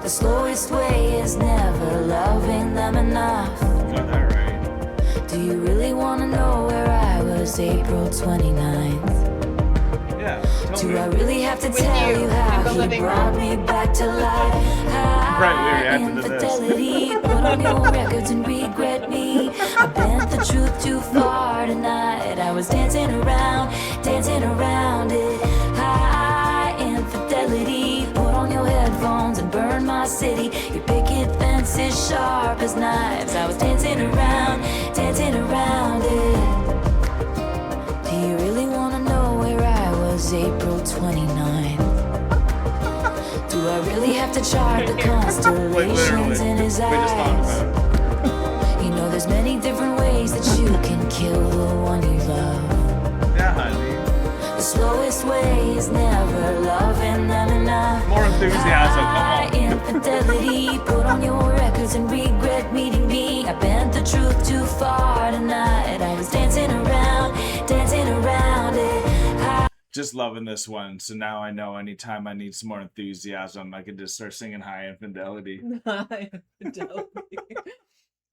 The slowest way is never loving them enough. Got that right. Do you really want to know where I was April 29th? Yeah. Do I really have to With tell you you in how the he living brought room. me back to life? Right, we reacted to this. Infidelity, put on your records and regret me. I bent the truth too far tonight. I was dancing around it. High infidelity, put on your headphones and burn my city. Your picket fences sharp as knives. I was dancing around it. Do you really want to know where I was April 29th? Do I really have to chart the constellations in his We just talked eyes? about it. You know there's many different ways that you can kill the one you love. Yeah, honey. The slowest way is never loving them enough. More enthusiasm, come High on. infidelity, put on your records and regret meeting me. I bent the truth too far tonight. I was dancing around it. Just loving this one. So now I know anytime I need some more enthusiasm, I can just start singing High Infidelity.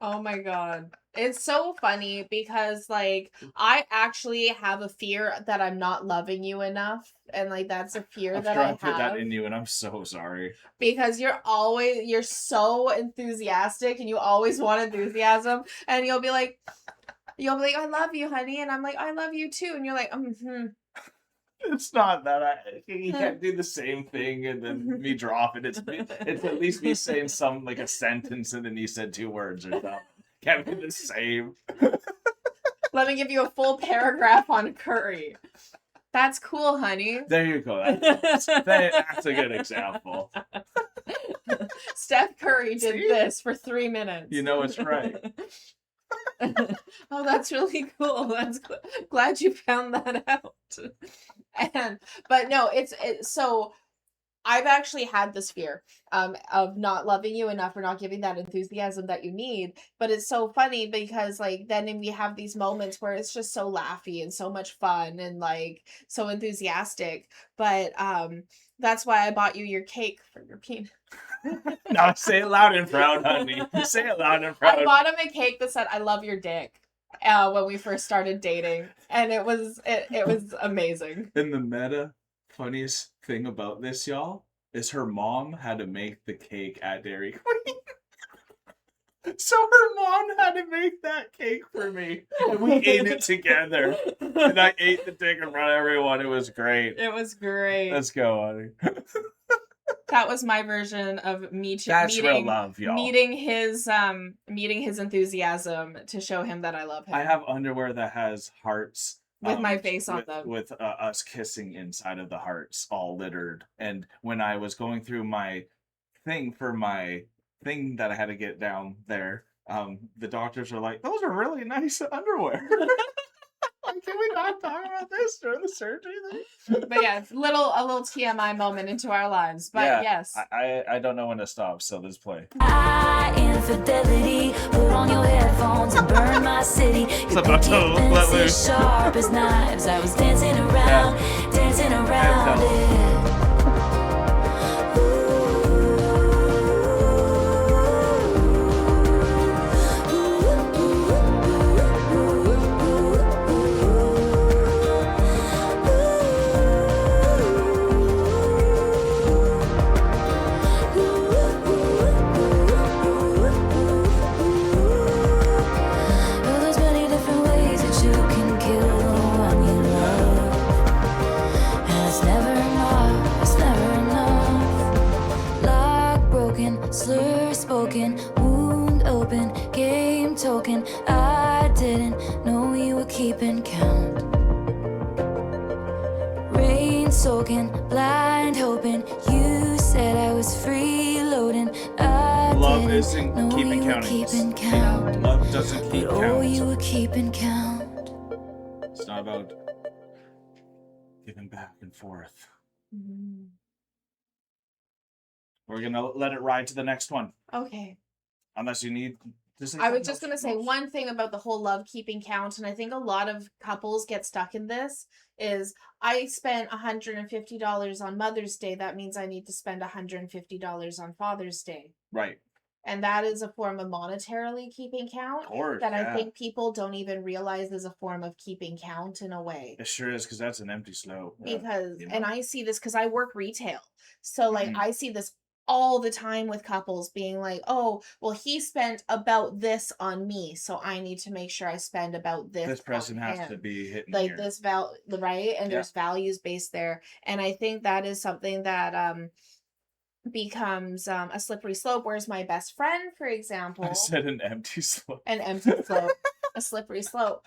Oh my god. It's so funny because like I actually have a fear that I'm not loving you enough, and like that's a fear I'm that sure I I put that have in you, and I'm so sorry. because you're so enthusiastic and you always want enthusiasm, and you'll be like I love you, honey, and I'm like I love you too, and you're like It's not that you can't do the same thing and then me drop it. It's at least me saying some like a sentence and then you said 2 words or something. Can't be the same. Let me give you a full paragraph on curry. That's cool, honey. There you go. That's a good example. Steph Curry did See? this for 3 minutes. You know it's right. Oh, that's really cool. That's glad you found that out. But no, it's so I've actually had this fear of not loving you enough or not giving that enthusiasm that you need. But it's so funny because like then we have these moments where it's just so laughy and so much fun and like so enthusiastic. But that's why I bought you your cake for your penis. Now say it loud and proud, honey. Say it loud and proud. I bought him a cake that said "I love your dick" when we first started dating, and it was amazing. And the meta funniest thing about this, y'all, is her mom had to make the cake at Dairy Queen. So her mom had to make that cake for me, and we ate it together. And I ate the dick in front of everyone. It was great. It was great. Let's go, honey. That was my version of That's real love, y'all. meeting his enthusiasm to show him that I love him. I have underwear that has hearts with my face on them. With us kissing inside of the hearts, all littered. And when I was going through my thing for my thing that I had to get down there, the doctors are like, "Those are really nice underwear." Like, can we not talk about this during the surgery thing? But yeah, it's a little TMI moment into our lives. But Yeah, yes. I don't know when to stop, so let's play. Infidelity, put on your headphones and burn my city. It's about to let loose. Sharp as knives. I was dancing around it. Slur spoken, wound open, game token. I didn't know you were keeping count. Rain soaking, blind hoping. You said I was freeloading. Love isn't keeping count. Love doesn't keep count. Oh, you were keeping count. It's not about giving back and forth. We're gonna let it ride to the next one. Okay. Unless you need. I was just going to say one thing about the whole love keeping count, and I think a lot of couples get stuck in this, is I spent $150 on Mother's Day. That means I need to spend $150 on Father's Day. Right. And that is a form of monetarily keeping count. Of course, that yeah. I think people don't even realize is a form of keeping count in a way. It sure is, because that's an empty slope. Because, You know? and I see this because I work retail. So, like, Mhm. I see this all the time with couples being like, oh, well, he spent about this on me, so I need to make sure I spend about this. This person on has him. to be hitting like here. this right? And there's values based there. And I think that is something that becomes a slippery slope. Whereas my best friend, for example, I said an empty slope. an empty slope, a slippery slope,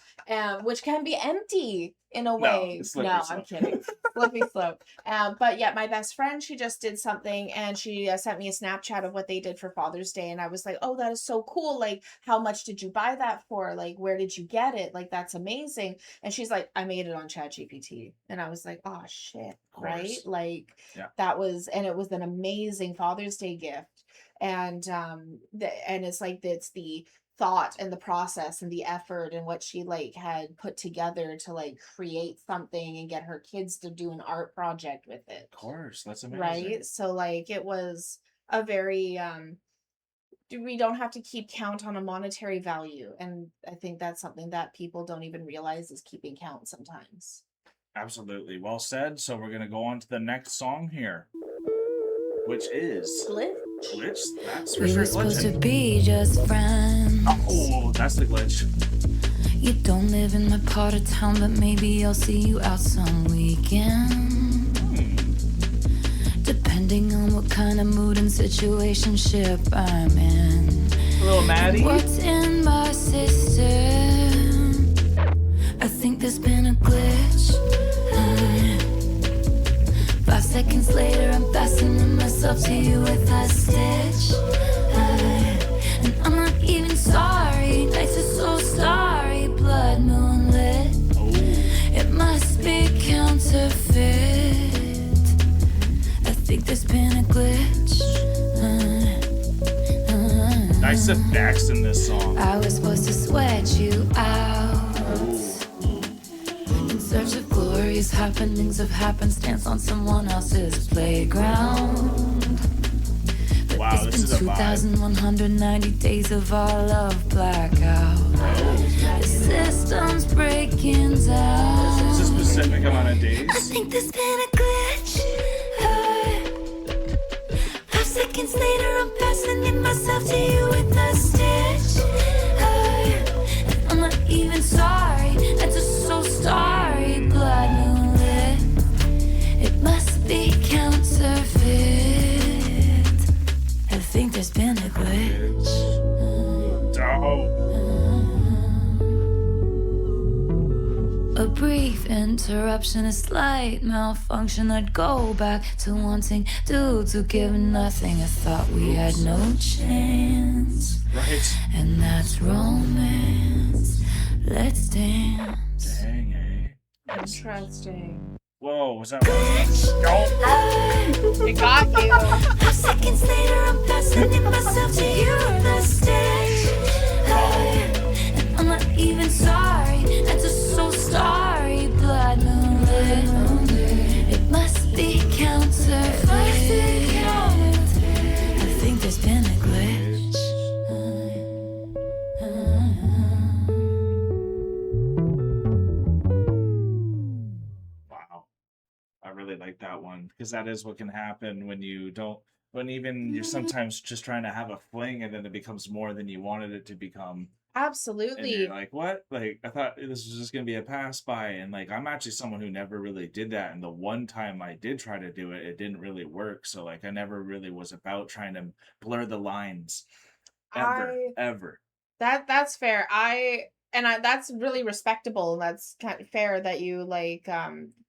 which can be empty in a way. No, I'm kidding. Slippery slope. But yeah, my best friend, she just did something, and she sent me a Snapchat of what they did for Father's Day, and I was like, oh, that is so cool. Like, how much did you buy that for? Like, where did you get it? Like, that's amazing. And she's like, I made it on ChatGPT. And I was like, oh shit, right? Like, that was, and it was an amazing Father's Day gift. And and it's like, it's the thought and the process and the effort and what she like had put together to like create something and get her kids to do an art project with it. Of course, that's amazing. Right? So like, it was a very we don't have to keep count on a monetary value, and I think that's something that people don't even realize is keeping count sometimes. Absolutely. Well said. So we're gonna go on to the next song here, which is Glitch. That's for We sure. were supposed to Glitching. be just friends. Oh, that's the glitch. You don't live in my part of town, but maybe I'll see you out some weekend. Depending on what kind of mood and situationship I'm in. A little Maddie. And what's in my system? I think there's been a glitch. 5 seconds later, I'm fastening myself to you with a stitch. And I'm not even sorry. Nights are so starry, blood moonlit. It must be counterfeit. I think there's been a glitch. Nice effects in this song. I was supposed to sweat you out. In search of glorious happenings of happenstance on someone else's playground. But Wow, it's this is a been vibe. 2,190 days of our love blackout. The system's breaking down. It's a specific amount of days. I think there's been a glitch. 5 seconds later, I'm fastening myself to you with a stitch. And I'm not even sorry. That's just so starry, blood moonlit. It must be counterfeit. I think there's been a glitch. A brief Interruption, a slight malfunction. I'd go back to wanting dudes who give nothing. I thought we had no chance. Right. And that's romance. Let's dance. Dang, eh? Interesting. Whoa, was that It got you. Seconds later, I'm passing myself to you on the stage. And I'm not even sorry. That's just so starry. Blood moonlit. It must be counterfeit. I think there's been a glitch. Wow. I really like that one because that is what can happen when you don't, when even you're sometimes just trying to have a fling and then it becomes more than you wanted it to become. And Absolutely. you're like, what? Like, I thought this was just going to be a pass by. And like, I'm actually someone who never really did that. And the one time I did try to do it, it didn't really work. So like, I never really was about trying to blur the lines ever. That's fair. That's really respectable. That's kind of fair that you like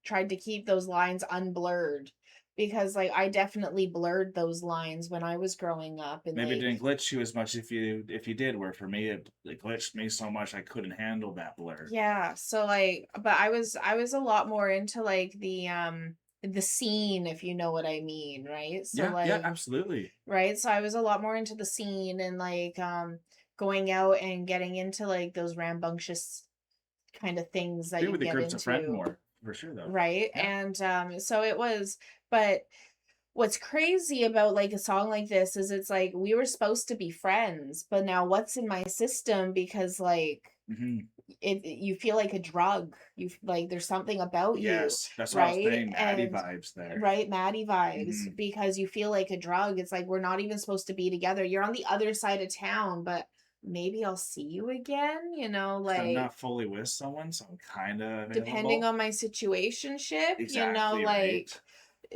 tried to keep those lines unblurred, because like I definitely blurred those lines when I was growing up, and Maybe like, it didn't glitch you as much if you did, where for me it glitched me so much I couldn't handle that blur. yeah, so like, but I was a lot more into like the scene, if you know what I mean, right? So Yeah, like, yeah, absolutely. right, so I was a lot more into the scene and like going out and getting into like those rambunctious kind of things that Be you with the get groups of friends into, more, for sure though. right? Yeah. And so it was, but what's crazy about like a song like this is it's like we were supposed to be friends, but now what's in my system, because like hmm you feel like a drug. You like there's something about you, Yes, that's what I was right? saying. Maddie And vibes there. right, Maddie vibes, Mhm. because you feel like a drug. It's like we're not even supposed to be together. You're on the other side of town, but maybe I'll see you again, you know, I'm like not fully with someone, so I'm kind of depending available. on my situationship, you know, Exactly like right.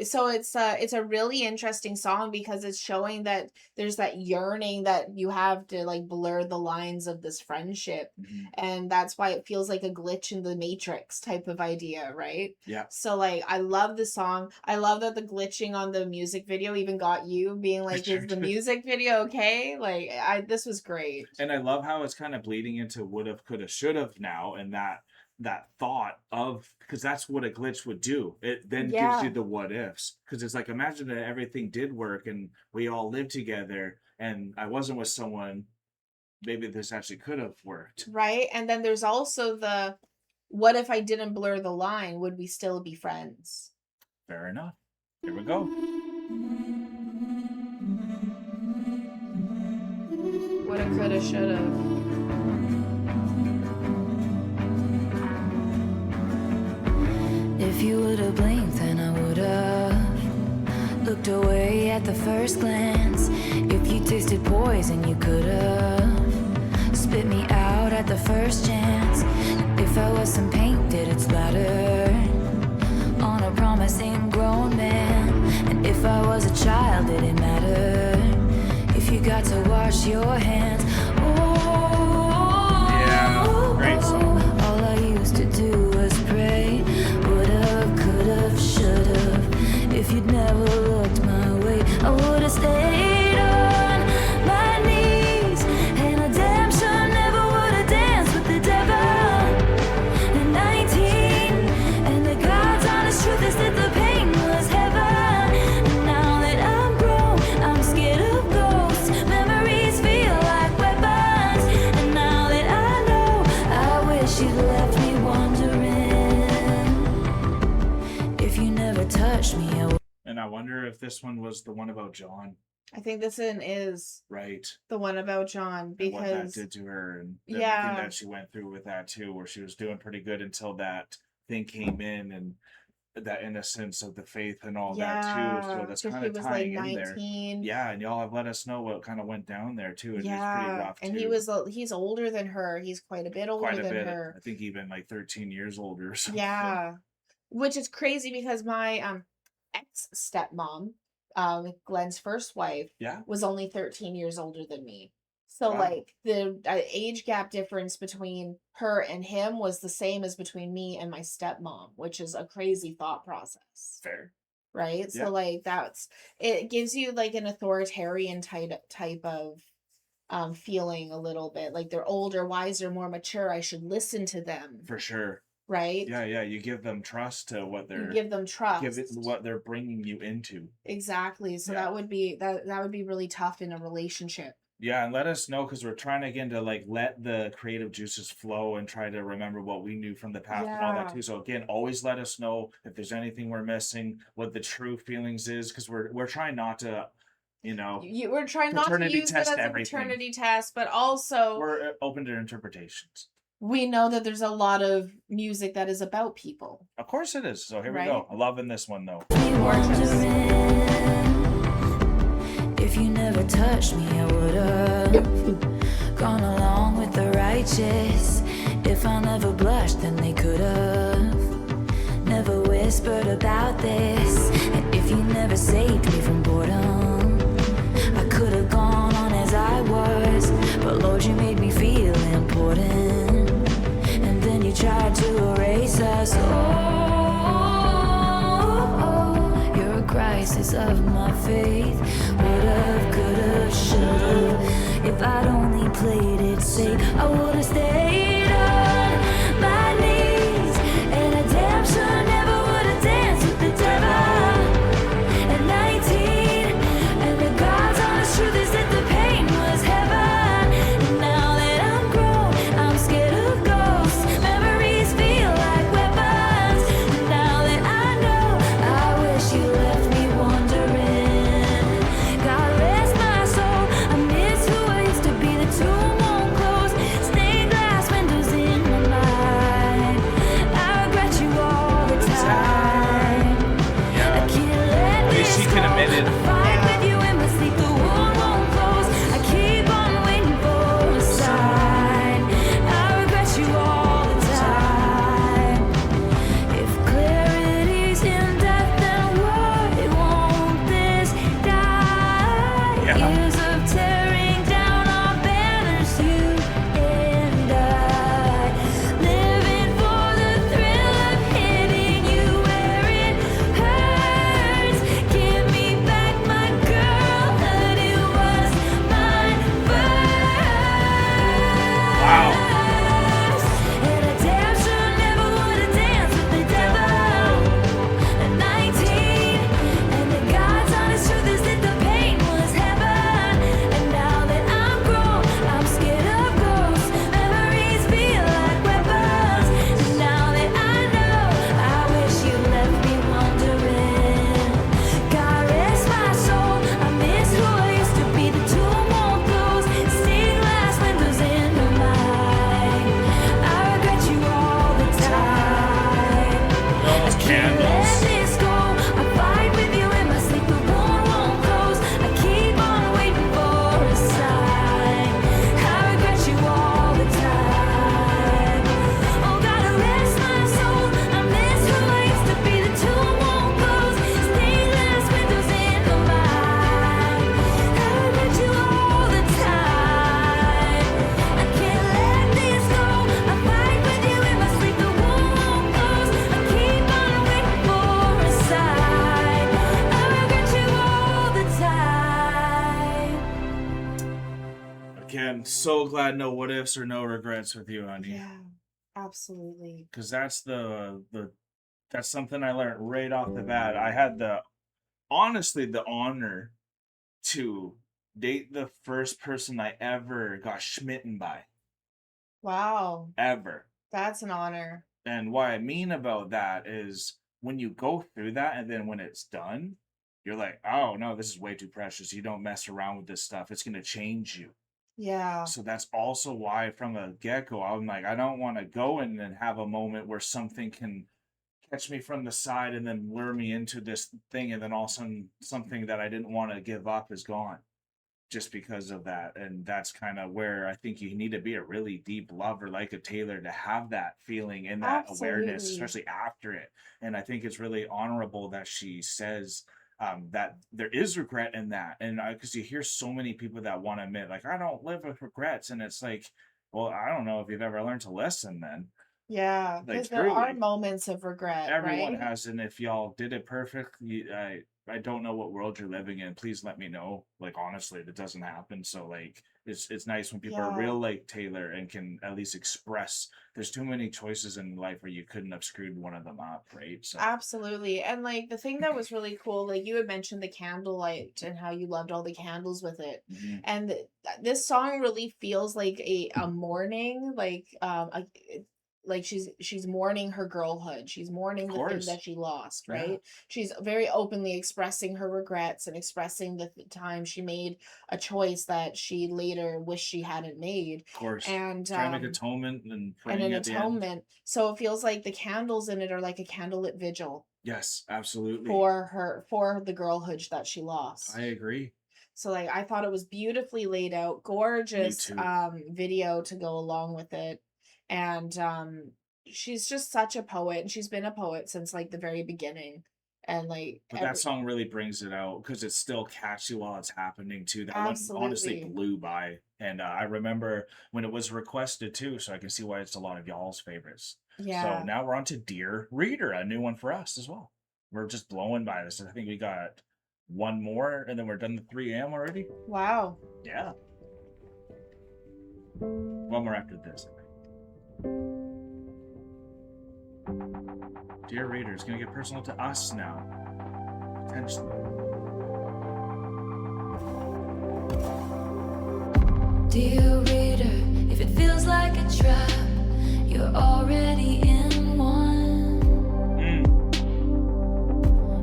so it's a really interesting song because it's showing that there's that yearning that you have to like blur the lines of this friendship, Mhm. and that's why it feels like a glitch in the matrix type of idea, right? Yeah. So like I love the song. I love that the glitching on the music video even got you being like, Sure is the did. music video okay? Like this was great. And I love how it's kind of bleeding into would've, coulda, should've now, and that thought of, because that's what a glitch would do. It then gives you Yeah. the what ifs, because it's like, imagine that everything did work and we all lived together and I wasn't with someone, maybe this actually could have worked. Right? And then there's also the what if I didn't blur the line? Would we still be friends? Fair enough. Here we go. Woulda, coulda, shoulda. If you would've blinked, then I would've looked away at the first glance. If you tasted poison, you could've spit me out at the first chance. If I was some paint, did it splatter on a promising grown man? And if I was a child, did it matter if you got to wash your hands? Oh, Yeah, great song. all I used to do was pray. Would've, could've, should've. If you'd never looked my way, I would've stayed on my knees. And I damn sure never would've danced with the devil at 19. And the God's honest truth is that the pain was heaven. And now that I'm grown, I'm scared of ghosts. Memories feel like weapons. And now that I know, I wish you'd left me wondering. If you never touched me, I would. And I wonder if this one was the one about John. I think this one is Right. the one about John, And what that because did to her, and yeah. everything that she went through with that too, where she was doing pretty good until that thing came in, and that innocence of the faith and all that too. So that's so kind he of was like tying in there. 19. Yeah, and y'all have let us know what kind of went down there too, and it's pretty Yeah, rough and too. he's older than her. He's quite a bit older Quite a than bit. her. I think even like 13 years older or something. Yeah, which is crazy because my ex stepmom, Glenn's first wife, Yeah. was only 13 years older than me. So Wow. like the age gap difference between her and him was the same as between me and my stepmom, which is a crazy thought process. Fair. Right? Yeah. So like it gives you like an authoritarian type of feeling a little bit. Like they're older, wiser, more mature. I should listen to them. For sure. Right? Yeah. You give them trust to what they're You give them trust. give it what they're bringing you into. Exactly. So Yeah. that would be really tough in a relationship. Yeah, and let us know because we're trying again to like let the creative juices flow and try to remember what we knew from the past and all that Yeah. too. So again, always let us know if there's anything we're missing, what the true feelings is, because we're trying not to, We're trying not to paternity use it test as a everything. paternity test, but also We're open to interpretations. we know that there's a lot of music that is about people. Of course it is. So here we Right? go. I'm loving this one though. If you never touched me, I would've gone along with the righteous. If I never blushed, then they could've never whispered about this. And if you never saved me from boredom, I could've gone on as I was. But Lord, you made me feel important, and then you tried to erase us. Oh, you're a crisis of my faith. Would've, could've, should've. If I'd only played it safe, I would've stayed on my knees. And I damn sure never would've danced with the devil at 19. And the God's honest truth is that the pain was heaven. And now that I'm grown, I'm scared of ghosts. Memories feel like weapons. And now that I know, I wish you left me wondering. God rest my soul, I miss who I used to be. The tomb won't close, stained glass windows in my mind. I regret you all the time. I can't let At least this she can go. admit it. I fight with you in my sleep, the wound won't close. I keep on waiting for a sign. I regret you all the time. If clarity's in death, then why won't this die? Yeah. Years of tearing down our banners, you and I. Living for the thrill of hitting you where it hurts. Give me back my girlhood, it was mine first. Wow. And I damn sure never would've danced with the devil at 19. And the God's honest truth is that the pain was heaven. And now that I'm grown, I'm scared of ghosts. Memories feel like weapons. And now that I know, I wish you left me wondering. God rest my soul, I miss who I used to be. The tomb won't close, stained glass windows in my mind. I regret you all the time. Those candles. Let this go. I fight with you in my sleep. The wound won't close. I keep on waiting for a sign. I regret you all the time. Oh, gotta rest my soul. I miss who I used to be. The tomb won't close. Stained glass windows in my mind. I regret you all the time. I can't let this go. I fight with you in my sleep. The wound won't close. I keep on waiting for a sign. I regret you all the time. Again, so glad no what ifs or no regrets with you, honey. Yeah, absolutely. Because that's that's something I learned right off the bat. I had honestly the honor to date the first person I ever got smitten by. Wow, Ever. that's an honor. And what I mean about that is when you go through that and then when it's done, you're like, oh no, this is way too precious. You don't mess around with this stuff. It's gonna change you. Yeah, So that's also why from a get-go, I'm like, I don't want to go in and have a moment where something can catch me from the side and then lure me into this thing, and then all of a sudden something that I didn't want to give up is gone just because of that. And that's kind of where I think you need to be a really deep lover like a Taylor to have that feeling and that awareness, Absolutely. especially after it. And I think it's really honorable that she says that there is regret in that. And because you hear so many people that want to admit, like, I don't live with regrets. And it's like, well, I don't know if you've ever learned to listen then. Yeah, Like, because there are truly, moments of regret, everyone right? has. And if y'all did it perfect, I don't know what world you're living in. Please let me know. Like, honestly, that doesn't happen. So, like, it's nice when people are Yeah. real like Taylor and can at least express. There's too many choices in life where you couldn't have screwed one of them up, right? So, Absolutely. And like the thing that was really cool, like you had mentioned the candlelight and how you loved all the candles with it. mhm. And this song really feels like a mourning, like she's mourning her girlhood. She's mourning Of the thing course. that she lost, Yeah. right? She's very openly expressing her regrets and expressing the time she made a choice that she later wished she hadn't made. Of course. And Trying to make atonement and and praying an at the end. atonement. So it feels like the candles in it are like a candlelit vigil Yes, absolutely. for the girlhood that she lost. I agree. So like I thought it was beautifully laid out, gorgeous too. video to go along with it. And she's just such a poet, and she's been a poet since like the very beginning. And like But that song really brings it out because it's still catchy while it's happening too. That one honestly Absolutely. blew by. And I remember when it was requested too, so I can see why it's a lot of y'all's favorites. Yeah. So now we're on to Dear Reader, a new one for us as well. We're just blowing by this. I think we got one more and then we're done the 3 a.m. already. Wow. Yeah. One more after this, I think. Dear Reader, it's going to get personal to us now. Potentially. Dear reader, if it feels like a trap, you're already in one.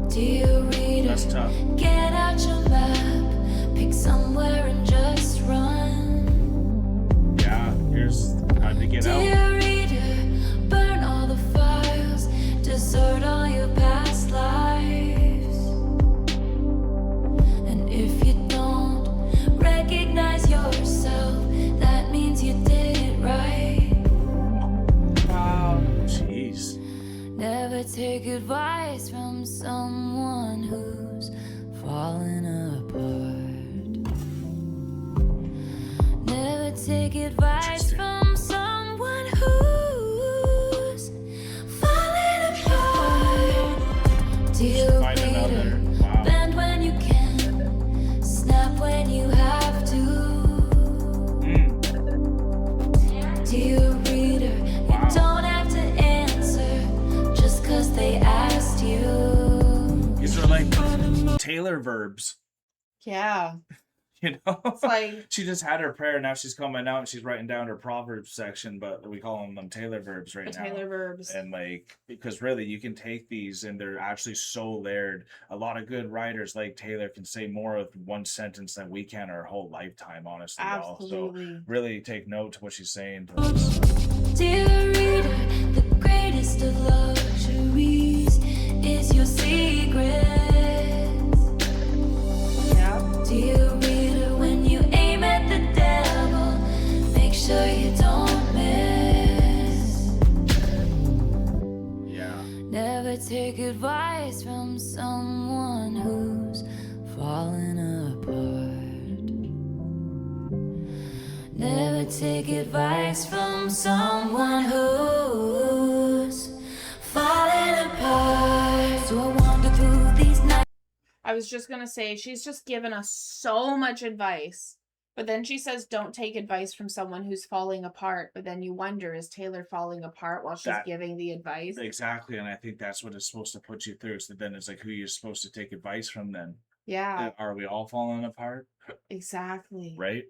Dear reader, That's tough. get out your map, pick somewhere and just run. Yeah, here's how to get out. Dear reader, burn all the files, desert all your past lives. And if you don't recognize yourself, that means you did it right. Wow. Jeez. Never take advice from someone who's falling apart. Never take advice from someone who's falling apart. Dear Find another. reader, Wow. bend when you can, snap when you have to. Dear reader, Wow. you don't have to answer just 'cause they asked you. These are like Taylor verbs. Yeah. You know? It's like She just had her prayer, now she's coming out and she's writing down her Proverbs section, but we call them Taylor verbs right the now. Taylor verbs. And like, because really you can take these and they're actually so layered. A lot of good writers like Taylor can say more with one sentence than we can our whole lifetime, honestly. y'all. So Absolutely. really take note to what she's saying. Dear reader, the greatest of luxuries is your secret. Yeah. Dear reader, when you aim at the devil, make sure you don't miss. Yeah. Never take advice from someone who's falling apart. Never take advice from someone who's falling apart. So I wander through these nights. I was just gonna say she's just given us so much advice, but then she says don't take advice from someone who's falling apart. But then you wonder, is Taylor falling apart while she's That- giving the advice? Exactly. And I think that's what it's supposed to put you through. So then it's like, who you're supposed to take advice from then. Yeah, Are we all falling apart? exactly. Right?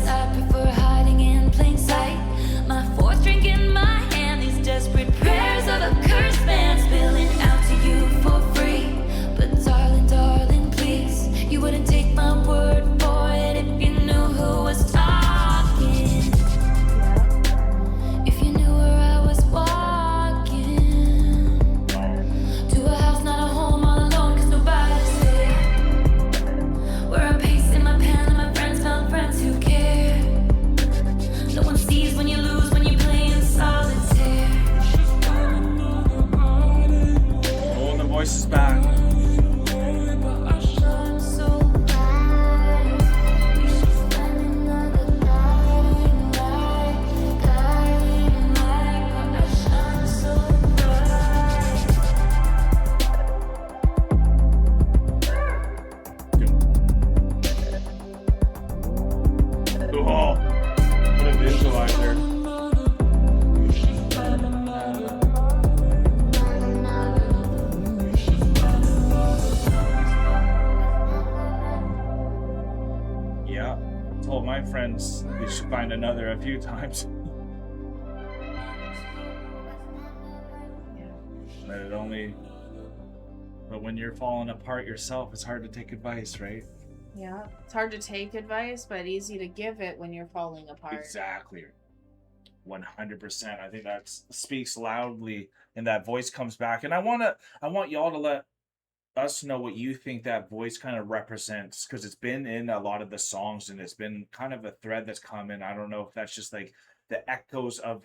I prefer hiding in plain sight. My fourth drink in my hand. These desperate prayers of a cursed man spilling out to you for free. But darling, darling, please, you wouldn't take my word for it if you knew who was talking. If you knew where I was walking. To a house, not a home, all alone, 'cause nobody's there. Where I'm pacing my pen and my friends found friends who care. No one sees when you lose, when you play in solitaire. Yeah, told my friends we should find another a few times. But when you're falling apart yourself, it's hard to take advice, right? Yeah, it's hard to take advice, but easy to give it when you're falling apart. Exactly. 100%. I think that speaks loudly, and that voice comes back. And I want y'all to let us know what you think that voice kind of represents, because it's been in a lot of the songs, and it's been kind of a thread that's come in. I don't know if that's just like the echoes of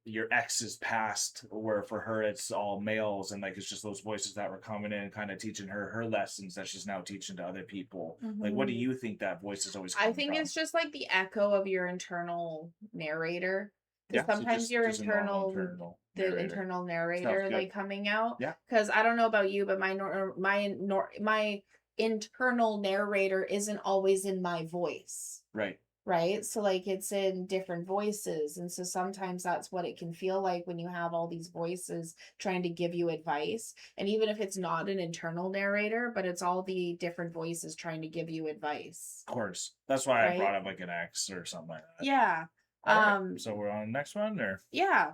your ex's past, where for her it's all males, and like it's just those voices that were coming in and kind of teaching her lessons that she's now teaching to other people. Like, what do you think that voice is always coming I think from? it's just like the echo of your internal narrator. Yeah, so Sometimes just- your just a normal internal narrator. internal Sounds narrator good. like coming out. Yeah. Because I don't know about you, but my internal narrator isn't always in my voice. Right? So like it's in different voices, and so sometimes that's what it can feel like when you have all these voices trying to give you advice. And even if it's not an internal narrator, but it's all the different voices trying to give you advice. Of course. That's why I Right? brought up like an X or something like that. Yeah. All right, so we're on the next one, or Yeah.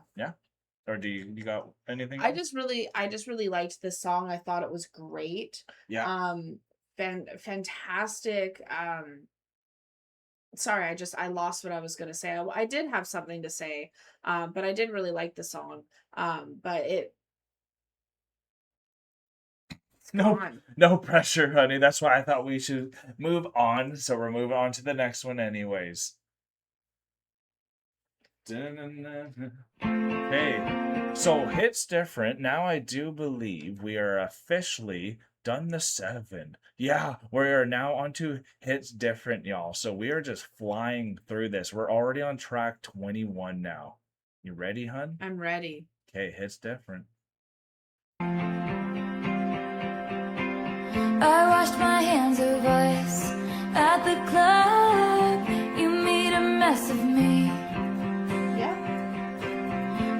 or do you got anything I else? just really liked this song. I thought it was great. Yeah. Fantastic. Sorry, I lost what I was gonna say. I did have something to say, but I did really like the song. But No pressure, honey. That's why I thought we should move on. So we're moving on to the next one anyways. Okay, so Hits Different. Now I do believe we are officially done the 7. Yeah, we are now on to Hits Different, y'all. So we are just flying through this. We're already on track 21 now. You ready, hun? I'm ready. Okay, Hits Different. I washed my hands of ice at the club. You made a mess of me. Yeah.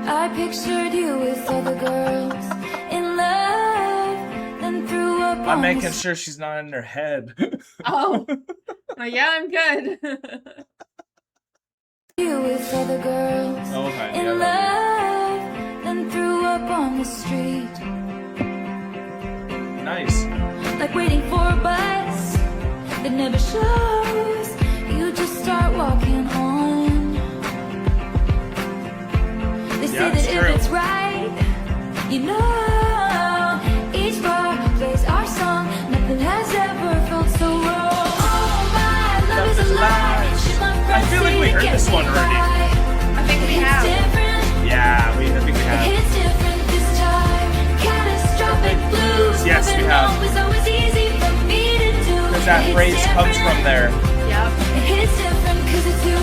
I pictured you with other girls in love, then threw up I'm on making the sure she's not in her head. Oh, yeah, I'm good. you with other girls Oh, honey, in love, then threw up on the street. Nice. Like waiting for a bus that never shows. You just start walking on. They say Yeah, it's that true. if it's right, you know, each bar plays our song. Nothing has ever felt so wrong. Oh, my love is a lie. Shit, my I friends feel like say we to heard get this me one already. by. I think we It's have. different. Yeah, I think we have. It's different this time. Catastrophic blues. Yes, we Moving have. on was always easy for me to do. Because that It's phrase comes different. from there. Yep. It's different 'cause it's you.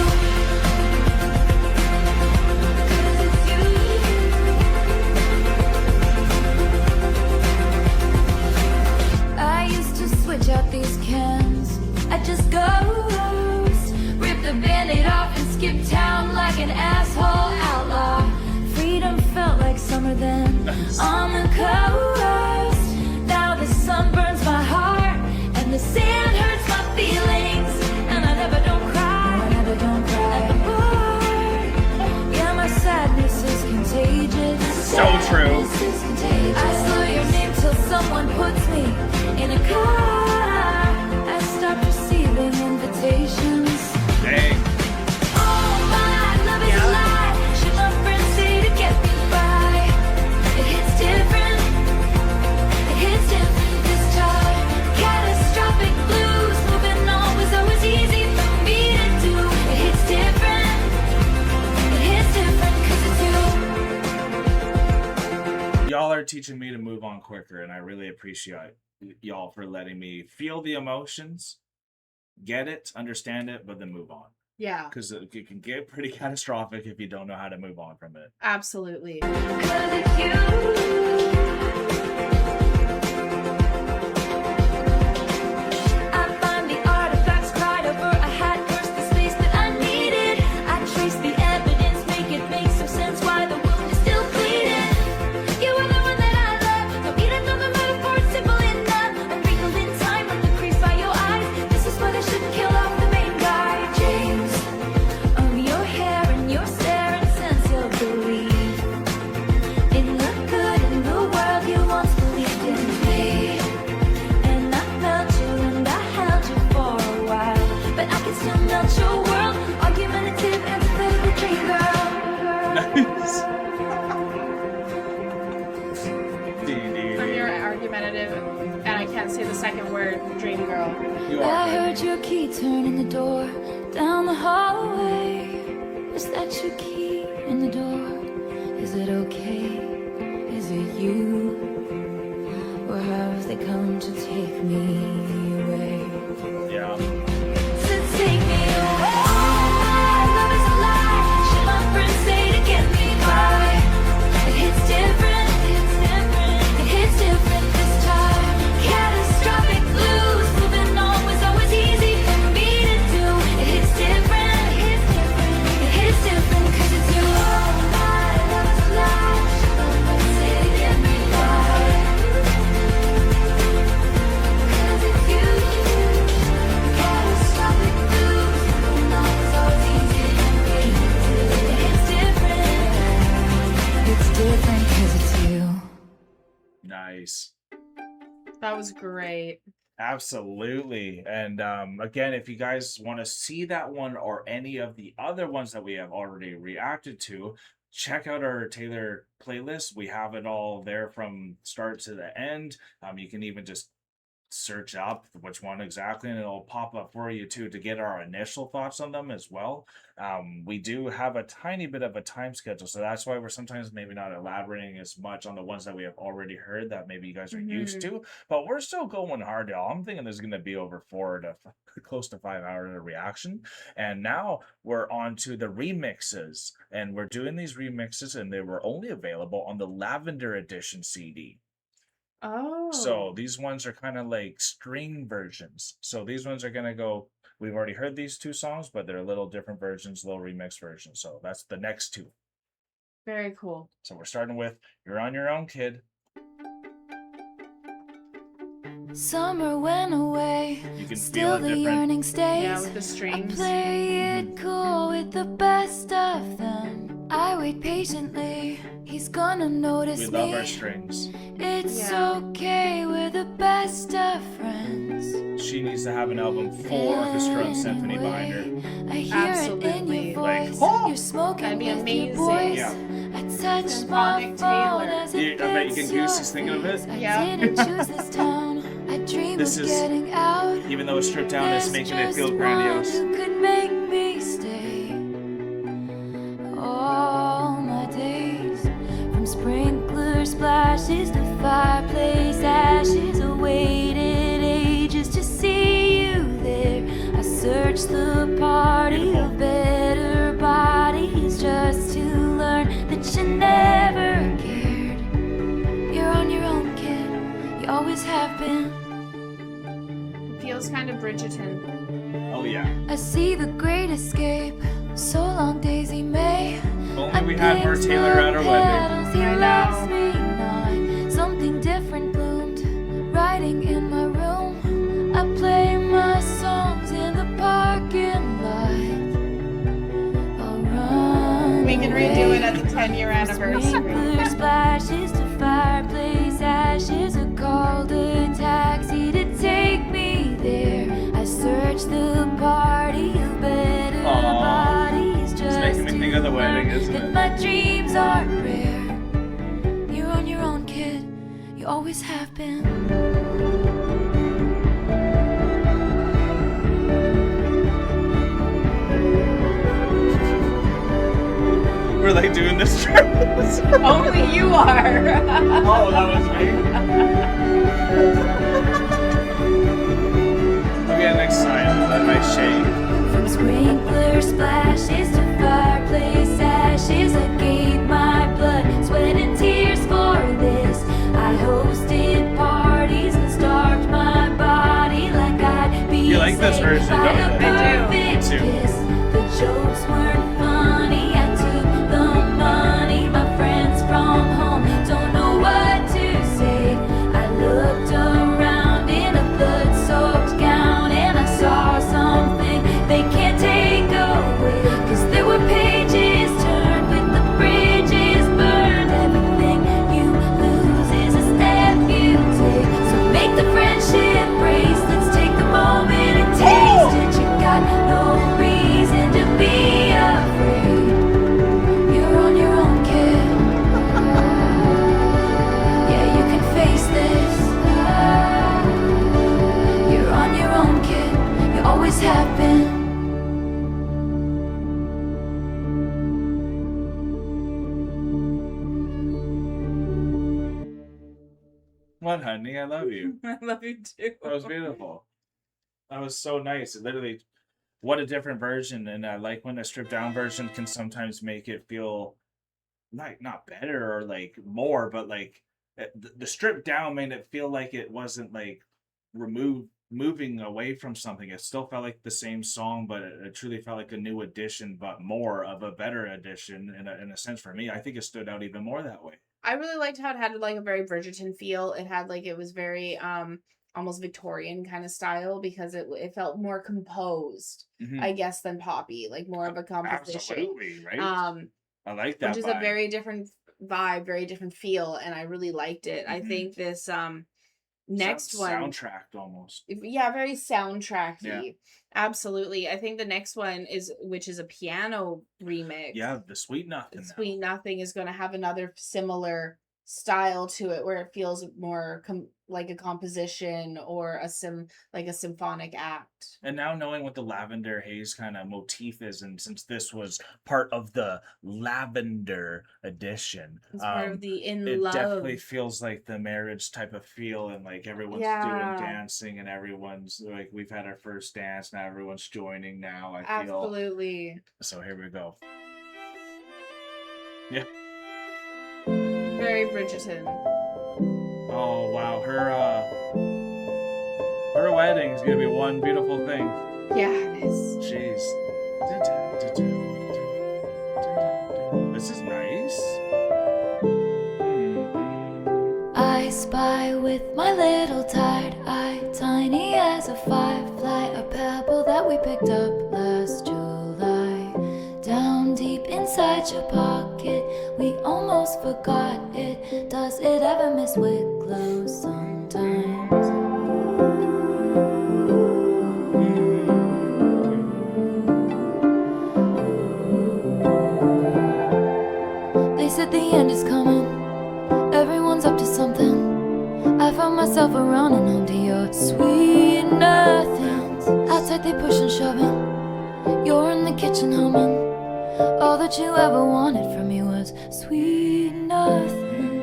'Cause it's you. I used to switch out these cans. I just ghost, rip the band-aid off and skip town like an asshole outlaw. Freedom felt like summer then on the coast. Now the sun burns my heart and the sand hurts my feelings. And I never don't cry. No, I never don't cry at the bar. Yeah, my sadness is contagious. So true. Sadness is contagious. I slur your name till someone puts me in a car. I stopped receiving invitations. Dang. Oh, my love is a lie. Shit, my friends say to get me by. It hits different. It hits different this time. Catastrophic blues. Moving on was always easy for me to do. It hits different. It hits different 'cause it's you. Y'all are teaching me to move on quicker, and I really appreciate y'all for letting me feel the emotions, get it, understand it, but then move on. Yeah. Because it can get pretty catastrophic if you don't know how to move on from it. Absolutely. 'Cause it's you. I find the artifacts cried over. I had cursed the space that I needed. I trace the evidence, make it make some sense why the wound is still bleeding. You were the one that I loved. Don't need another metaphor, it's simple enough. I'm wrinkled in time, like the crease by your eyes. This is what I shouldn't care. You I are heard ready. your key turn in the door down the hallway. Is that your key in the door? Is it okay? Is it you? Or have they come to take me away? Yeah. To take me away. Love is a lie. Should my friends say to get me by? It hits different. It hits different this time. Catastrophic blues. Moving on was always easy for me to do. It hits different. It hits different 'cause it's you. Love is a lie. Should my friends say to get me by? 'Cause it's you. Catastrophic blues. Moving on was always easy for me to do. It hits different. It's different 'cause it's you. Nice. That was great. Absolutely. And again, if you guys want to see that one or any of the other ones that we have already reacted to, check out our Taylor playlist. We have it all there from start to the end. You can even just search up which one exactly, and it'll pop up for you too to get our initial thoughts on them as well. We do have a tiny bit of a time schedule, so that's why we're sometimes maybe not elaborating as much on the ones that we have already heard that maybe you guys are used to, but we're still going hard, y'all. I'm thinking there's going to be over 4 to close to 5 hours of reaction. And now we're on to the remixes, and we're doing these remixes, and they were only available on the Lavender Edition CD. Oh. So these ones are kind of like string versions. So these ones are going to go, we've already heard these 2 songs, but they're little different versions, little remix versions. So that's the next 2. Very cool. So we're starting with You're on Your Own, Kid. Summer went away, You can still feel it the different. yearning stays. Yeah, with the I strings. play it cool with the best of them. I wait patiently, he's gonna notice We me. love our strings. It's Yeah. okay, we're the best of friends. She needs to have an album full orchestra and symphony behind her. I hear it in Absolutely. your Like, voice. oh! You're smoking That'd be with amazing. your boys. Yeah. I touched my Symphonic phone Taylor. as it I bet you gets can your Goose is thinking of it. face. I Yeah. didn't choose this town. I dream This of is- getting out. Even though it's stripped down, it's There's making it just feel one grandiose. who could make me stay all my days. From sprinkler splashes to fireplace ashes, I waited ages to see you there. I searched the party of better bodies just to learn that you never cared. You're on your own, kid. You always have been. Feels kind of Bridgerton. Oh, yeah. I see the great escape. So long, Daisy May. Only we had more Taylor at our wedding. He I loves know. me not. Something different bloomed, writing in my room. I play my songs in the parking lot. I'll run. We can redo it at the 10-year anniversary. Sprinkler splashes to fireplace ashes. I called a taxi to take me there. I searched the party of better bodies just making me think of the wedding, isn't that it? my dreams are rare. You're on your own, kid. You always have been. We're like doing this trip. Only you are. Oh, that was me. I'm getting excited. That might shake. From sprinkler splashes to fireplace ashes, I gave my blood, sweat, and tears for this. I hosted parties and starved my body like I'd be You like this saved version, by don't a you? I do. perfect Me too. kiss. The jokes weren't funny. I took the money. My friends from home don't know what to say. I looked around in a blood-soaked gown and I saw something they can't take away. 'Cause there were pages turned with the bridges burned. Everything you lose is a step you take. So make the friendship bracelets. Take the moment and taste it. You got no reason to be afraid. on, honey. I love you. I love you too. That was beautiful. That was so nice. It literally, what a different version. And I like when a stripped down version can sometimes make it feel like not better or like more, but like the stripped down made it feel like it wasn't like moving away from something. It still felt like the same song, but it truly felt like a new edition, but more of a better edition in a sense for me. I think it stood out even more that way. I really liked how it had like a very Bridgerton feel. It had like, it was very almost Victorian kind of style because it felt more composed, I guess, than poppy, like more of a composition. Absolutely, right? I like that. Which is a very different vibe, very different feel, and I really liked it. I think this next one soundtracked almost. Yeah, very soundtracky. Yeah. Absolutely. I think the next one which is a piano remix. Yeah, the Sweet Nothing. Sweet Nothing is going to have another similar style to it where it feels more like a composition or a symphonic act. And now knowing what the Lavender Haze kind of motif is, and since this was part of the Lavender Edition, it's part of the it definitely feels like the marriage type of feel, and like everyone's doing dancing, and everyone's like, we've had our first dance, now everyone's joining now. I feel absolutely. So here we go. Yeah. Very Bridgerton. Oh wow, her wedding is gonna be one beautiful thing. Yeah, it is. Jeez. This is nice. I spy with my little tired eye, tiny as a firefly, a pebble that we picked up last July. Down deep inside your pocket, we almost forgot it. Does it ever miss Wicklow sometimes? They said the end is coming, everyone's up to something. I found myself around and onto your sweet nothings. Outside they push and shoving, you're in the kitchen humming. All that you ever wanted from me was sweet nothing.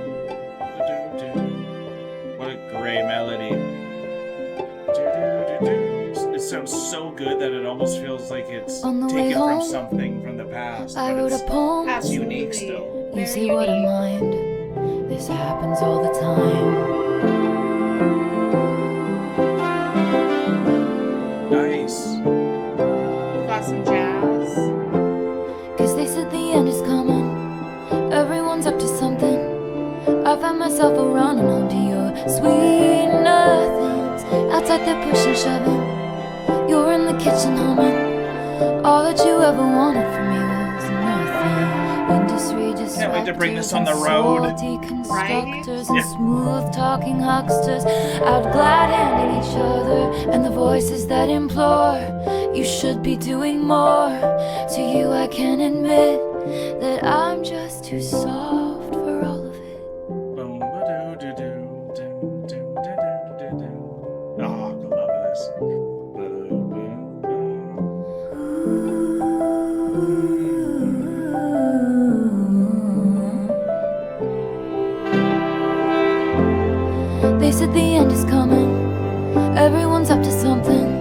What a great melody. It sounds so good that it almost feels like it's taken from something from the past. I wrote a poem. It's unique still. You see what I mind? This happens all the time. Nice. Got some jazz. Cause they said the end is coming, everyone's up to something. I found myself around and onto your sweet nothings. Outside they're pushing, shoving, you're in the kitchen humming. All that you ever wanted from me was nothing. Industry disruptors, can't wait to bring this on the road. Constructors and smooth talking hucksters out glad handing each other, and the voices that implore you should be doing more. To you I can admit that I'm just too soft for all of it. Oh, I love this. They said the end is coming, everyone's up to something.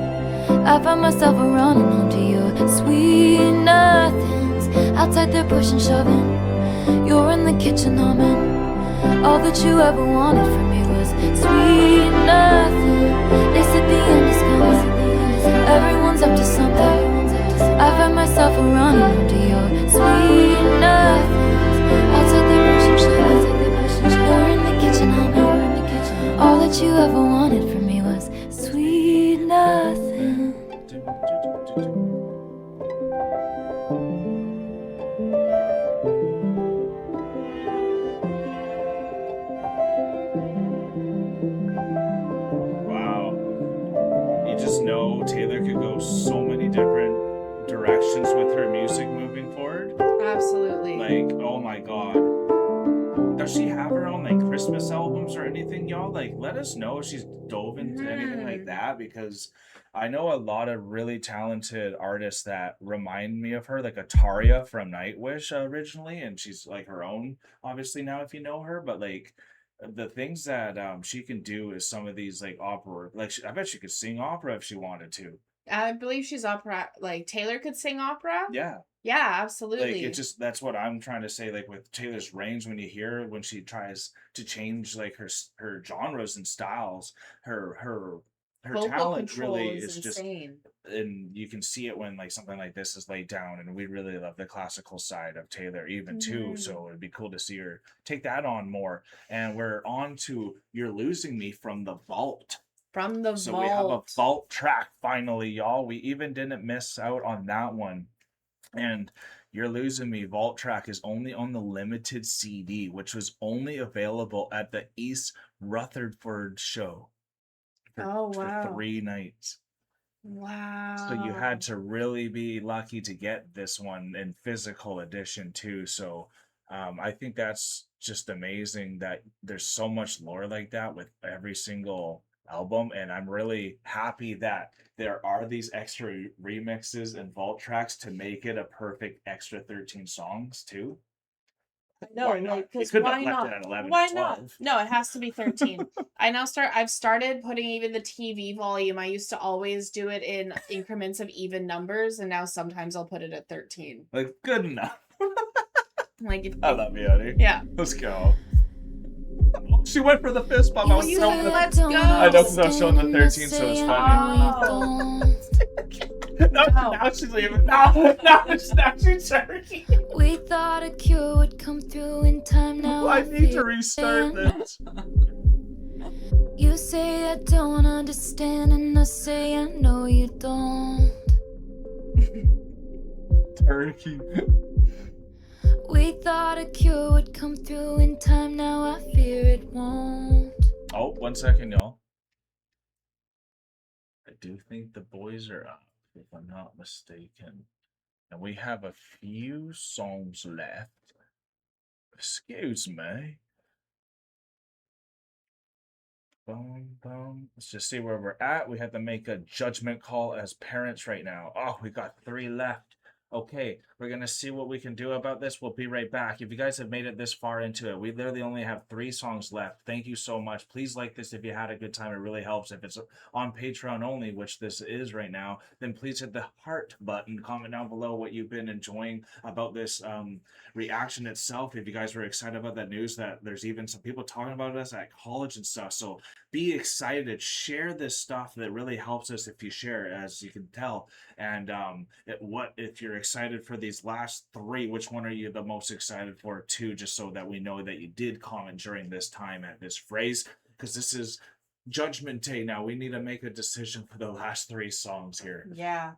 I find myself around and onto your sweet nothings. Outside they're pushing, shoving, you're in the kitchen humming. All that you ever wanted from me was sweet nothing. They said the end is coming, everyone's up to something. I find myself around and onto your sweet nothings. Outside they're pushing, shoving, you're in the kitchen humming. All that you ever wanted from me was sweet nothing. Wow. You just know Taylor could go so many different directions with her music moving forward. Absolutely. Like, oh my god. Does she have her own like Christmas albums or anything, y'all? Like, let us know if she's dove into anything like that, because I know a lot of really talented artists that remind me of her, like Ataria from Nightwish originally, and she's like her own, obviously now if you know her, but like the things that she can do is some of these like opera. Like I bet she could sing opera if she wanted to. I believe she's opera. Like Taylor could sing opera. Yeah. Yeah, absolutely. Like it just that's what I'm trying to say. Like with Taylor's range, when you hear when she tries to change like her genres and styles, her Vocal talent control really is is just, insane. and you can see it when like something like this is laid down. And we really love the classical side of Taylor even too. So it'd be cool to see her take that on more. And we're on to You're Losing Me from the Vault. From the So vault. we have a vault track finally, y'all. We even didn't miss out on that one. And You're Losing Me vault track is only on the limited CD, which was only available at the East Rutherford show for 3 nights. Wow. So you had to really be lucky to get this one in physical edition too. So I think that's just amazing that there's so much lore like that with every single album, and I'm really happy that there are these extra remixes and vault tracks to make it a perfect extra 13 songs too. No, Why not? like, You because couldn't why have left not? it at 11 or Why 12. not? No, it has to be 13. I've started putting even the TV volume. I used to always do it in increments of even numbers, and now sometimes I'll put it at 13. Like, good enough. Like, I love you, honey. Yeah. Let's go. She went for the fist bump. I was so let's go. I know because I was showing the 13, so it's funny. No, now she's leaving. Now she's turkey. We thought a cure would come through in time. Now I need to restart this. You say I don't understand, and I say I know you don't. Turkey. We thought a cure would come through in time. Now I fear it won't. Oh, 1 second, y'all. I do think the boys are up, if I'm not mistaken. And we have a few songs left. Excuse me. Let's just see where we're at. We have to make a judgment call as parents right now. Oh, we got 3 left. Okay, we're going to see what we can do about this. We'll be right back. If you guys have made it this far into it, we literally only have 3 songs left. Thank you so much. Please like this if you had a good time. It really helps. If it's on Patreon only, which this is right now, then please hit the heart button. Comment down below what you've been enjoying about this reaction itself. If you guys were excited about that news, that there's even some people talking about us at college and stuff. So be excited. Share this stuff. That really helps us if you share, as you can tell. And if you're excited for these last 3, which one are you the most excited for too, just so that we know that you did comment during this time at this phrase, because this is Judgment Day now. We need to make a decision for the last 3 songs here. Yeah.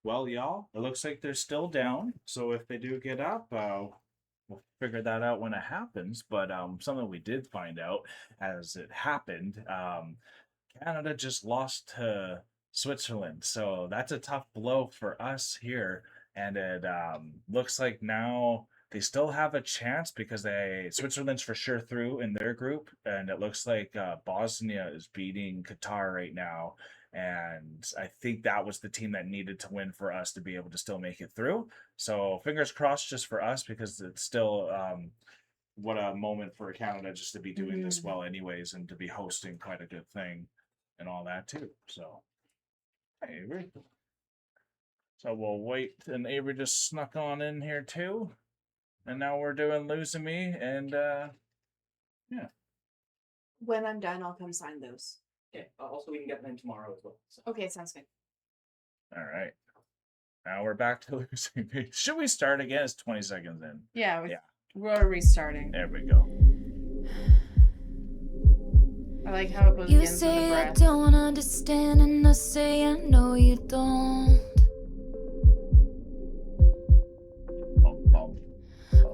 Well, y'all, it looks like they're still down, so if they do get up, we'll figure that out when it happens. But something we did find out as it happened, Canada just lost to Switzerland, so that's a tough blow for us here. And it looks like now they still have a chance because Switzerland's for sure through in their group, and it looks like Bosnia is beating Qatar right now. And I think that was the team that needed to win for us to be able to still make it through. So fingers crossed just for us, because it's still what a moment for Canada just to be doing this well anyways, and to be hosting quite a good thing and all that too. So hey, Avery. So we'll wait, and Avery just snuck on in here too. And now we're doing Losing Me, and yeah. When I'm done, I'll come sign those. Okay. Also, we can get them in tomorrow as well. So. Okay, sounds good. All right. Now we're back to Losing Me. Should we start again? It's 20 seconds in. Yeah, we're restarting. There we go. I like how it goes You again for the say I breath. don't understand, and I say I know you don't.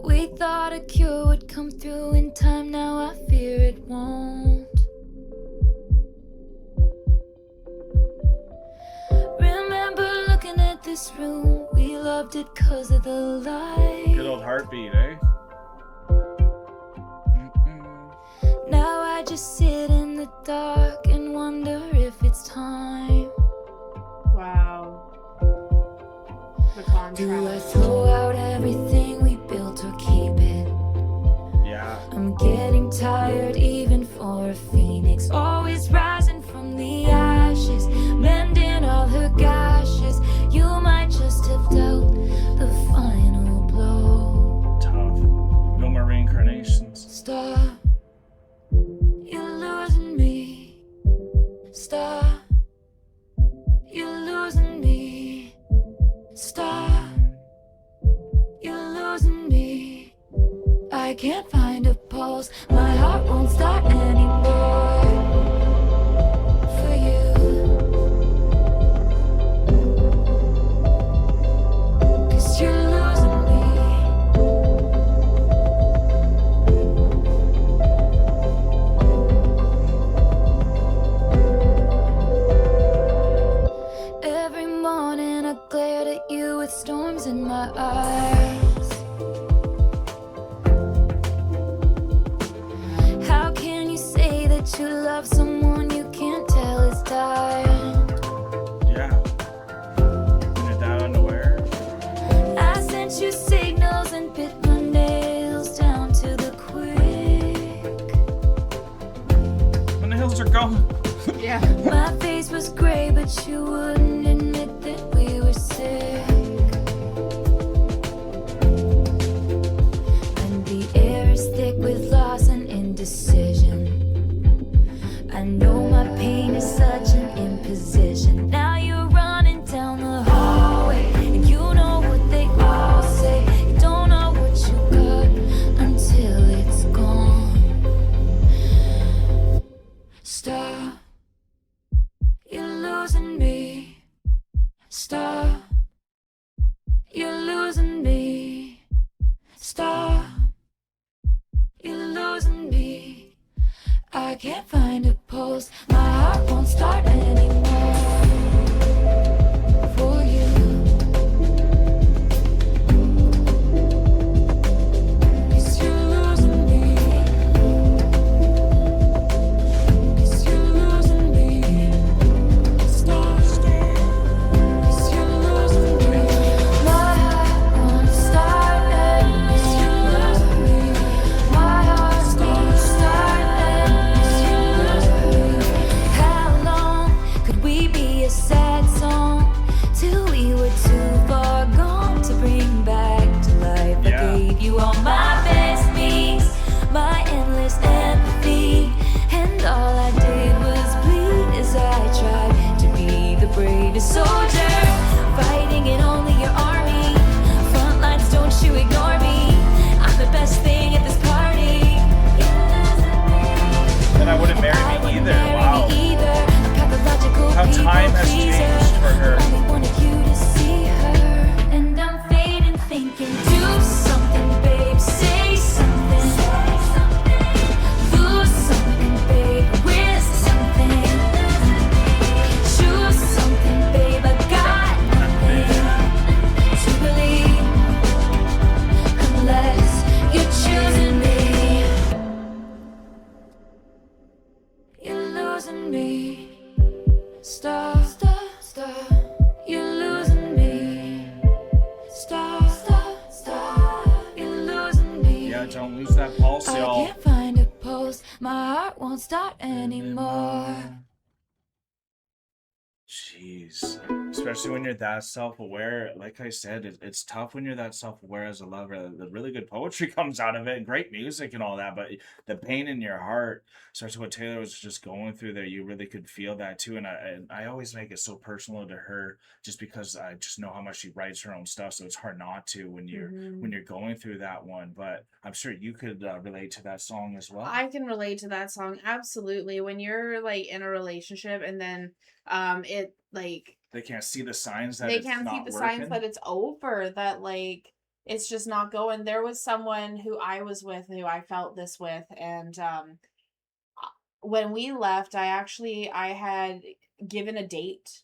We thought a cure would come through in time. Now I fear it won't. Remember looking at this room, we loved it 'cause of the light. Good old heartbeat, eh? Now I just sit in the dark and wonder if it's time. Wow. The contrast. Do I throw out everything we built or keep it? Yeah. I'm getting tired. can't find a pulse. My heart won't start anymore for you. 'Cause you're losing me. Every morning I glared at you with storms in my eyes. How can you say that you love someone you can't tell is dying? Yeah. When you're that unaware. I sent you signals and bit my nails down to the quick. When the hills are gone. Yeah. My face was gray, but you wouldn't admit that we were sick. And the air is thick with loss and indecision. I know my pain is such an imposition. Now you're running down the hallway, and you know what they all say. You don't know what you got until it's gone. Stop. You're losing me. Stop. You're losing me. Stop. You're losing me. I can't find a pulse. My heart won't start anymore for you. 'Cause you're losing me. 'Cause you're losing me. Stop. 'Cause you're losing me. My heart won't start anymore. 'Cause you're losing me. My heart won't start anymore. 'Cause you're losing me. How long could we be a sad song till we were too far gone to bring back to life? I gave you all my best me's, my endless empathy, and all I did was bleed as I tried to be the bravest soldier, fighting in only your army. Front lines, don't you ignore me. I'm the best thing at this party. And I wouldn't marry me either. Wow. How time has changed for her. Only wanted you to see her, and I'm fading, thinking, do something, babe, say something, lose something, babe, risk something, choose something, babe. I got nothing to believe unless you're choosing me. You're losing me. Stop, stop, stop. You're losing me. Stop, stop, stop. You're losing me. Yeah, don't lose that pulse, I y'all. can't find a pulse. My heart won't start anymore. Jeez. Especially when you're that self-aware. Like I said, it's tough when you're that self-aware as a lover. The really good poetry comes out of it, and great music and all that, but the pain in your heart, especially what Taylor was just going through there, you really could feel that too. And I always make it so personal to her just because I just know how much she writes her own stuff, so it's hard not to when you're going through that one. But I'm sure you could relate to that song as well. I can relate to that song absolutely. When you're like in a relationship and then it like They can't see the signs that they it's can't see not the working. signs that it's over, that like it's just not going. There was someone who I was with who I felt this with, and when we left, I had given a date.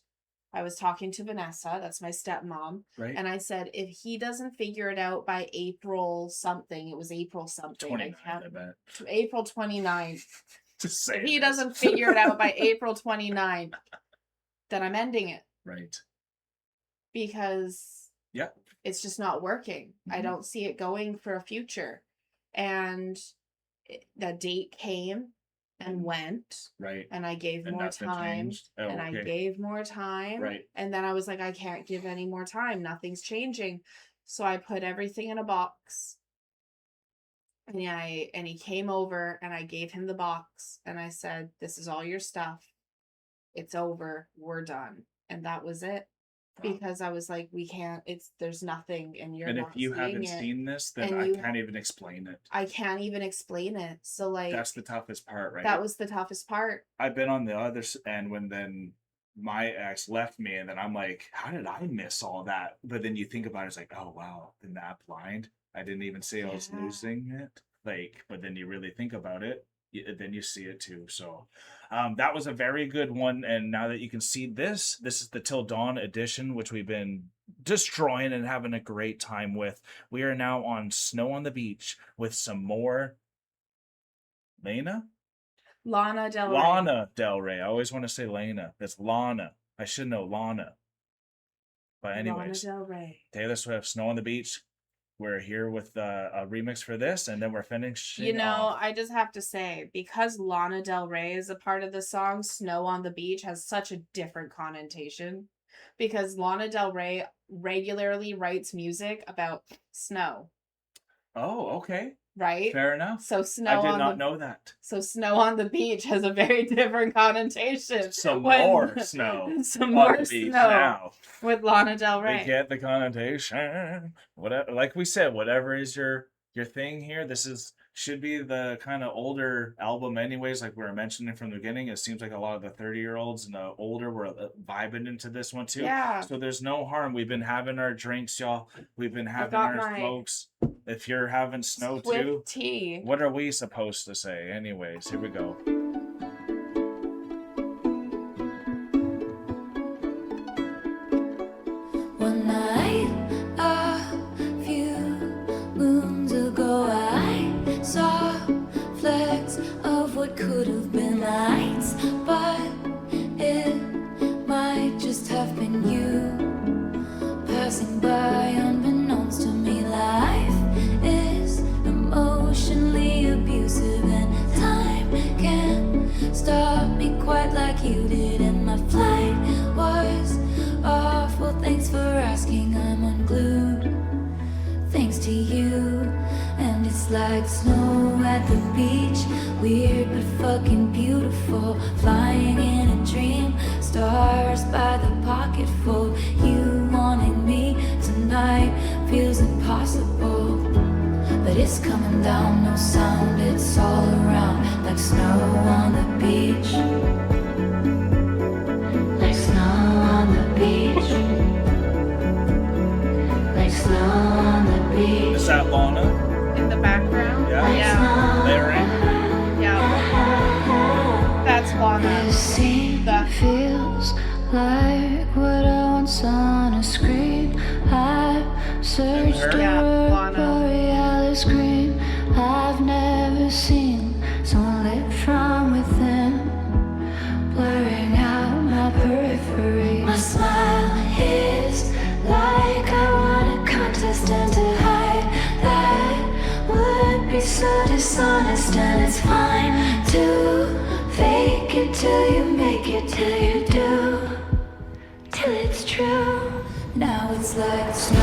I was talking to Vanessa, that's my stepmom, Right. and I said, if he doesn't figure it out by April something, it was April something, 29, I bet. April 29th. Just If saying he this. doesn't figure it out by April 29th, then I'm ending it Right. because Yeah. it's just not working. I Mhm. don't see it going for a future. And the date came and went, Right. and I gave And more nothing time, changed? Oh, and I okay. gave more time, Right. and then I was like, I can't give any more time. Nothing's changing. So I put everything in a box. And he came over, and I gave him the box, and I said, this is all your stuff. It's over. We're done. And that was it. because I was like, we can't. There's nothing, and you're And not if you seeing haven't it. seen this, then And I you- can't even explain it. I can't even explain it. So like, That's the toughest part, right? that was the toughest part. I've been on the other end when then my ex left me, and then I'm like, how did I miss all that? But then you think about it, it's like, oh wow, in that blind, I didn't even see I was Yeah. losing it. Like, but then you really think about it, then you see it too. So that was a very good one. And now that you can see this is the Till Dawn edition, which we've been destroying and having a great time with. We are now on Snow on the Beach with some more Lana Del Rey. I always want to say Lana. It's Lana. I should know Lana. But anyways, Lana Del Rey. Taylor Swift, Snow on the Beach. We're here with a remix for this, and then we're finishing. You know, off. I just have to say, because Lana Del Rey is a part of the song, Snow on the Beach has such a different connotation. Because Lana Del Rey regularly writes music about snow. Oh, okay. Right? Fair enough. So snow I did on not the, know that. So Snow on the Beach has a very different connotation. Some more snow. Some on more the beach snow now. with Lana Del Rey. We get the connotation. Whatever, like we said, whatever is your thing here. This should be the kind of older album, anyways. Like we were mentioning from the beginning, it seems like a lot of the 30-year-olds and the older were vibing into this one too. Yeah. So there's no harm. We've been having our drinks, y'all. We've been having got our my smokes. If you're having snow Swift too, tea. what are we supposed to say? Anyways, here we go. One night, a few moons ago, I saw flecks of what could have been lights, but it might just have been you passing by unbeknownst to me. Life is emotionally abusive, and time can't stop me quite like you did. And my flight was awful. Thanks for asking. I'm unglued thanks to you. And it's like snow at the beach, weird but fucking beautiful. Flying in a dream, stars by the pocketful. You wanting me tonight feels impossible, but it's coming down, no sound, it's all around. Like snow on the beach, like snow on the beach, like snow on the beach. Is that Lana? In the background? Yeah. Layering. Yeah. That's Lana. This scene feels like what I once on a screen. I've searched a word for reality scream. I've never seen someone lit from within, blurring out my periphery. My smile is like I won a contest, and to hide that would be so dishonest. And it's fine to fake it till you make it, till you do, till it's true. Now it's like snow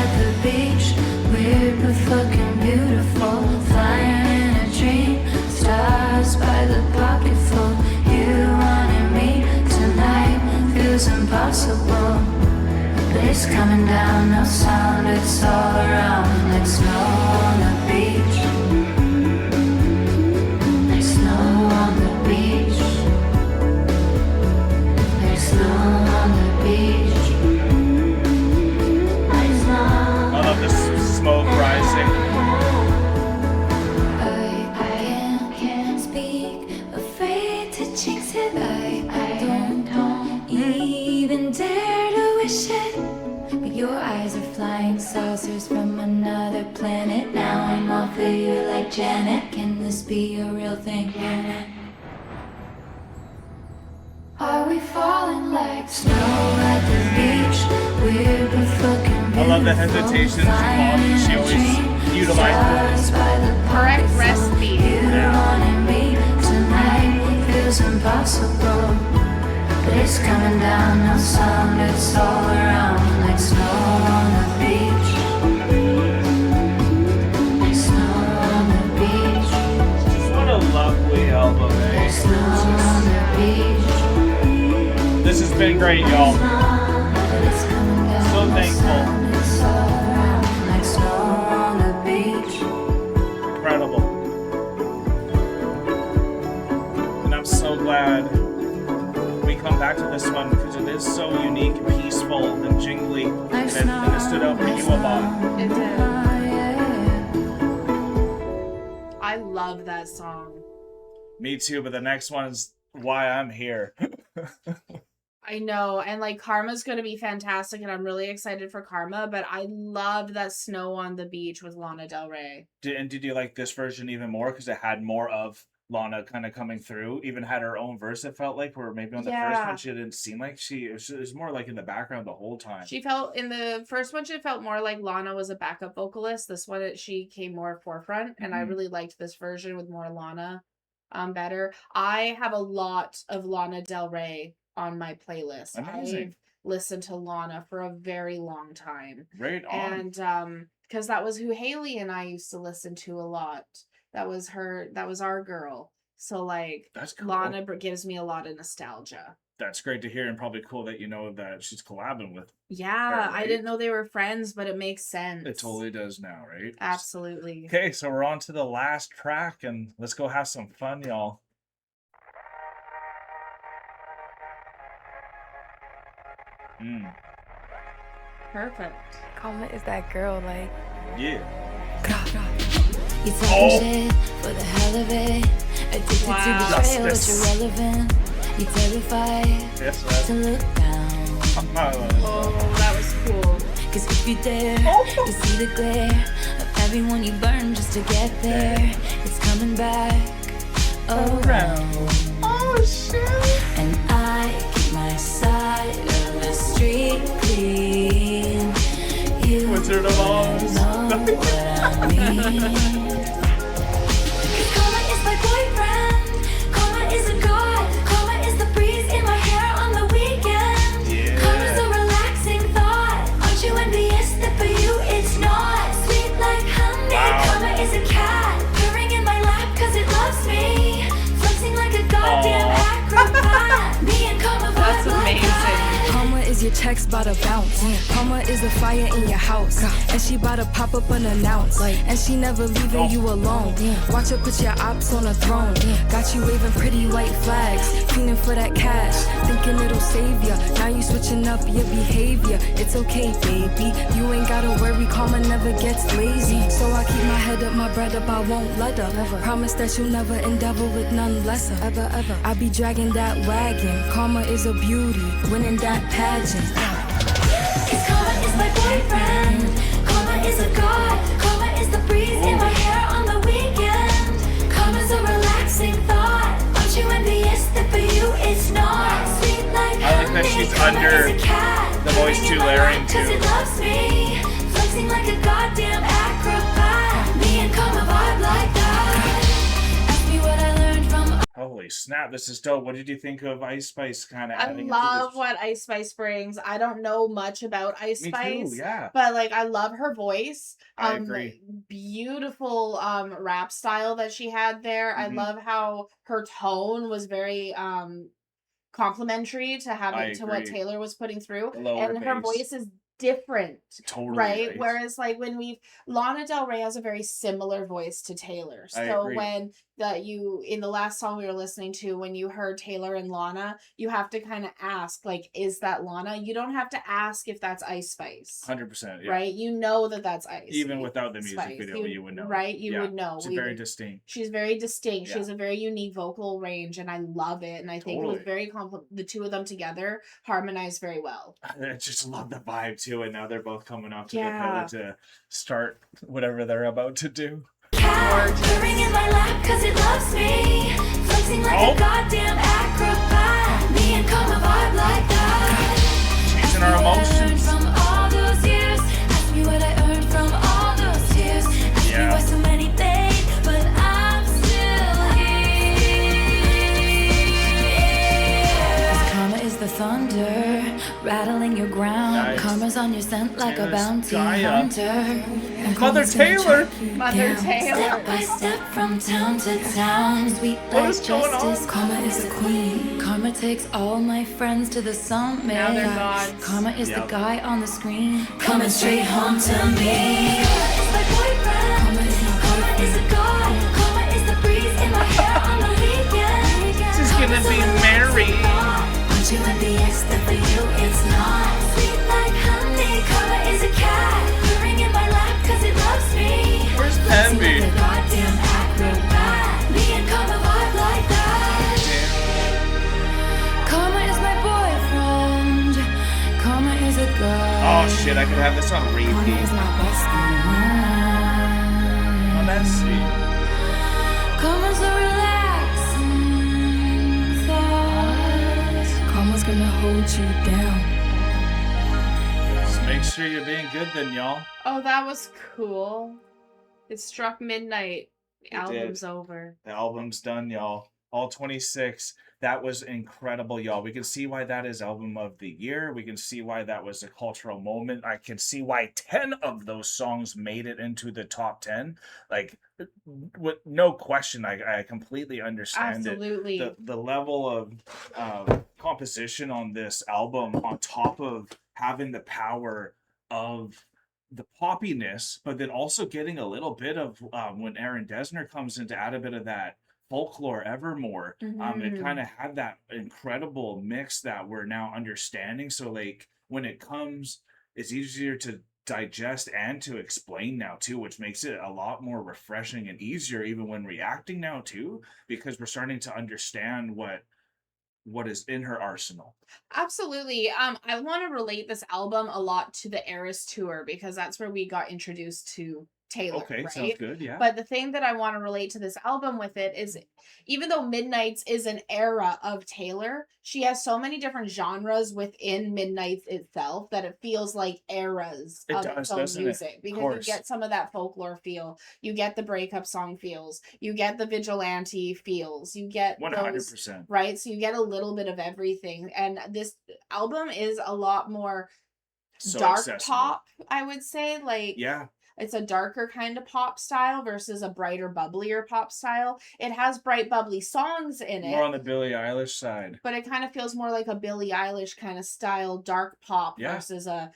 at the beach, weird but fucking beautiful. Flying in a dream, stars by the pocketful. You wanted me tonight feels impossible, but it's coming down, no sound, it's all around. Like snow on the beach, like snow on the beach, like snow on the beach, like snow. I love this smoke rising. I can't speak, afraid to jinx it. I don't even dare to wish it. But your eyes are flying saucers from another planet. Now I'm off of you like Janet. Can this be a real thing, Janet? Are we falling like snow at the beach? Weird but fucking beautiful. I love the hesitation she always utilizes. Correct recipe. You wanted me tonight feels impossible, but it's coming down, no sound, it's all around. Like snow on the beach, like snow on the beach, What a lovely album, like snow on the beach. This has been great, y'all. So thankful. Incredible. And I'm so glad we come back to this one because it is so unique, peaceful, and jingly. And it stood out for you a lot. It did. I love that song. Me too, but the next one is why I'm here. I know, and like Karma's gonna be fantastic, and I'm really excited for Karma. But I loved that Snow on the Beach with Lana Del Rey. Did you like this version even more because it had more of Lana kind of coming through? Even had her own verse. It felt like, where maybe on the first one she didn't seem like it was more like in the background the whole time. She felt in the first one, she felt more like Lana was a backup vocalist. This one, she came more forefront, and I really liked this version with more Lana. Better. I have a lot of Lana Del Rey on my playlist. Amazing. I've listened to Lana for a very long time. Right on. And because that was who Haley and I used to listen to a lot. That was our girl. So like, that's cool. Lana gives me a lot of nostalgia. That's great to hear, and probably cool that you know that she's collabing with. Yeah, her, right? I didn't know they were friends, but it makes sense. It totally does now, right? Absolutely. Okay, so we're on to the last track, and let's go have some fun, y'all. Perfect. Karma is that girl, like. Yeah. You talking shit for the hell of it. Addicted to betrayal, but you're relevant. You terrified to look down. Oh, that was cool. Cause if you dare, you see the glare of everyone you burn just to get there. It's coming back around. Oh shit. And I keep my side of the street clean. You Wizard of Oz. know what I mean. Cause Karma is my boyfriend. Karma is a god. Karma is the breeze in my hair on the weekend. Yeah. Karma's a relaxing thought. Aren't you envious that for you it's not? Sweet like honey. Karma is a cat. Purring in my lap cause it loves me. Flexing like a goddamn acrobat. Me and Karma vibe like that. Karma is your text bout to bounce. Karma is a fire in your house. And she bout to pop up unannounced. And she never leaving you alone. Watch her put your ops on a throne. Got you waving pretty white flags. Feeling for that cash. Thinking it'll save ya. Now you switching up your behavior. It's okay, baby. You ain't gotta worry. Karma never gets lazy. So I keep my head up, my bread up. I won't let her. Never. Promise that you'll never endeavor with none lesser. Ever, ever. I be dragging that wagon. Karma is a beauty. Winning that pageant. Cause Karma is my boyfriend. Karma is a god. Karma is the breeze in my hair on the weekend. Karma's a relaxing thought. Aren't you envious that for you it's not? Sweet like I like that she's under the voice too layering too. Cause it loves me. Flexing like a goddamn acrobat. Me and Karma vibe like that. Ask me what I learned from. Holy snap, this is dope. What did you think of Ice Spice kind of I adding love into this? what Ice Spice brings. I don't know much about Ice Me Spice. too, yeah. But like I love her voice. I agree. Beautiful rap style that she had there. I love how her tone was very complimentary to what agree. Taylor was putting through. Lower and her bass. voice is different. Totally right? Whereas like Lana Del Rey has a very similar voice to Taylor. I So agree. when in the last song we were listening to, when you heard Taylor and Lana, you have to kind of ask, like, is that Lana? You don't have to ask if that's Ice Spice. 100%, yeah. Right? You know that's Ice. Even without the music Spice. video, you would know. Right? You Yeah. would know. She's very distinct. She's very distinct. She Yeah. has a very unique vocal range, and I love it. And I think it was very the two of them together harmonized very well. I just love the vibe too, and now they're both coming off to Yeah. the pillar to start whatever they're about to do. Purring in my lap cause it loves me. Flexing like a goddamn acrobat. Me and Karma vibe like that. Chasing our emotions. From all those years. Ask me what I earned from all those years. Ask me why so many fade, but I'm still here. Karma is the thunder. battling your ground. Nice. Karma's on your scent like a Taylor's bounty Gaia. hunter. And Mother karma's gonna Taylor. track you Mother down. Taylor. Step by step from town to town. Sweet What like is going justice. on? Karma is a queen. Karma takes all my friends to the summit. Now they're gods. Karma is the Yep. guy on the screen. Coming straight home to me. Karma is my boyfriend. Karma is my Karma is a god. Karma is the breeze in my hair on the weekend. She's gonna be married. Want you in the X, that for you it's not. Sweet like honey. Karma is a cat. Purring in my lap cause it loves me. Where's Dancing Envy? like a goddamn acrobat. Me and Karma vibe like that. Karma is my boyfriend. Karma is a god. Oh shit, I could have this on Karma repeat. is my bestie. Oh, that's sweet. Karma's a relaxing thought. Karma's gonna hold you down. Just make sure you're being good then, y'all. Oh, that was cool. It struck midnight. The It album's did. over. The album's done, y'all. All 26. That was incredible, y'all. We can see why that is album of the year. We can see why that was a cultural moment. I can see why 10 of those songs made it into the top 10. Like, with no question, I completely understand Absolutely. it. The level of composition on this album, on top of having the power of the poppiness, but then also getting a little bit of when Aaron Dessner comes in to add a bit of that folklore evermore. It Mhm. kind of had that incredible mix that we're now understanding. So like when it comes, it's easier to digest and to explain now too, which makes it a lot more refreshing and easier even when reacting now too, because we're starting to understand what is in her arsenal. Absolutely. I want to relate this album a lot to the Eras tour because that's where we got introduced to Taylor. Okay, right? sounds good, yeah. But the thing that I want to relate to this album with it is even though Midnights is an era of Taylor, she has so many different genres within Midnights itself that it feels like eras It of does, its own doesn't it? music. Of Because you course. get some of that folklore feel, you get the breakup song feels, you get the vigilante feels, you get those 100%. right? So you get a little bit of everything. And this album is a lot more So dark accessible. pop, I would say. Like, Yeah. it's a darker kind of pop style versus a brighter, bubblier pop style. It has bright, bubbly songs in it. More on the Billie Eilish side. But it kind of feels more like a Billie Eilish kind of style, dark pop Yeah. versus a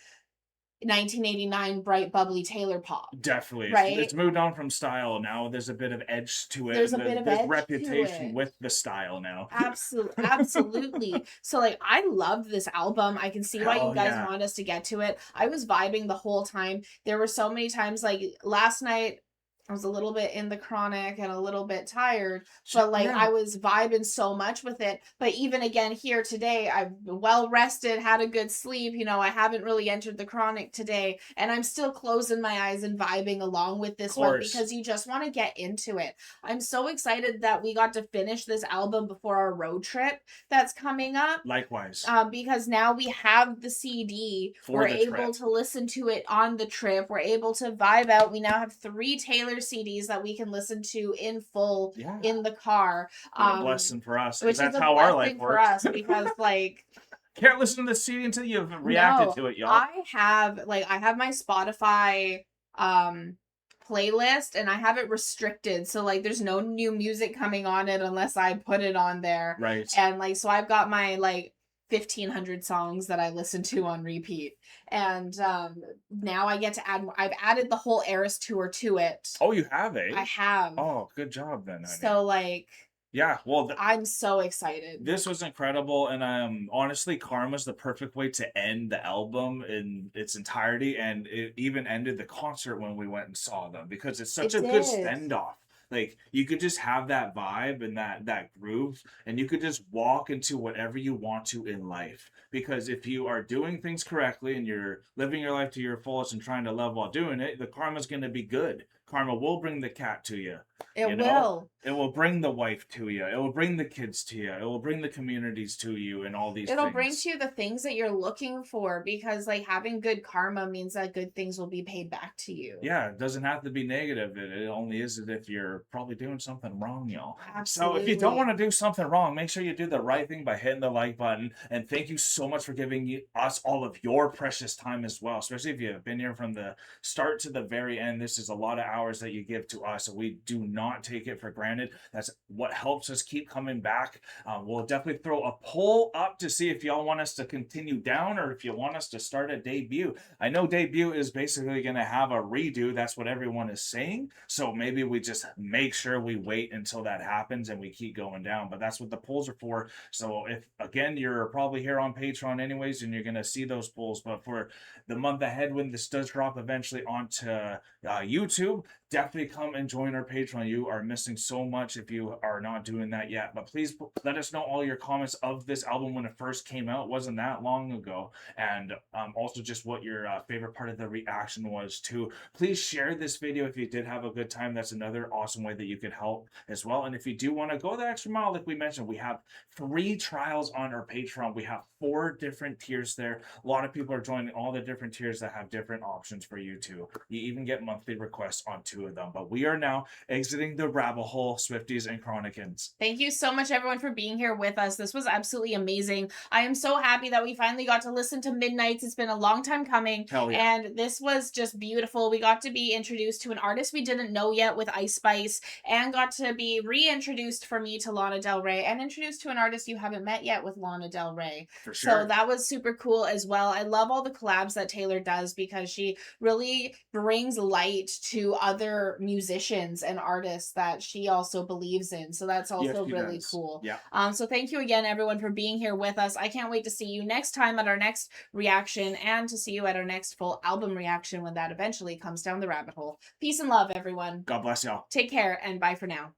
1989 bright, bubbly Taylor pop. Definitely. Right? It's moved on from style now. There's a bit of edge to it. There's a bit of edge to reputation it. with the style now. Absolutely. So like I loved this album. I can see why Hell you guys yeah. want us to get to it. I was vibing the whole time. There were so many times like last night I was a little bit in the chronic and a little bit tired, but like Yeah. I was vibing so much with it. But even again here today, I've well rested, had a good sleep. You know, I haven't really entered the chronic today, and I'm still closing my eyes and vibing along with this one Course. because you just want to get into it. I'm so excited that we got to finish this album before our road trip that's coming up. Likewise. Because now we have the CD. For We're the able trip. to listen to it on the trip. We're able to vibe out. We now have 3 Taylor CDs that we can listen to in full Yeah. in the car. What a blessing for us. 'cause Which that's is a how our life blessing for works. us because like Can't listen to the CD until you've reacted to it, y'all. I have my Spotify playlist and I have it restricted. So like there's no new music coming on it unless I put it on there. Right. And like so I've got my like 1,500 songs that I listen to on repeat. And now I get to add more. I've added the whole Eras tour to it. Oh, you have, eh? I have. Oh, good job then, honey. So like Yeah, well, I'm so excited. this was incredible, and honestly, Karma's the perfect way to end the album in its entirety, and it even ended the concert when we went and saw them because it's such It a good did. send-off. Like, you could just have that vibe and that groove, and you could just walk into whatever you want to in life. Because if you are doing things correctly and you're living your life to your fullest and trying to love while doing it, the karma's going to be good. karma will bring the cat to you. It you know? will. It will bring the wife to you. It will bring the kids to you. It will bring the communities to you and all these It'll things. bring to you the things that you're looking for, because like having good karma means that good things will be paid back to you. Yeah, it doesn't have to be negative. It only is if you're probably doing something wrong, y'all. Absolutely. So if you don't want to do something wrong, make sure you do the right thing by hitting the like button. And thank you so much for giving us all of your precious time as well, especially if you've been here from the start to the very end. This is a lot of hours that you give to us, so we do not take it for granted. That's what helps us keep coming back. We'll definitely throw a poll up to see if y'all want us to continue down or if you want us to start a debut. I know debut is basically going to have a redo. That's what everyone is saying. So maybe we just make sure we wait until that happens and we keep going down. But that's what the polls are for. So if, again, you're probably here on Patreon anyways, and you're going to see those polls. But for the month ahead, when this does drop eventually onto YouTube, definitely come and join our Patreon. You are missing so much if you are not doing that yet. But please let us know all your comments of this album when it first came out. It wasn't that long ago. And also just what your favorite part of the reaction was too. Please share this video if you did have a good time. That's another awesome way that you could help as well. And if you do want to go the extra mile, like we mentioned, we have free trials on our Patreon. We have 4 different tiers there. A lot of people are joining all the different tiers that have different options for you too. You even get monthly requests on 2 of them. But we are now exiting the rabbit hole, Swifties and Chronicans. Thank you so much, everyone, for being here with us. This was absolutely amazing. I am so happy that we finally got to listen to Midnights. It's been a long time coming. Hell yeah. And this was just beautiful. We got to be introduced to an artist we didn't know yet with Ice Spice, and got to be reintroduced for me to Lana Del Rey, and introduced to an artist you haven't met yet with Lana Del Rey. For sure. So that was super cool as well. I love all the collabs that Taylor does, because she really brings light to other musicians and artists that she also believes in. So that's also really cool. Yeah. So thank you again, everyone, for being here with us. I can't wait to see you next time at our next reaction, and to see you at our next full album reaction when that eventually comes down the rabbit hole. Peace and love, everyone. God bless y'all. Take care, and bye for now.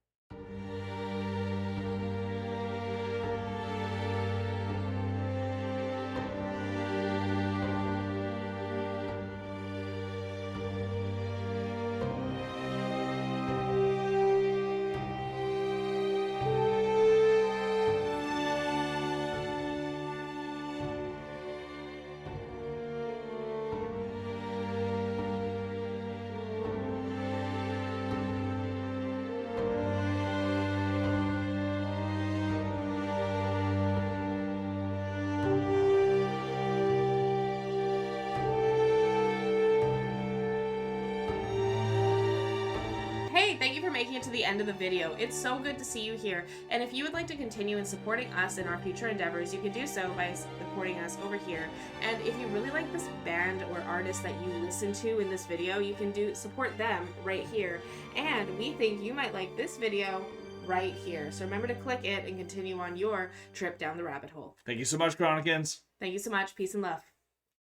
Hey, thank you for making it to the end of the video. It's so good to see you here. And if you would like to continue in supporting us in our future endeavors, you can do so by supporting us over here. And if you really like this band or artist that you listen to in this video, you can support them right here. And we think you might like this video right here. So remember to click it and continue on your trip down the rabbit hole. Thank you so much, Chronicans. Thank you so much. Peace and love.